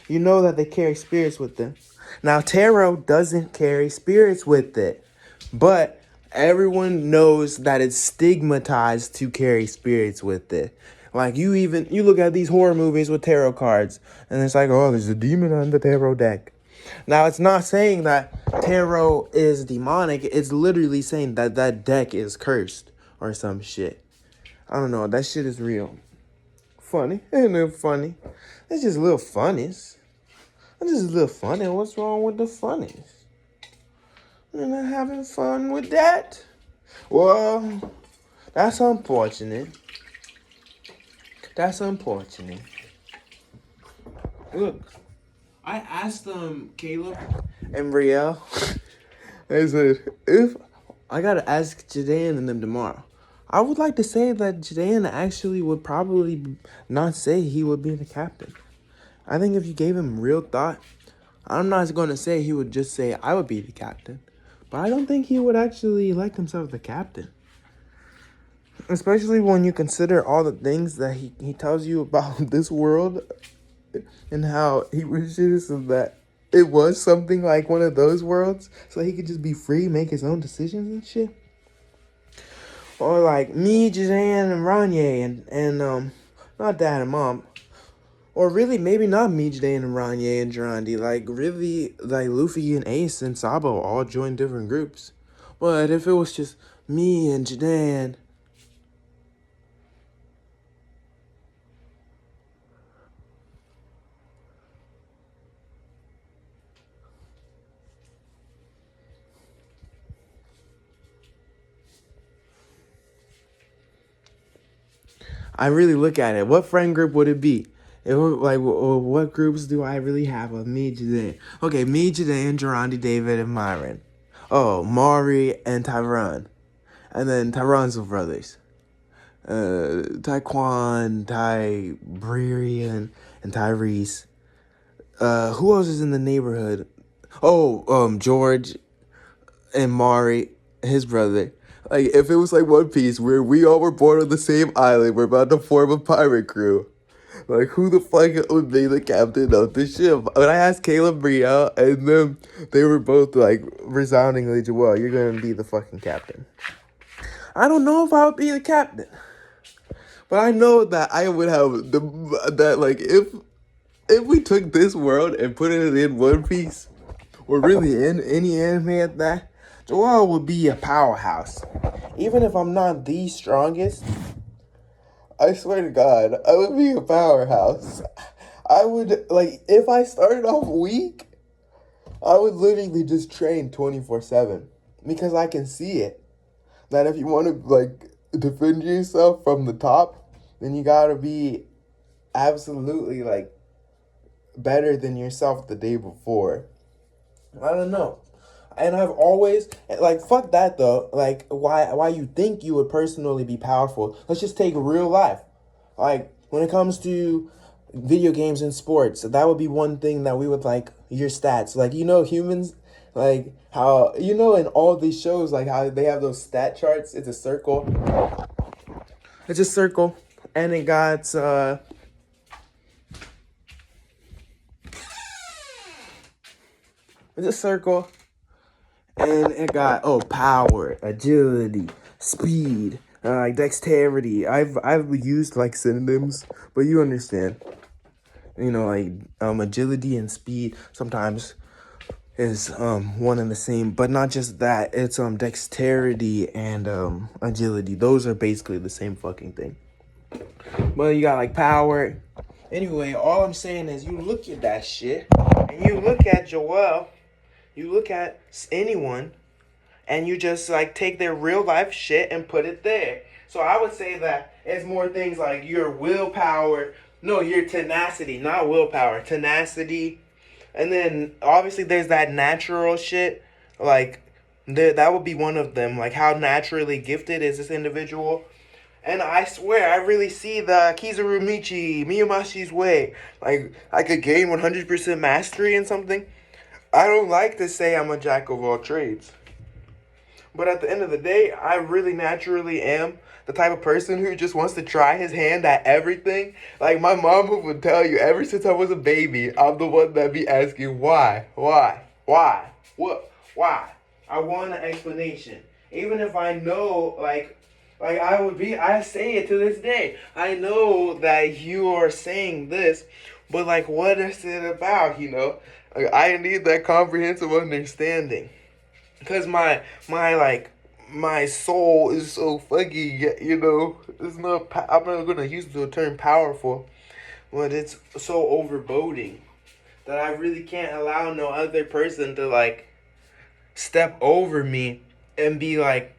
You know that they carry spirits with them. Now, tarot doesn't carry spirits with it. But everyone knows that it's stigmatized to carry spirits with it. Like, you look at these horror movies with tarot cards, and it's like, oh, there's a demon on the tarot deck. Now, it's not saying that tarot is demonic. It's literally saying that that deck is cursed or some shit. I don't know. That shit is real. Funny. Ain't it funny? It's just little funnies. It's just a little funny. What's wrong with the funnies? You're not having fun with that? Well, that's unfortunate. That's unfortunate. Look, I asked Caleb and Brielle. I said, if I gotta ask Jadan and them tomorrow. I would like to say that Jadan actually would probably not say he would be the captain. I think if you gave him real thought, I'm not going to say he would just say I would be the captain. But I don't think he would actually elect himself the captain. Especially when you consider all the things that he tells you about this world and how he wishes that it was something like one of those worlds so he could just be free, make his own decisions and shit. Or like me, Jazan, and Ranye, and not dad and mom. Or really, maybe not me, Jadain, and Ranye, and Durandi. Like, really, like, Luffy and Ace and Sabo all joined different groups. But if it was just me and Jadain... I really look at it. What friend group would it be? Like, what groups do I really have of me, Jadain? Okay, me, Jadain, Durandi, David, and Myron. Oh, Maury and Tyron. And then Tyron's brothers. Taekwon, Brerian, and Tyrese. Who else is in the neighborhood? Oh, George and Maury, his brother. Like, if it was like One Piece, where we all were born on the same island, we're about to form a pirate crew. Like, who the fuck would be the captain of the ship? When I asked Caleb, Brielle, and them, they were both like resoundingly, Joel, you're gonna be the fucking captain. I don't know if I would be the captain, but I know that I would have like if we took this world and put it in One Piece, or really in any anime at that, Joel would be a powerhouse. Even if I'm not the strongest, I swear to God, I would be a powerhouse. I would, like, if I started off weak, I would literally just train 24/7. Because I can see it. That if you want to, like, defend yourself from the top, then you gotta be absolutely, like, better than yourself the day before. I don't know. And I've always, like, fuck that though. Like, why you think you would personally be powerful? Let's just take real life. Like, when it comes to video games and sports, that would be one thing that we would like, your stats. Like, you know, humans, like, how, you know, in all these shows, like, how they have those stat charts. It's a circle. It's a circle. And it got, it's a circle. And it got, power, agility, speed, like dexterity. I've used like synonyms, but you understand. You know, like agility and speed sometimes is one and the same, but not just that. It's dexterity and agility. Those are basically the same fucking thing. But you got like power. Anyway, all I'm saying is you look at that shit and you look at Joel. You look at anyone, and you just, like, take their real life shit and put it there. So I would say that it's more things like your willpower. No, your tenacity, not willpower. Tenacity. And then, obviously, there's that natural shit. Like, that would be one of them. Like, how naturally gifted is this individual? And I swear, I really see the Kizaru Miyamashi's way. Like, I could gain 100% mastery in something. I don't like to say I'm a jack of all trades. But at the end of the day, I really naturally am the type of person who just wants to try his hand at everything. Like, my mom would tell you, ever since I was a baby, I'm the one that be asking, why, what, why? I want an explanation. Even if I know, like I say it to this day. I know that you are saying this, but like, what is it about, you know? Like, I need that comprehensive understanding. Because my soul is so fuggy, you know. It's not, I'm not going to use the term powerful, but it's so overboding that I really can't allow no other person to, like, step over me and be like,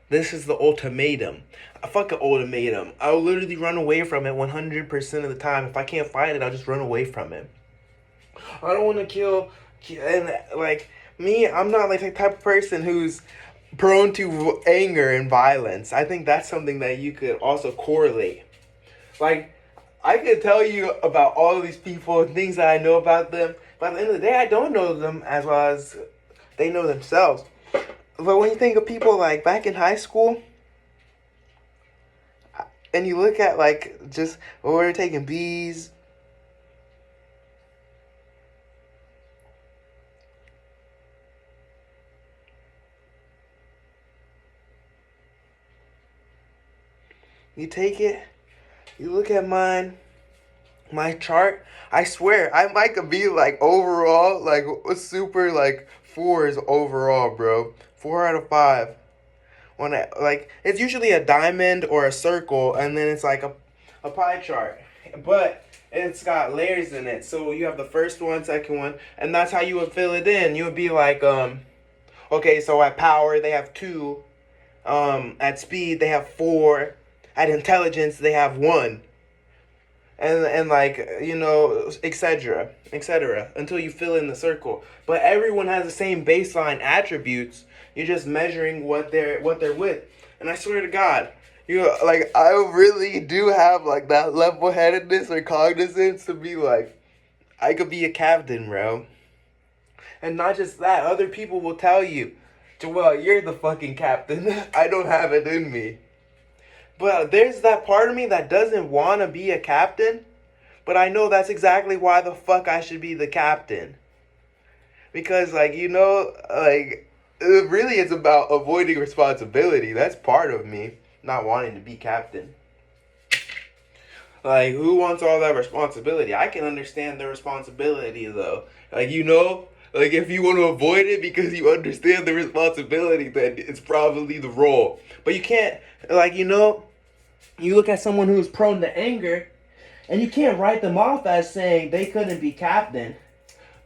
this is the ultimatum. Fuck an ultimatum. I'll literally run away from it 100% of the time. If I can't fight it, I'll just run away from it. I don't want to kill, and like, me, I'm not like the type of person who's prone to anger and violence. I think that's something that you could also correlate. Like, I could tell you about all of these people and things that I know about them, but at the end of the day, I don't know them as well as they know themselves. But when you think of people like back in high school, and you look at like just when we were taking B's, you take it, you look at my chart, I swear, I might could be like overall, like super like 4s overall, bro. 4 out of 5. When it's usually a diamond or a circle, and then it's like a pie chart. But it's got layers in it. So you have the first one, second one, and that's how you would fill it in. You would be like, okay, so at power they have 2, at speed they have 4, at intelligence they have 1. And like, you know, etc., until you fill in the circle. But everyone has the same baseline attributes. You're just measuring what they're with. And I swear to God, I really do have like that level-headedness or cognizance to be like, I could be a captain, bro. And not just that, other people will tell you, Joel, you're the fucking captain. I don't have it in me. But there's that part of me that doesn't want to be a captain, but I know that's exactly why the fuck I should be the captain. Because, like, you know, like, it really is about avoiding responsibility. That's part of me not wanting to be captain. Like, who wants all that responsibility? I can understand the responsibility, though. Like, you know, like, if you want to avoid it because you understand the responsibility, then it's probably the role. But you can't, like, you know, you look at someone who's prone to anger, and you can't write them off as saying they couldn't be captain.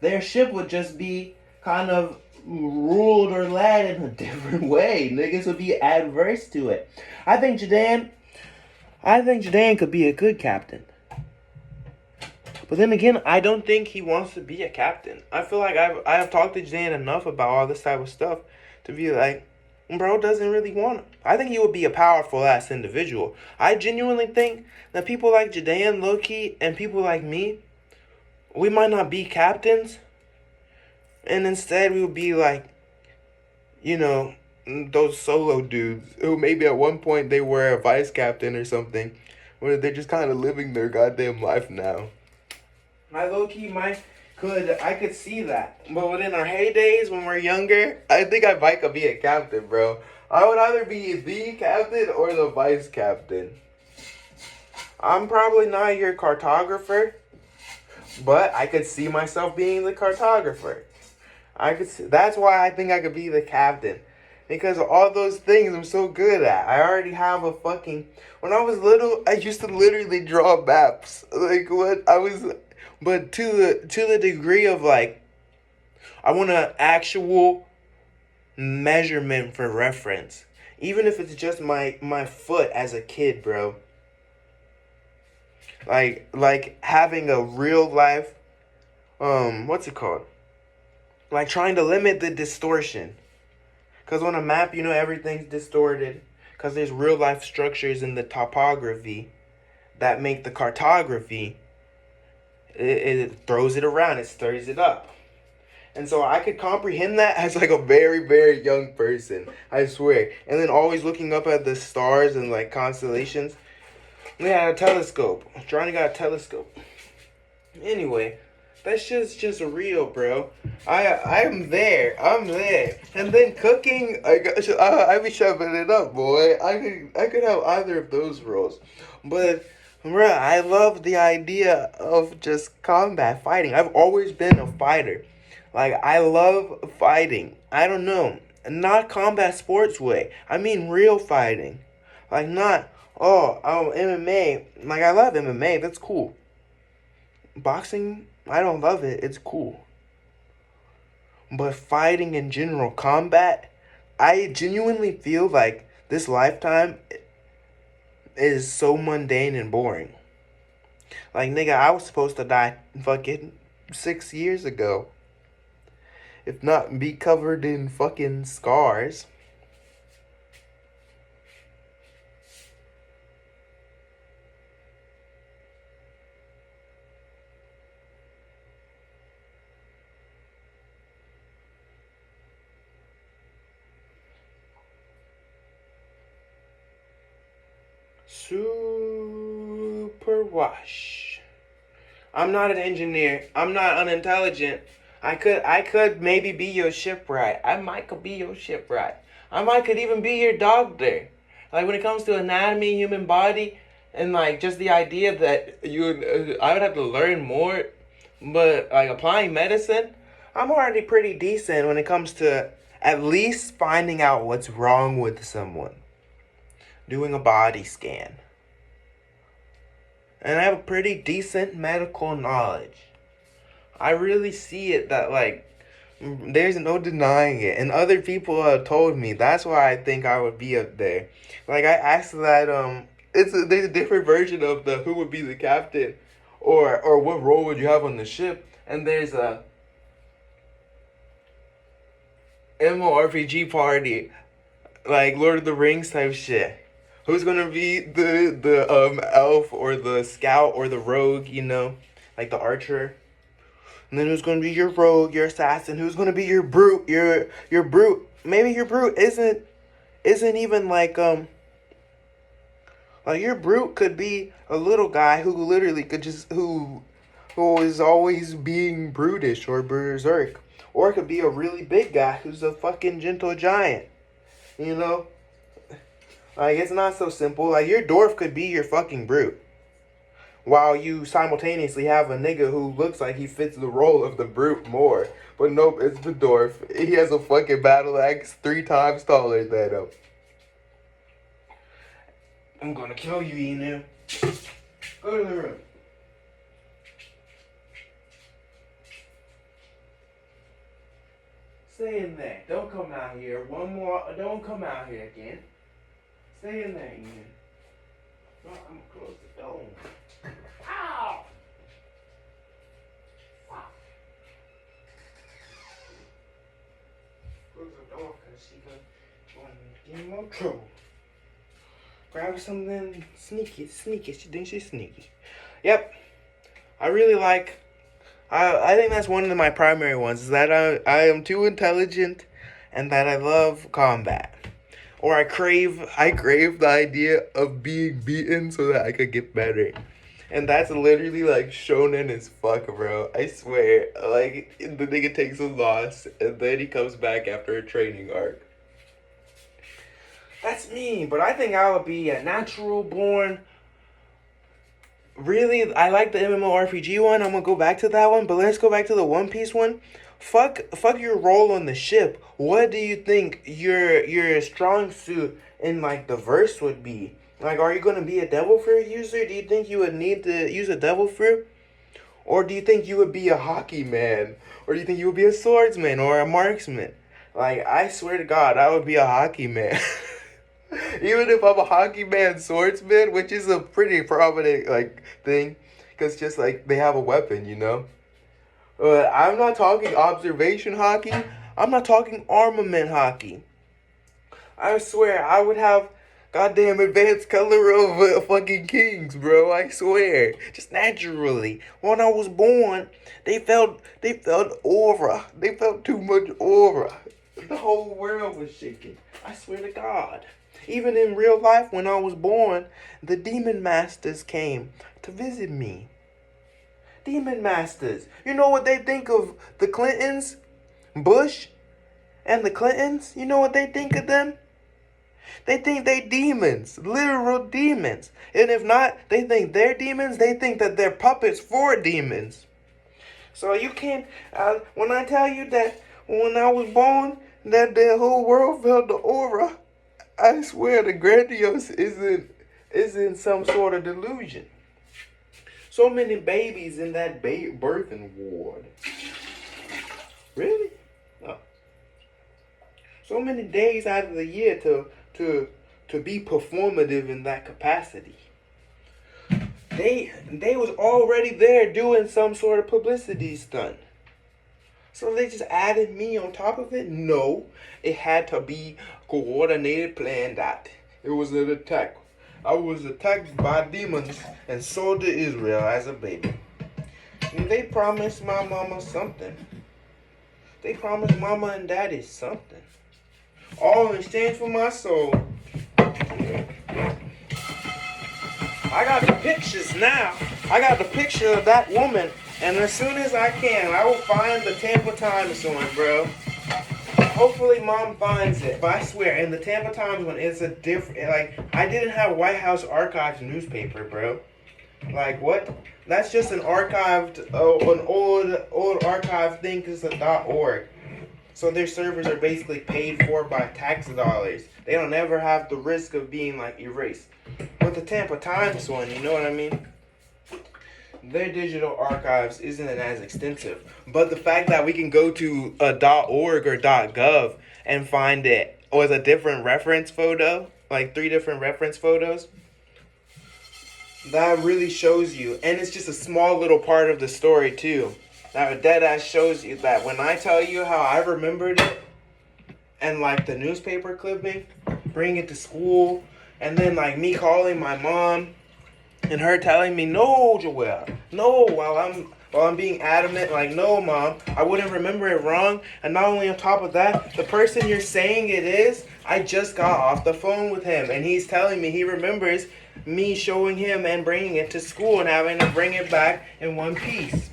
Their ship would just be kind of ruled or led in a different way. Niggas would be adverse to it. I think Jadan could be a good captain. But then again, I don't think he wants to be a captain. I feel like I have talked to Jadan enough about all this type of stuff to be like, bro doesn't really want it. I think he would be a powerful ass individual. I genuinely think that people like Jadan, Loki, and people like me, we might not be captains, and instead we would be like, you know, those solo dudes who maybe at one point they were a vice captain or something, where they're just kind of living their goddamn life now. I low-key I could see that. But within our heydays when we're younger, I think I might could be a captain, bro. I would either be the captain or the vice captain. I'm probably not your cartographer, but I could see myself being the cartographer. That's why I think I could be the captain. Because all those things I'm so good at. I already have a fucking... When I was little, I used to literally draw maps. Like, what? But to the degree of, like, I want an actual measurement for reference. Even if it's just my foot as a kid, bro. Like having a real life, what's it called? Like trying to limit the distortion. Because on a map, you know, everything's distorted. because there's real life structures in the topography that make the cartography. It throws it around, it stirs it up. And so I could comprehend that as like a very, very young person, I swear. And then always looking up at the stars and like constellations. We had a telescope. Johnny got a telescope. Anyway, that's just real, bro. I'm there. And then cooking, I be shoving it up, boy. I could have either of those roles, but bro, I love the idea of just combat fighting. I've always been a fighter. Like, I love fighting. I don't know. Not combat sports way. I mean real fighting. Like, not, MMA. Like, I love MMA. That's cool. Boxing, I don't love it. It's cool. But fighting in general, combat, I genuinely feel like this lifetime is so mundane and boring. Like, nigga, I was supposed to die fucking 6 years ago. If not, be covered in fucking scars. Super wash. I'm not an engineer. I'm not unintelligent. I could maybe be your shipwright. I might could be your shipwright. I might could even be your doctor. Like, when it comes to anatomy, human body, and like just the idea that I would have to learn more, but like applying medicine, I'm already pretty decent when it comes to at least finding out what's wrong with someone. Doing a body scan. And I have a pretty decent medical knowledge. I really see it that, like, there's no denying it. And other people have told me that's why I think I would be up there. Like, I asked that, there's a different version of the who would be the captain or what role would you have on the ship. And there's a MMORPG party, like Lord of the Rings type shit. Who's gonna be the elf or the scout or the rogue, you know, like the archer? And then who's gonna be your rogue, your assassin? Who's gonna be your brute, your brute? Maybe your brute isn't even like your brute could be a little guy who literally could just who is always being brutish or berserk, or it could be a really big guy who's a fucking gentle giant, you know. Like, it's not so simple. Like, your dwarf could be your fucking brute, while you simultaneously have a nigga who looks like he fits the role of the brute more. But nope, it's the dwarf. He has a fucking battle axe 3 times taller than him. I'm gonna kill you, Inu. Go to the room. Stay in there. Don't come out here. One more. Don't come out here again. Stay in there, Ian. No, I'm gonna close the door. Ow! Fuck. Close the door because she's gonna get in more trouble. Grab something sneaky. She thinks she's sneaky. Yep. I really like. I think that's one of my primary ones. Is that I am too intelligent, and that I love combat. Or I crave the idea of being beaten so that I could get better. And that's literally like shonen as fuck, bro. I swear. Like, the nigga takes a loss and then he comes back after a training arc. That's me, but I think I would be a natural born. Really, I like the MMORPG one. I'm gonna go back to that one, but let's go back to the One Piece one. Fuck your role on the ship. What do you think your strong suit in like the verse would be? Like, are you gonna be a devil fruit user? Do you think you would need to use a devil fruit? Or do you think you would be a hockey man? Or do you think you would be a swordsman or a marksman? Like, I swear to God, I would be a hockey man. Even if I'm a hockey man swordsman, which is a pretty prominent like thing, because just like they have a weapon, you know. I'm not talking observation hockey. I'm not talking armament hockey. I swear, I would have goddamn advanced color of fucking kings, bro. I swear, just naturally. When I was born, they felt aura. They felt too much aura. The whole world was shaking. I swear to God. Even in real life, when I was born, the demon masters came to visit me. Demon masters. You know what they think of the Clintons? Bush and the Clintons? You know what they think of them? They think they demons, literal demons. And if not, they think they're demons. They think that they're puppets for demons. So you can't, when I tell you that when I was born, that the whole world felt the aura, I swear the grandiose isn't some sort of delusion. So many babies in that birthing ward. Really? No. So many days out of the year to be performative in that capacity. They was already there doing some sort of publicity stunt. So they just added me on top of it? No. It had to be coordinated, planned out. It was an attack. I was attacked by demons and sold to Israel as a baby. And they promised my mama something. They promised mama and daddy something. All in exchange for my soul. I got the pictures now. I got the picture of that woman. And as soon as I can, I will find the Tampa Times one, bro. Hopefully mom finds it. But I swear, in the Tampa Times one, it's a different, like, I didn't have White House Archives newspaper, bro. Like, what? That's just an archived, an old archive thing, because it's a .org. So their servers are basically paid for by tax dollars. They don't ever have the risk of being, like, erased. But the Tampa Times one, you know what I mean? Their digital archives isn't as extensive. But the fact that we can go to a .org or .gov and find it with a different reference photo, like 3 different reference photos, that really shows you. And it's just a small little part of the story, too. That deadass shows you that when I tell you how I remembered it, and like the newspaper clipping, bring it to school, and then like me calling my mom, and her telling me, no, Joel, no, while I'm being adamant, like, no, mom, I wouldn't remember it wrong. And not only on top of that, the person you're saying it is, I just got off the phone with him, and he's telling me he remembers me showing him and bringing it to school and having to bring it back in one piece.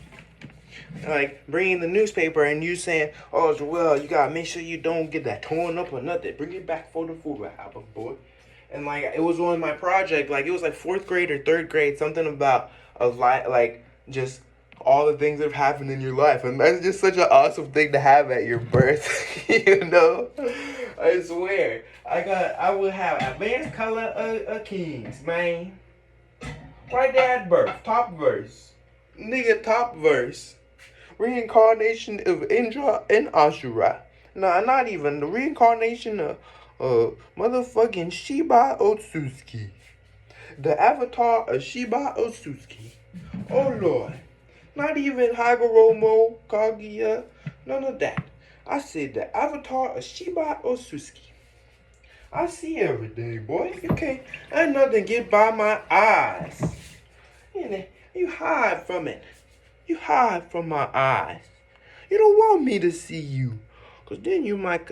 Like, bringing the newspaper and you saying, oh, Joel, you gotta make sure you don't get that torn up or nothing. Bring it back for the food album, boy. And, like, it was on my project, like, it was, like, 4th grade or 3rd grade, something about, like, just all the things that have happened in your life. And that's just such an awesome thing to have at your birth, you know? I swear. I would have advanced color of kings, man. Right there at birth, top verse. Nigga, top verse. Reincarnation of Indra and Ashura. Nah, not even. The reincarnation of motherfucking Shiba Otsuki. The avatar of Shiba Otsuki. Oh Lord. Not even Hagoromo, Kaguya, none of that. I said the avatar of Shiba Otsuki. I see everything, boy. You can't, ain't nothing get by my eyes. You hide from it. You hide from my eyes. You don't want me to see you, because then you might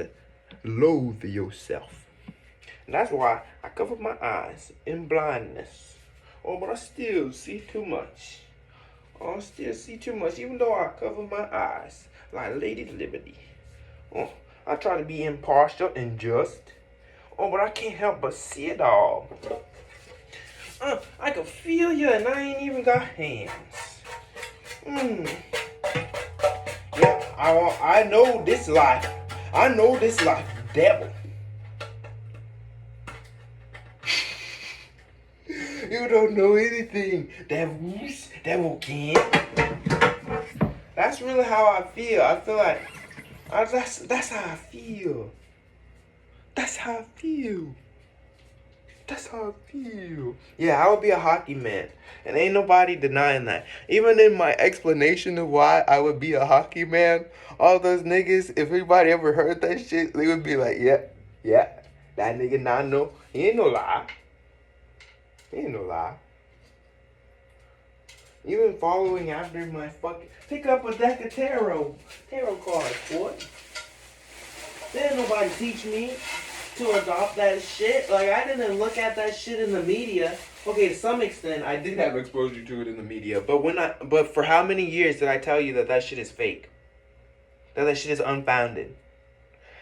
loathe yourself. And that's why I cover my eyes in blindness. Oh, but I still see too much. Oh, I still see too much, even though I cover my eyes like Lady Liberty. Oh, I try to be impartial and just. Oh, but I can't help but see it all. I can feel you, and I ain't even got hands. Yeah, I know this life. I know this life, devil. You don't know anything, devil can. That's really how I feel. I feel like that's how I feel. That's how I feel. That's how I feel. Yeah, I would be a hockey man. And ain't nobody denying that. Even in my explanation of why I would be a hockey man, all those niggas, if anybody ever heard that shit, they would be like, yeah, That nigga not know. He ain't no lie. He ain't no lie. Even following after my fucking... Pick up a deck of tarot cards, boy. Didn't nobody teach me to adopt that shit. Like, I didn't look at that shit in the media. Okay, to some extent, I did have exposure to it in the media. But for how many years did I tell you that shit is fake? That shit is unfounded?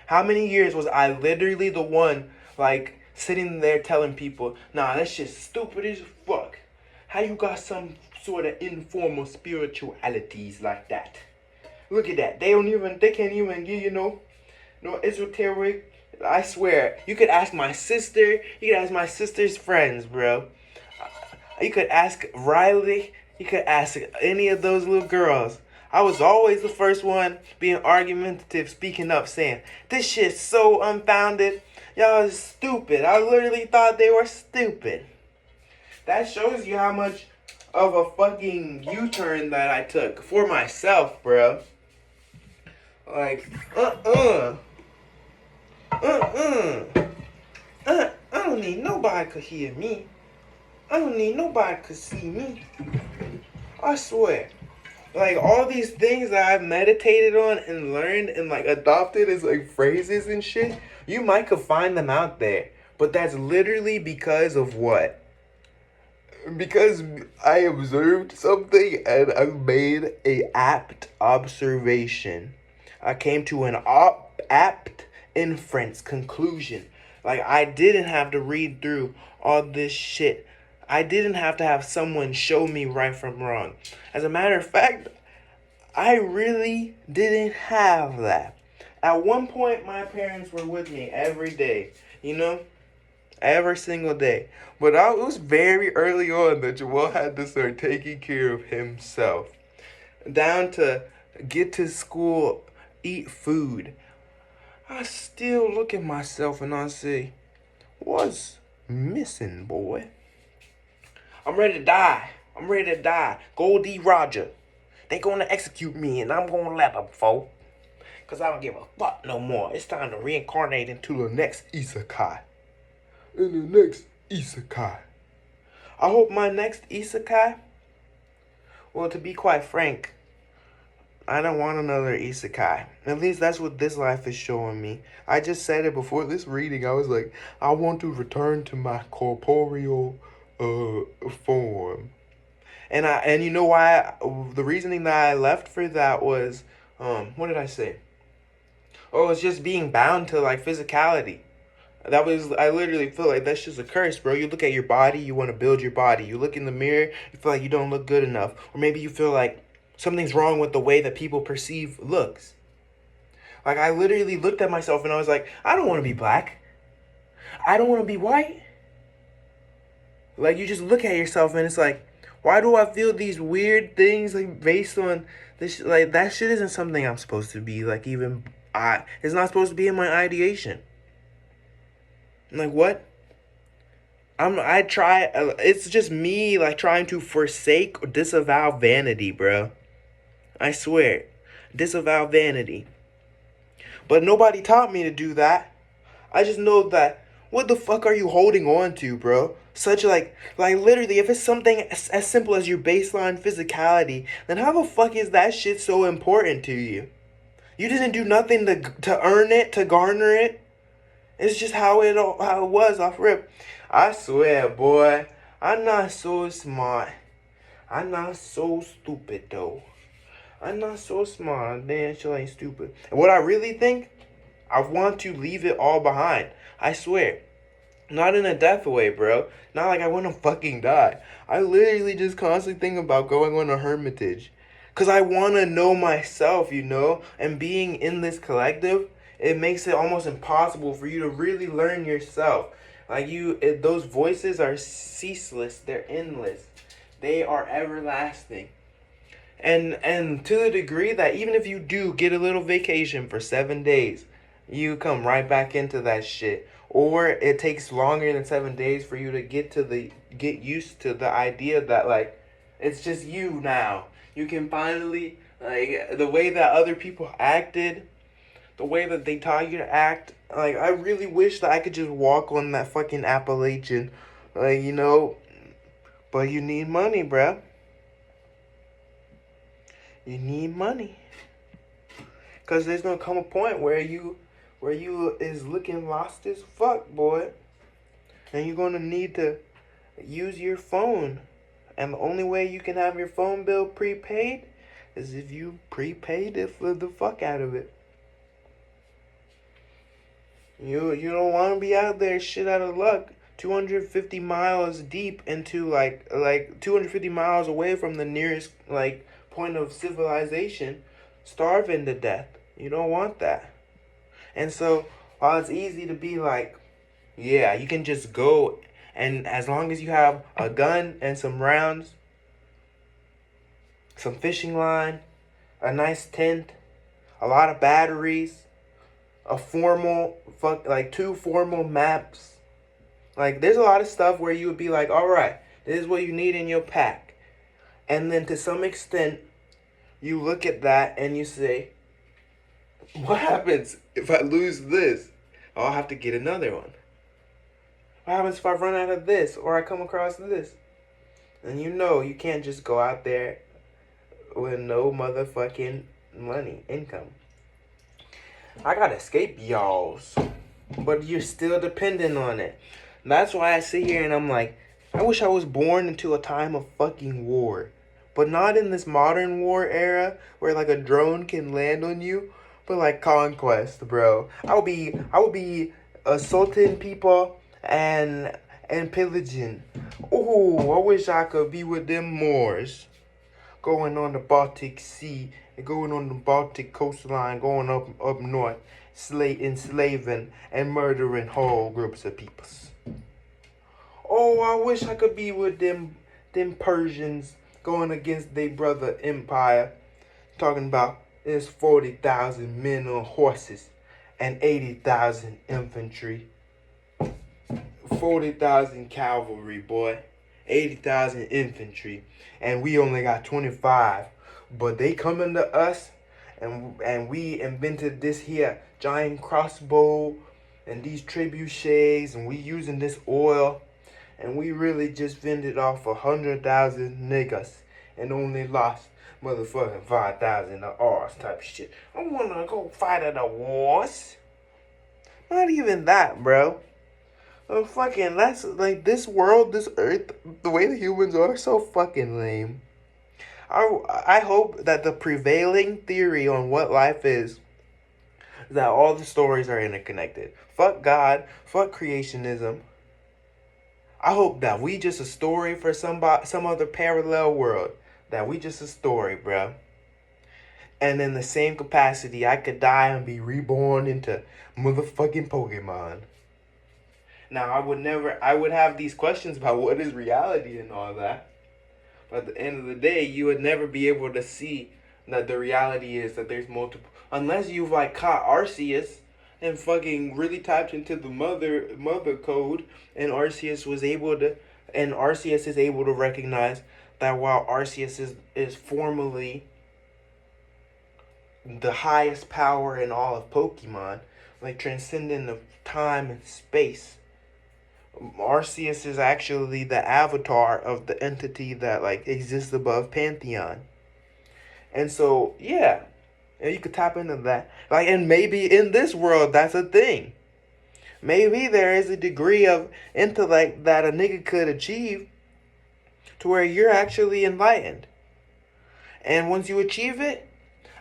How many years was I literally the one, like, sitting there telling people, nah, that shit's stupid as fuck. How you got some sort of informal spiritualities like that? Look at that. They can't even give you no esoteric. I swear, you could ask my sister, you could ask my sister's friends, bro. You could ask Riley, you could ask any of those little girls. I was always the first one being argumentative, speaking up, saying, this shit's so unfounded. Y'all is stupid. I literally thought they were stupid. That shows you how much of a fucking U-turn that I took for myself, bro. Like, I don't need nobody to hear me. I don't need nobody to see me. I swear. Like, all these things that I've meditated on and learned and, like, adopted as, like, phrases and shit, you might could find them out there. But that's literally because of what? Because I observed something and I made a apt observation. I came to an apt inference conclusion. Like, I didn't have to read through all this shit. I didn't have to have someone show me right from wrong. As a matter of fact, I really didn't have that. At one point, my parents were with me every day, you know? Every single day. But it was very early on that Joel had to start taking care of himself. Down to get to school, eat food. I still look at myself and I say, what's missing, boy? I'm ready to die. I'm ready to die. Goldie Roger. They gonna execute me and I'm gonna let them, folk. Cause I don't give a fuck no more. It's time to reincarnate into the next isekai. In the next isekai. I hope my next isekai... Well, to be quite frank, I don't want another isekai. At least that's what this life is showing me. I just said it before this reading. I was like, I want to return to my corporeal form. And you know why? The reasoning that I left for that was, what did I say? Oh, it's just being bound to, like, physicality. I literally feel like that's just a curse, bro. You look at your body, you want to build your body. You look in the mirror, you feel like you don't look good enough. Or maybe you feel like something's wrong with the way that people perceive looks. Like, I literally looked at myself and I was like, I don't want to be black. I don't want to be white. Like, you just look at yourself and it's like, why do I feel these weird things, like, based on this? Like, that shit isn't something I'm supposed to be, like, even, it's not supposed to be in my ideation. Like, what? It's just me, like, trying to forsake or disavow vanity, bro. I swear. Disavow vanity. But nobody taught me to do that. I just know that, what the fuck are you holding on to, bro? Such, like literally, if it's something as simple as your baseline physicality, then how the fuck is that shit so important to you? You didn't do nothing to earn it, to garner it. It's just how it was off rip. I swear, boy, I'm not so smart. I'm not so stupid, though. I'm not so smart. Damn, sure ain't stupid. And what I really think, I want to leave it all behind. I swear. Not in a death way, bro. Not like I want to fucking die. I literally just constantly think about going on a hermitage. Because I want to know myself, you know? And being in this collective, it makes it almost impossible for you to really learn yourself. Like, those voices are ceaseless. They're endless. They are everlasting. And to the degree that even if you do get a little vacation for 7 days, you come right back into that shit. Or it takes longer than 7 days for you to get used to the idea that, like, it's just you now. You can finally, like, the way that other people acted, the way that they taught you to act. Like, I really wish that I could just walk on that fucking Appalachian, you know. But you need money, bruh. You need money. Cause there's gonna come a point where you is looking lost as fuck, boy. And you're gonna need to use your phone. And the only way you can have your phone bill prepaid is if you prepaid it for the fuck out of it. You don't want to be out there shit out of luck 250 miles deep into like 250 miles away from the nearest like point of civilization, starving to death. You don't want that. And so while it's easy to be like, yeah, you can just go, and as long as you have a gun and some rounds, some fishing line, a nice tent, a lot of batteries, a formal like 2 formal maps. Like, there's a lot of stuff where you would be like, all right, this is what you need in your pack. And then to some extent, you look at that and you say, what happens if I lose this? I'll have to get another one. What happens if I run out of this or I come across this? And you know you can't just go out there with no motherfucking money, income. I gotta escape y'alls, but you're still dependent on it. That's why I sit here and I'm like, I wish I was born into a time of fucking war. But not in this modern war era where like a drone can land on you, but like conquest, bro. I would be assaulting people and pillaging. Ooh, I wish I could be with them Moors. Going on the Baltic Sea, and going on the Baltic coastline, going up north, enslaving and murdering whole groups of peoples. Oh, I wish I could be with them Persians going against their brother empire, talking about there's 40,000 men on horses and 80,000 infantry. 40,000 cavalry, boy. 80,000 infantry. And we only got 25. But they coming to us, and we invented this here giant crossbow and these trebuchets, and we using this oil, and we really just fended off 100,000 niggas and only lost motherfucking 5,000 of ours type shit. I wanna go fight at the wars. Not even that, bro. Fucking, that's like this world, this earth, the way the humans are so fucking lame. I hope that the prevailing theory on what life is that all the stories are interconnected. Fuck God, fuck creationism. I hope that we just a story for some other parallel world. That we just a story, bro. And in the same capacity, I could die and be reborn into motherfucking Pokemon. Now, I would have these questions about what is reality and all that. But at the end of the day, you would never be able to see that the reality is that there's multiple. Unless you've like caught Arceus and fucking really tapped into the mother code, and Arceus is able to recognize that while Arceus is formally the highest power in all of Pokemon, like transcending of time and space, Arceus is actually the avatar of the entity that like exists above Pantheon. And so, yeah, you could tap into that. Like, and maybe in this world that's a thing. Maybe there is a degree of intellect that a nigga could achieve to where you're actually enlightened. And once you achieve it,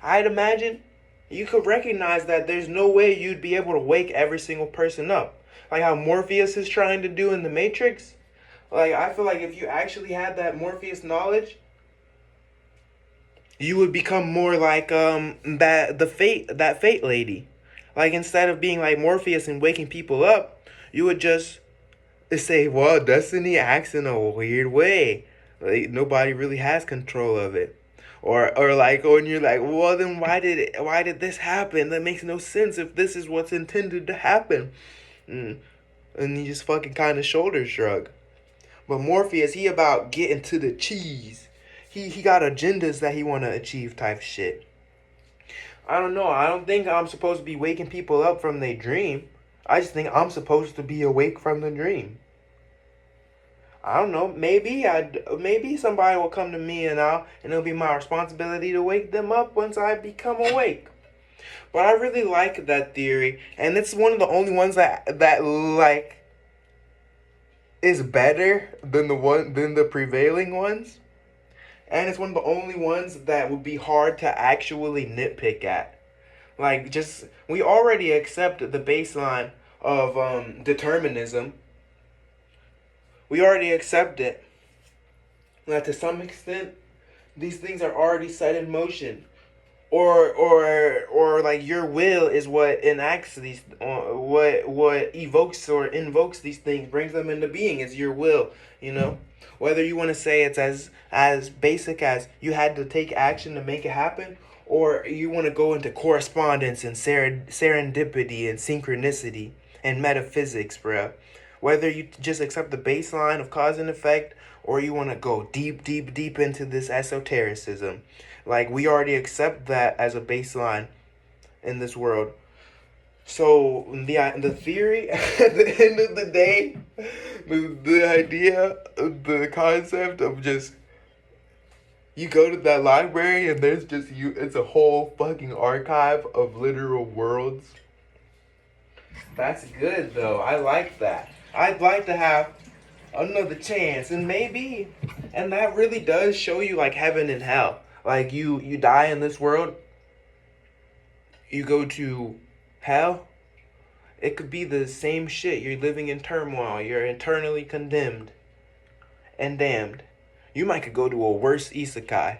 I'd imagine you could recognize that there's no way you'd be able to wake every single person up. Like how Morpheus is trying to do in the Matrix. Like, I feel like if you actually had that Morpheus knowledge, you would become more like that fate lady. Like, instead of being like Morpheus and waking people up, you would just say, well, destiny acts in a weird way. Like, nobody really has control of it. Or like, when you're like, well, then why did this happen? That makes no sense if this is what's intended to happen. And you just fucking kind of shoulder shrug. But Morpheus, he about getting to the cheese. He got agendas that he want to achieve type shit. I don't know. I don't think I'm supposed to be waking people up from their dream. I just think I'm supposed to be awake from the dream. I don't know. Maybe somebody will come to me and it'll be my responsibility to wake them up once I become awake. But I really like that theory, and it's one of the only ones that like is better than the prevailing ones. And it's one of the only ones that would be hard to actually nitpick at. Like, just, we already accept the baseline of determinism. We already accept it. That to some extent, these things are already set in motion. Or like your will is what enacts these, what evokes or invokes these things, brings them into being. Is your will, you know. Whether you want to say it's as basic as you had to take action to make it happen, or you want to go into correspondence and serendipity and synchronicity and metaphysics, bro. Whether you just accept the baseline of cause and effect, or you want to go deep into this esotericism. Like, we already accept that as a baseline in this world. So the theory, at the end of the day, the idea, the concept of just, you go to that library and there's just you. It's a whole fucking archive of literal worlds. That's good though. I like that. I'd like to have another chance, and that really does show you like heaven and hell. Like, you die in this world, you go to hell. It could be the same shit. You're living in turmoil. You're eternally condemned and damned. You might could go to a worse isekai,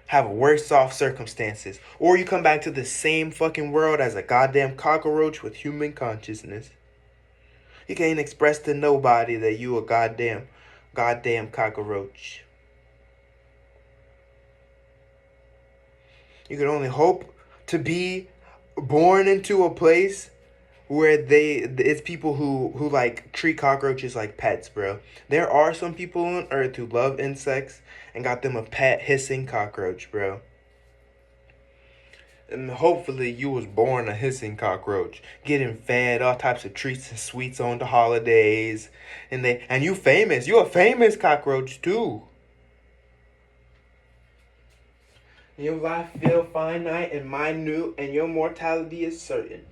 have worse soft circumstances, or you come back to the same fucking world as a goddamn cockroach with human consciousness. You can't express to nobody that you a goddamn cockroach. You can only hope to be born into a place where it's people who like treat cockroaches like pets, bro. There are some people on Earth who love insects and got them a pet hissing cockroach, bro. And hopefully you was born a hissing cockroach, getting fed all types of treats and sweets on the holidays, and you famous. You a famous cockroach too. Your life feel finite and minute, and your mortality is certain.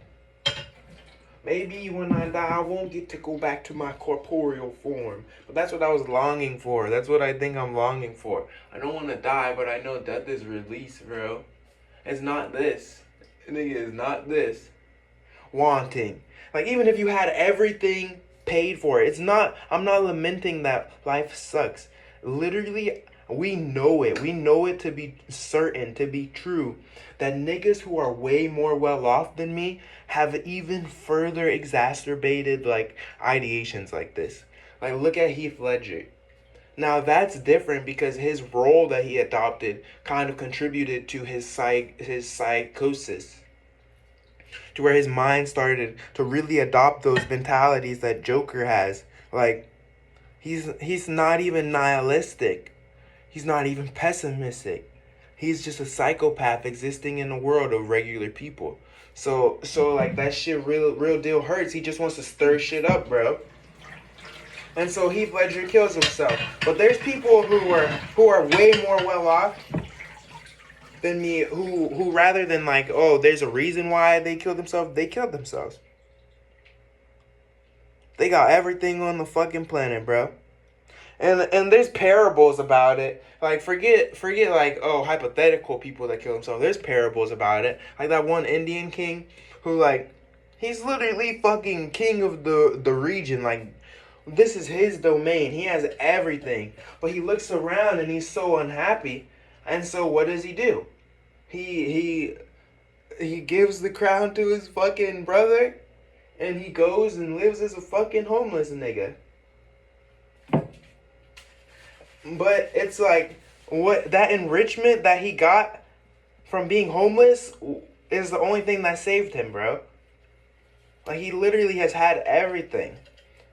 Maybe when I die, I won't get to go back to my corporeal form. But that's what I was longing for. That's what I think I'm longing for. I don't want to die, but I know death is release, bro. It's not this. Nigga, it's not this. Wanting. Like, even if you had everything paid for, I'm not lamenting that life sucks. Literally, we know it. We know it to be certain, to be true, that niggas who are way more well off than me have even further exacerbated like ideations like this. Like, look at Heath Ledger. Now that's different because his role that he adopted kind of contributed to his psychosis, to where his mind started to really adopt those mentalities that Joker has. Like, he's not even nihilistic. He's not even pessimistic. He's just a psychopath existing in a world of regular people. So like, that shit real deal hurts. He just wants to stir shit up, bro. And so Heath Ledger kills himself. But there's people who are way more well off than me, who rather than like, oh, there's a reason why they killed themselves, they killed themselves. They got everything on the fucking planet, bro. And there's parables about it. Like, forget like, oh, hypothetical people that kill themselves. There's parables about it. Like that one Indian king who, like, he's literally fucking king of the region. Like, this is his domain. He has everything. But he looks around and he's so unhappy. And so what does he do? He gives the crown to his fucking brother, and he goes and lives as a fucking homeless nigga. But it's like, what, that enrichment that he got from being homeless is the only thing that saved him, bro. Like, he literally has had everything.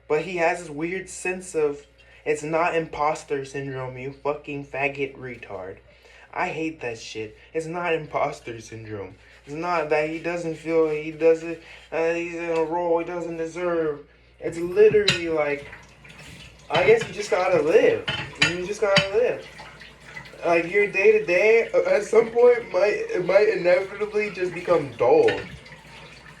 But he has this weird sense of, it's not imposter syndrome, you fucking faggot retard. I hate that shit. It's not imposter syndrome. It's not that he doesn't feel he doesn't he's in a role he doesn't deserve. It's literally like, I guess you just gotta live. You just gotta live. Like your day to day, at some point might inevitably just become dull.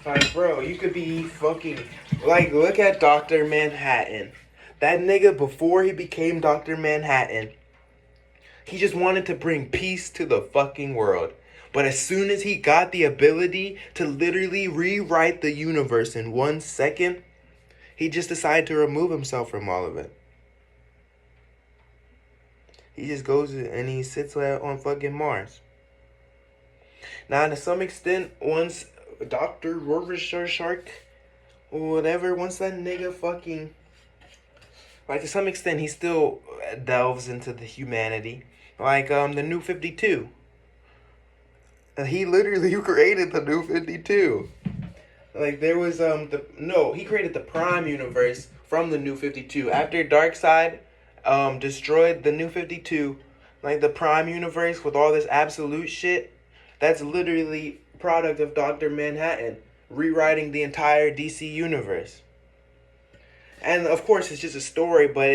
Like, bro, you could be fucking like, look at Dr. Manhattan. That nigga, before he became Dr. Manhattan, he just wanted to bring peace to the fucking world. But as soon as he got the ability to literally rewrite the universe in 1 second, he just decided to remove himself from all of it. He just goes and he sits on fucking Mars. Now, to some extent, once Dr. Rorschach or whatever, once that nigga fucking, like, to some extent, he still delves into the humanity. Like, the New 52. He literally created the New 52. Like, there was, he created the Prime Universe from the New 52. After Darkseid destroyed the New 52, like, the Prime Universe with all this absolute shit, that's literally product of Dr. Manhattan rewriting the entire DC universe. And, of course, it's just a story, but,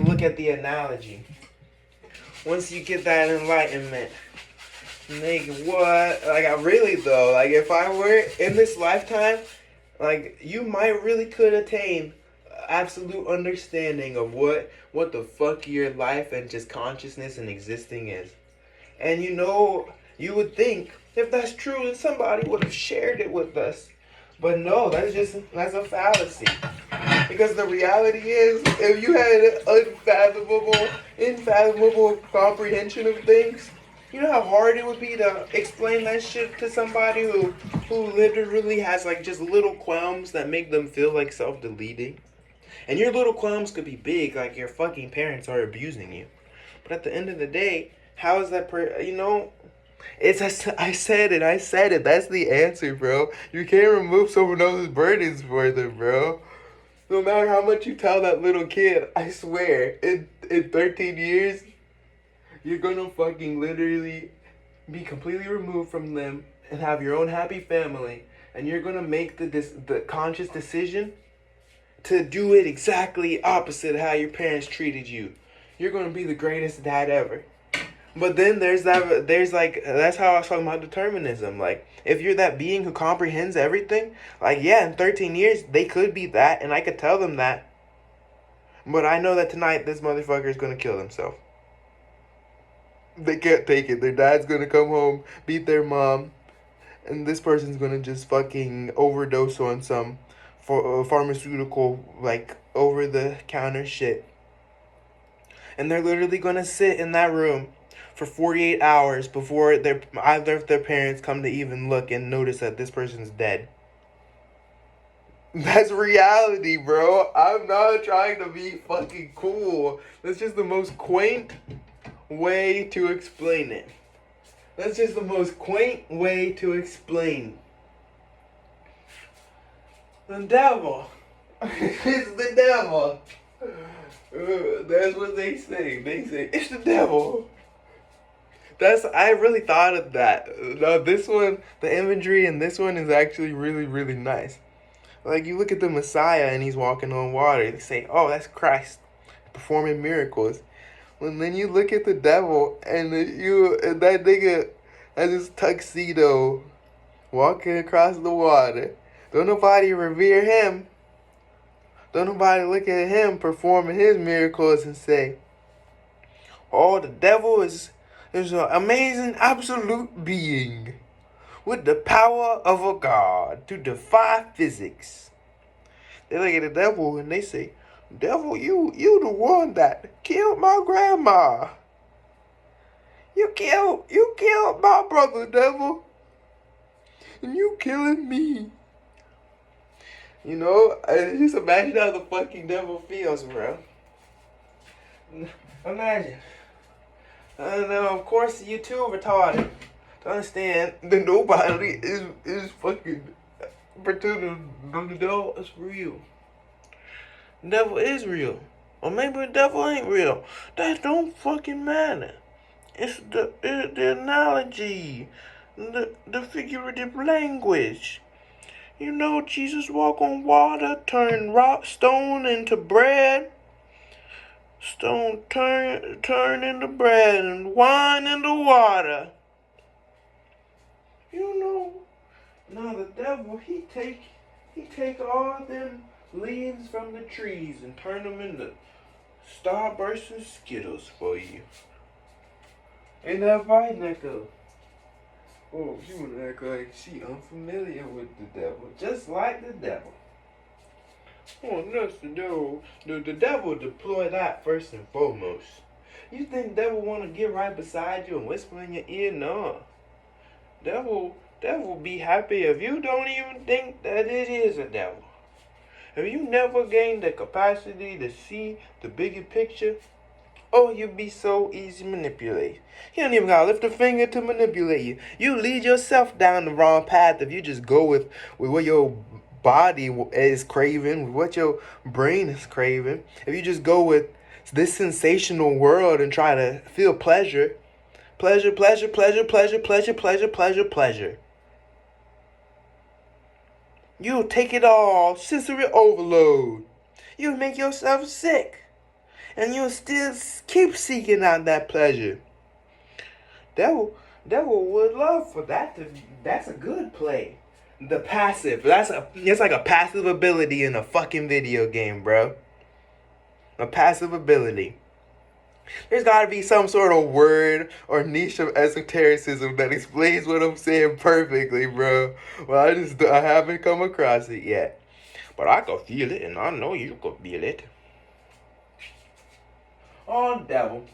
look at the analogy. Once you get that enlightenment, nigga, what? Like, I really, though, like, if I were in this lifetime, like, you might really could attain absolute understanding of what the fuck your life and just consciousness and existing is. And, you would think, if that's true, then somebody would have shared it with us. But no, that's a fallacy. Because the reality is, if you had an unfathomable comprehension of things, you know how hard it would be to explain that shit to somebody who literally has like just little qualms that make them feel like self-deleting. And your little qualms could be big, like your fucking parents are abusing you. But at the end of the day, how is that I said it. That's the answer, bro. You can't remove someone else's burdens for them, bro. No matter how much you tell that little kid, I swear, in 13 years, you're gonna fucking literally be completely removed from them and have your own happy family. And you're gonna make the conscious decision to do it exactly opposite of how your parents treated you. You're gonna be the greatest dad ever. But then that's how I was talking about determinism. Like, if you're that being who comprehends everything, like, yeah, in 13 years, they could be that, and I could tell them that. But I know that tonight, this motherfucker is going to kill himself. They can't take it. Their dad's going to come home, beat their mom, and this person's going to just fucking overdose on some pharmaceutical, like, over-the-counter shit. And they're literally going to sit in that room for 48 hours before either of their parents come to even look and notice that this person's dead. That's reality, bro. I'm not trying to be fucking cool. That's just the most quaint way to explain it. That's just the most quaint way to explain. The devil. It's the devil. That's what they say. They say, it's the devil. I really thought of that. No, this one, the imagery in this one is actually really, really nice. Like, you look at the Messiah and he's walking on water. They say, oh, that's Christ performing miracles. And then you look at the devil and that nigga has his tuxedo walking across the water. Don't nobody revere him. Don't nobody look at him performing his miracles and say, oh, the devil is an amazing absolute being with the power of a god to defy physics. They look at the devil and they say, devil, you the one that killed my grandma. You killed my brother, devil. And you killing me. Just imagine how the fucking devil feels, bro. Imagine. I know, of course, you too are retarded to understand that nobody is fucking pretending the devil is real. The devil is real. Or maybe the devil ain't real. That don't fucking matter. It's the analogy, the figurative language. You know, Jesus walked on water, turned rock stone into bread. Stone turn into bread, and wine into water. You know, now the devil, he take all them leaves from the trees and turn them into Starburst and Skittles for you. Ain't that right, Nico? Oh, she wanna act like she unfamiliar with the devil, just like the devil. Oh, no, the devil. The devil deploy that first and foremost. You think devil wanna get right beside you and whisper in your ear? No. Devil be happy if you don't even think that it is a devil. If you never gained the capacity to see the bigger picture, oh, you be so easy to manipulate. You don't even gotta lift a finger to manipulate you. You lead yourself down the wrong path if you just go with what your body is craving, with what your brain is craving. If you just go with this sensational world and try to feel pleasure. Pleasure. You'll take it all, sensory overload. You'll make yourself sick. And you'll still keep seeking out that pleasure. Devil would love for that that's a good play. The passive. It's like a passive ability in a fucking video game, bro. A passive ability. There's gotta be some sort of word or niche of esotericism that explains what I'm saying perfectly, bro. Well, I haven't come across it yet. But I can feel it, and I know you can feel it. Oh, devil.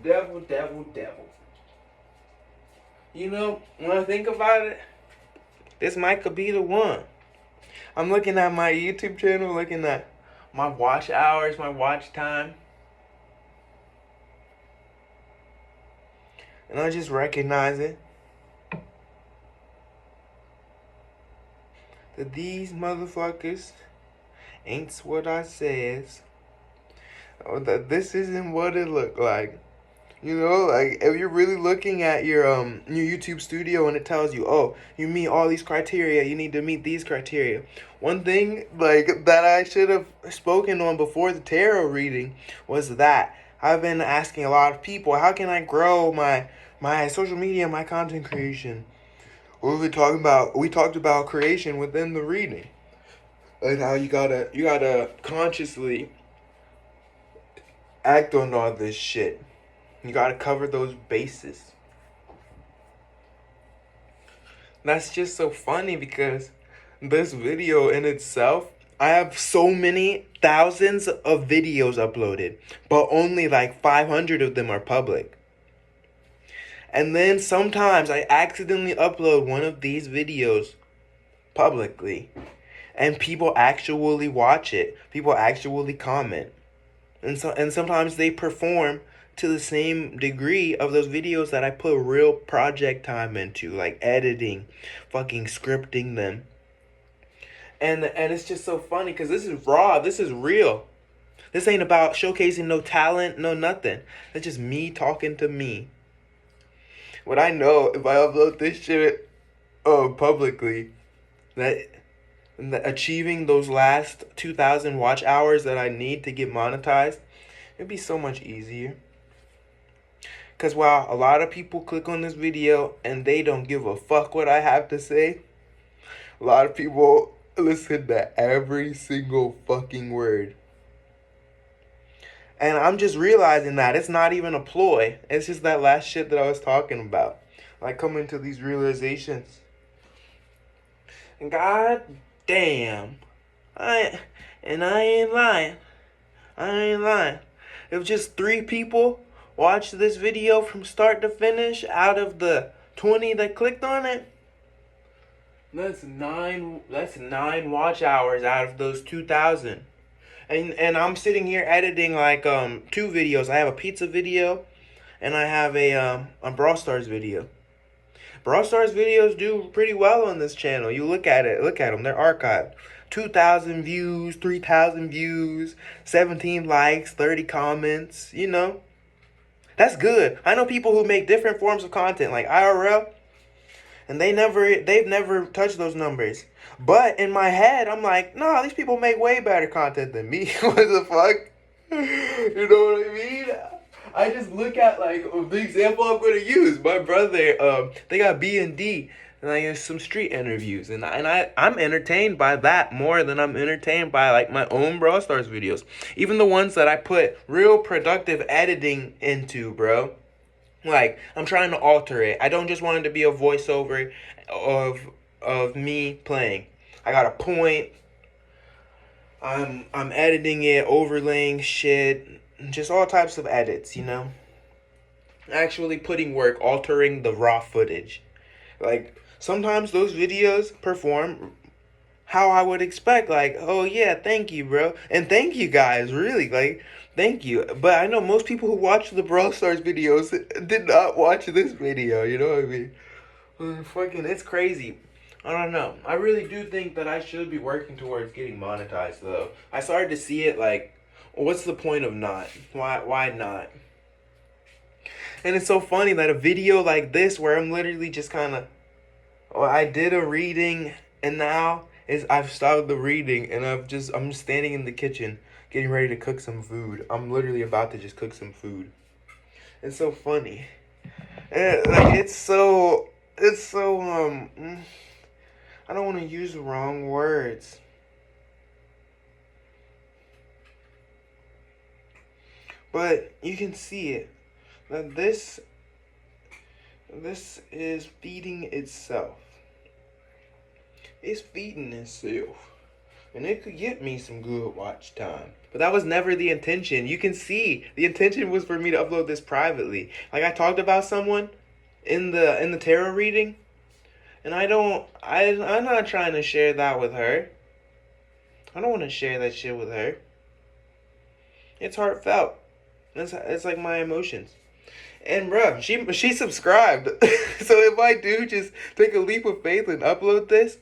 Devil. You know, when I think about it, this might could be the one. I'm looking at my YouTube channel, looking at my watch hours, my watch time. And I just recognize it. That these motherfuckers ain't what I says. Or that this isn't what it looked like. You know, like if you're really looking at your YouTube studio and it tells you, oh, you meet all these criteria, you need to meet these criteria. One thing like that I should have spoken on before the tarot reading was that I've been asking a lot of people, how can I grow my social media, my content creation? We talked about creation within the reading. And how you gotta consciously act on all this shit. You gotta cover those bases. That's just so funny because this video in itself, I have so many thousands of videos uploaded, but only like 500 of them are public. And then sometimes I accidentally upload one of these videos publicly, and people actually watch it. People actually comment. And sometimes they perform to the same degree of those videos that I put real project time into, like editing, fucking scripting them. And it's just so funny because this is raw, this is real. This ain't about showcasing no talent, no nothing. It's just me talking to me. What I know, if I upload this shit publicly, that achieving those last 2,000 watch hours that I need to get monetized, it'd be so much easier. Because while a lot of people click on this video and they don't give a fuck what I have to say, a lot of people listen to every single fucking word. And I'm just realizing that it's not even a ploy. It's just that last shit that I was talking about. Like coming to these realizations. And god damn. I ain't lying. If just 3 people watched this video from start to finish out of the 20 that clicked on it, that's 9 watch hours out of those 2,000. And I'm sitting here editing like 2 videos. I have a pizza video and I have a Brawl Stars video. Brawl Stars videos do pretty well on this channel. You look at them, they're archived. 2,000 views, 3,000 views, 17 likes, 30 comments, you know. That's good. I know people who make different forms of content, like IRL, and they've never touched those numbers. But in my head, I'm like, nah, these people make way better content than me. What the fuck? You know what I mean? I just look at like the example I'm gonna use. My brother, they got B&D, and I use some street interviews, and I'm entertained by that more than I'm entertained by like my own Brawl Stars videos. Even the ones that I put real productive editing into, bro. Like, I'm trying to alter it. I don't just want it to be a voiceover of me playing. I got a point. I'm editing it, overlaying shit, just all types of edits, you know? Actually putting work, altering the raw footage. Like, sometimes those videos perform how I would expect. Like, oh yeah, thank you, bro. And thank you guys, really. Like, thank you. But I know most people who watch the Brawl Stars videos did not watch this video, you know what I mean? Fucking, it's crazy. I don't know. I really do think that I should be working towards getting monetized, though. I started to see it like, what's the point of not? Why not? And it's so funny that a video like this, where I'm literally just kind of, I did a reading, and now I've stopped the reading, and I'm just standing in the kitchen, getting ready to cook some food. I'm literally about to just cook some food. It's so funny. And, like, it's so I don't want to use the wrong words. But you can see it. That this is feeding itself. It's feeding itself. And it could get me some good watch time. But that was never the intention. You can see the intention was for me to upload this privately. Like, I talked about someone in the tarot reading, and I'm not trying to share that with her. I don't want to share that shit with her. It's heartfelt. It's like my emotions. And bruh, she subscribed. So if I do just take a leap of faith and upload this,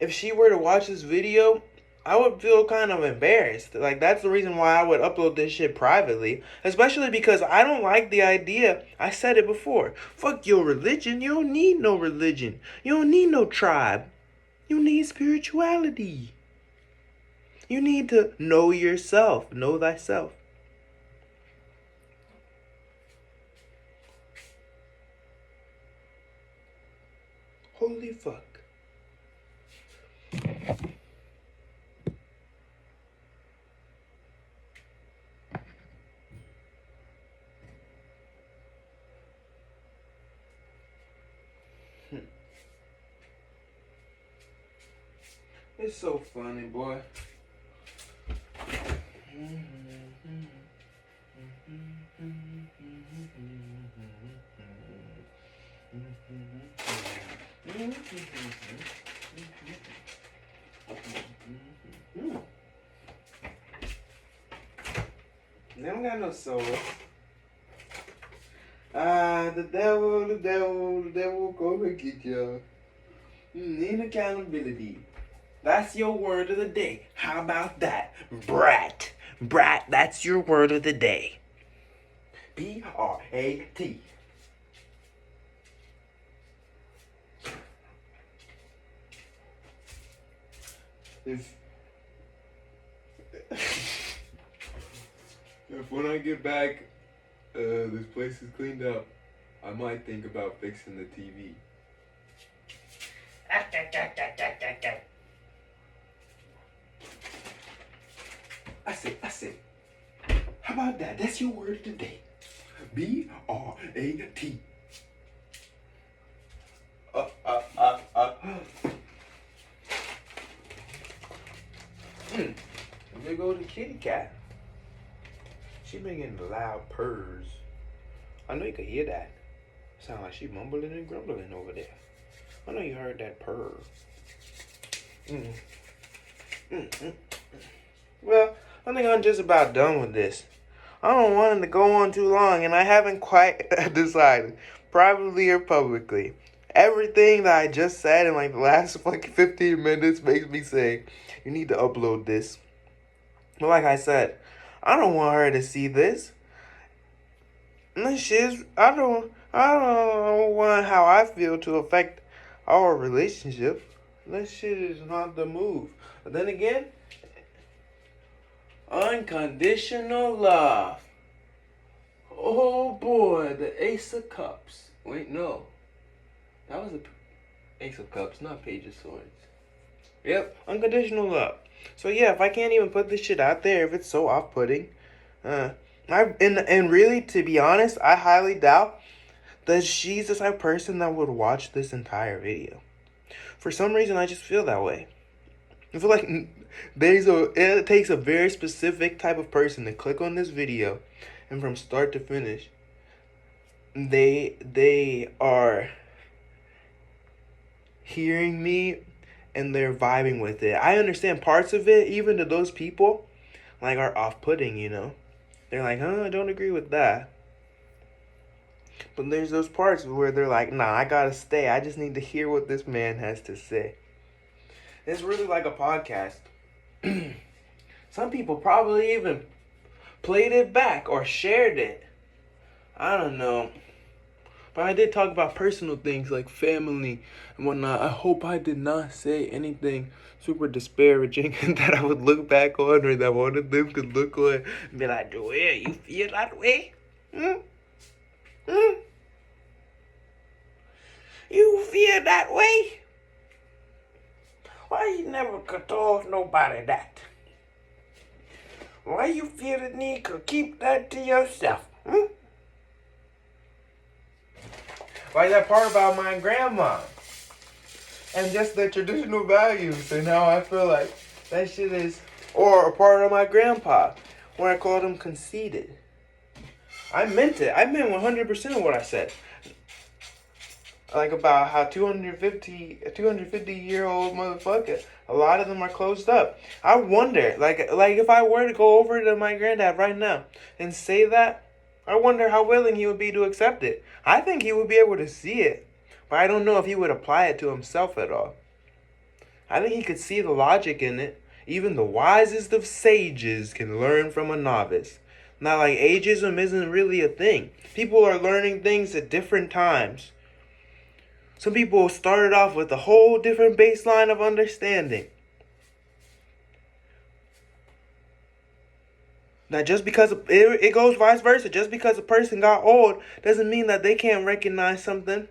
if she were to watch this video, I would feel kind of embarrassed. Like, that's the reason why I would upload this shit privately. Especially because I don't like the idea. I said it before. Fuck your religion. You don't need no religion. You don't need no tribe. You need spirituality. You need to know yourself. Know thyself. Holy fuck. It's so funny, boy. They don't got no soul. The devil gonna get you. Need accountability. That's your word of the day. How about that? Brat. Brat, that's your word of the day. B-R-A-T. If when I get back, this place is cleaned up, I might think about fixing the TV. I say, how about that? That's your word of the day. B-R-A-T. There go the kitty cat. She making loud purrs. I know you could hear that. Sound like she mumbling and grumbling over there. I know you heard that purr. Well, I think I'm just about done with this. I don't want it to go on too long, and I haven't quite decided, privately or publicly. Everything that I just said in like the last 15 minutes makes me say, you need to upload this. But like I said, I don't want her to see this. This shit, I don't want how I feel to affect our relationship. This shit is not the move. But then again, unconditional love. Oh boy, the Ace of Cups. Wait, no. That was the Ace of Cups, not Page of Swords. Yep, unconditional love. So yeah, if I can't even put this shit out there, if it's so off-putting, and really, to be honest, I highly doubt that she's the type of person that would watch this entire video. For some reason, I just feel that way. I feel like it takes a very specific type of person to click on this video, and from start to finish, they are hearing me and they're vibing with it. I understand parts of it, even to those people, like, are off-putting, you know? They're like, I don't agree with that. But there's those parts where they're like, nah, I gotta stay. I just need to hear what this man has to say. It's really like a podcast. Some people probably even played it back or shared it. I don't know. But I did talk about personal things like family and whatnot. I hope I did not say anything super disparaging that I would look back on or that one of them could look on and be like, Joel, you feel that way? You feel that way? Why you never could tell nobody that? Why you feel the need to keep that to yourself? Like that part about my grandma and just the traditional values and how I feel like that shit is, or a part of my grandpa where I called him conceited. I meant it. I meant 100% of what I said. Like about how 250-year-old motherfucker, a lot of them are closed up. I wonder, like if I were to go over to my granddad right now and say that, I wonder how willing he would be to accept it. I think he would be able to see it, but I don't know if he would apply it to himself at all. I think he could see the logic in it. Even the wisest of sages can learn from a novice. Not like ageism isn't really a thing. People are learning things at different times. Some people started off with a whole different baseline of understanding. That just because it goes vice versa. Just because a person got old doesn't mean that they can't recognize something.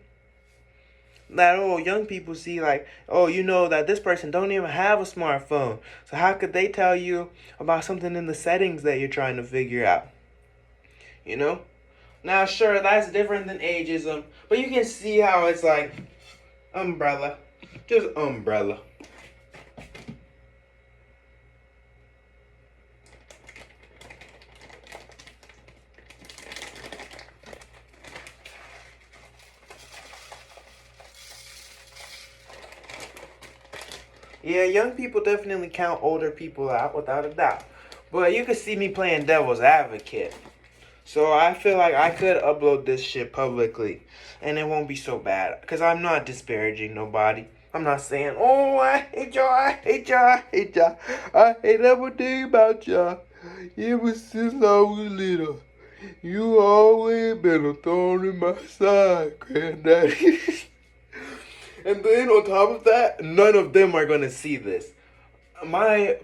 That young people see, like, you know that this person don't even have a smartphone. So how could they tell you about something in the settings that you're trying to figure out? You know? Now, sure, that's different than ageism, but you can see how it's like umbrella. Just umbrella. Yeah, young people definitely count older people out without a doubt. But you can see me playing devil's advocate. So I feel like I could upload this shit publicly and it won't be so bad. Because I'm not disparaging nobody. I'm not saying, I hate y'all, I hate y'all, I hate y'all. I hate everything about y'all. Ever since I was little. You always been a thorn in my side, granddaddy. And then on top of that, none of them are gonna see this. My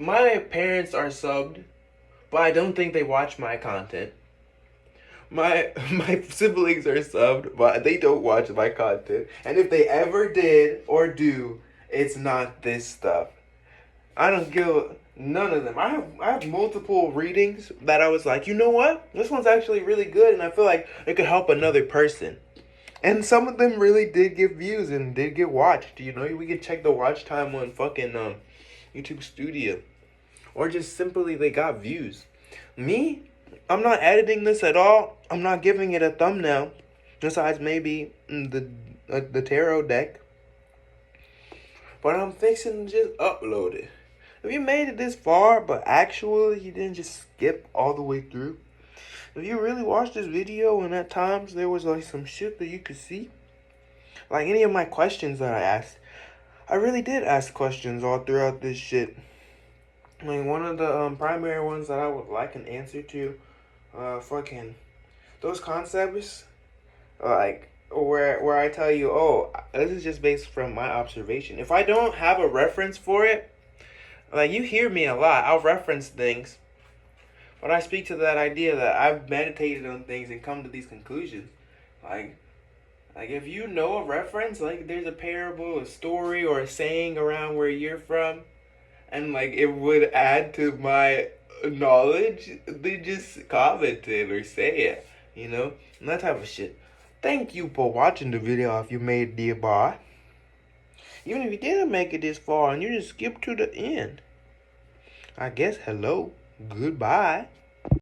parents are subbed, but I don't think they watch my content. My siblings are subbed, but they don't watch my content. And if they ever did or do, it's not this stuff. I don't give none of them. I have multiple readings that I was like, you know what? This one's actually really good, and I feel like it could help another person. And some of them really did get views and did get watched. You know, we could check the watch time on fucking YouTube Studio. Or just simply they got views. Me, I'm not editing this at all. I'm not giving it a thumbnail. Besides maybe the tarot deck. But I'm fixing to just upload it. If you made it this far, but actually you didn't just skip all the way through. If you really watched this video and at times there was like some shit that you could see. Like any of my questions that I asked. I really did ask questions all throughout this shit. Like one of the primary ones that I would like an answer to. those concepts, like where I tell you, oh, this is just based from my observation. If I don't have a reference for it, like you hear me a lot, I'll reference things, but I speak to that idea that I've meditated on things and come to these conclusions. Like if you know a reference, like there's a parable, a story, or a saying around where you're from, and like it would add to my knowledge, they just comment it or say it, you know, and that type of shit. Thank you for watching the video if you made it this far. Even if you didn't make it this far and you just skipped to the end, I guess hello, goodbye.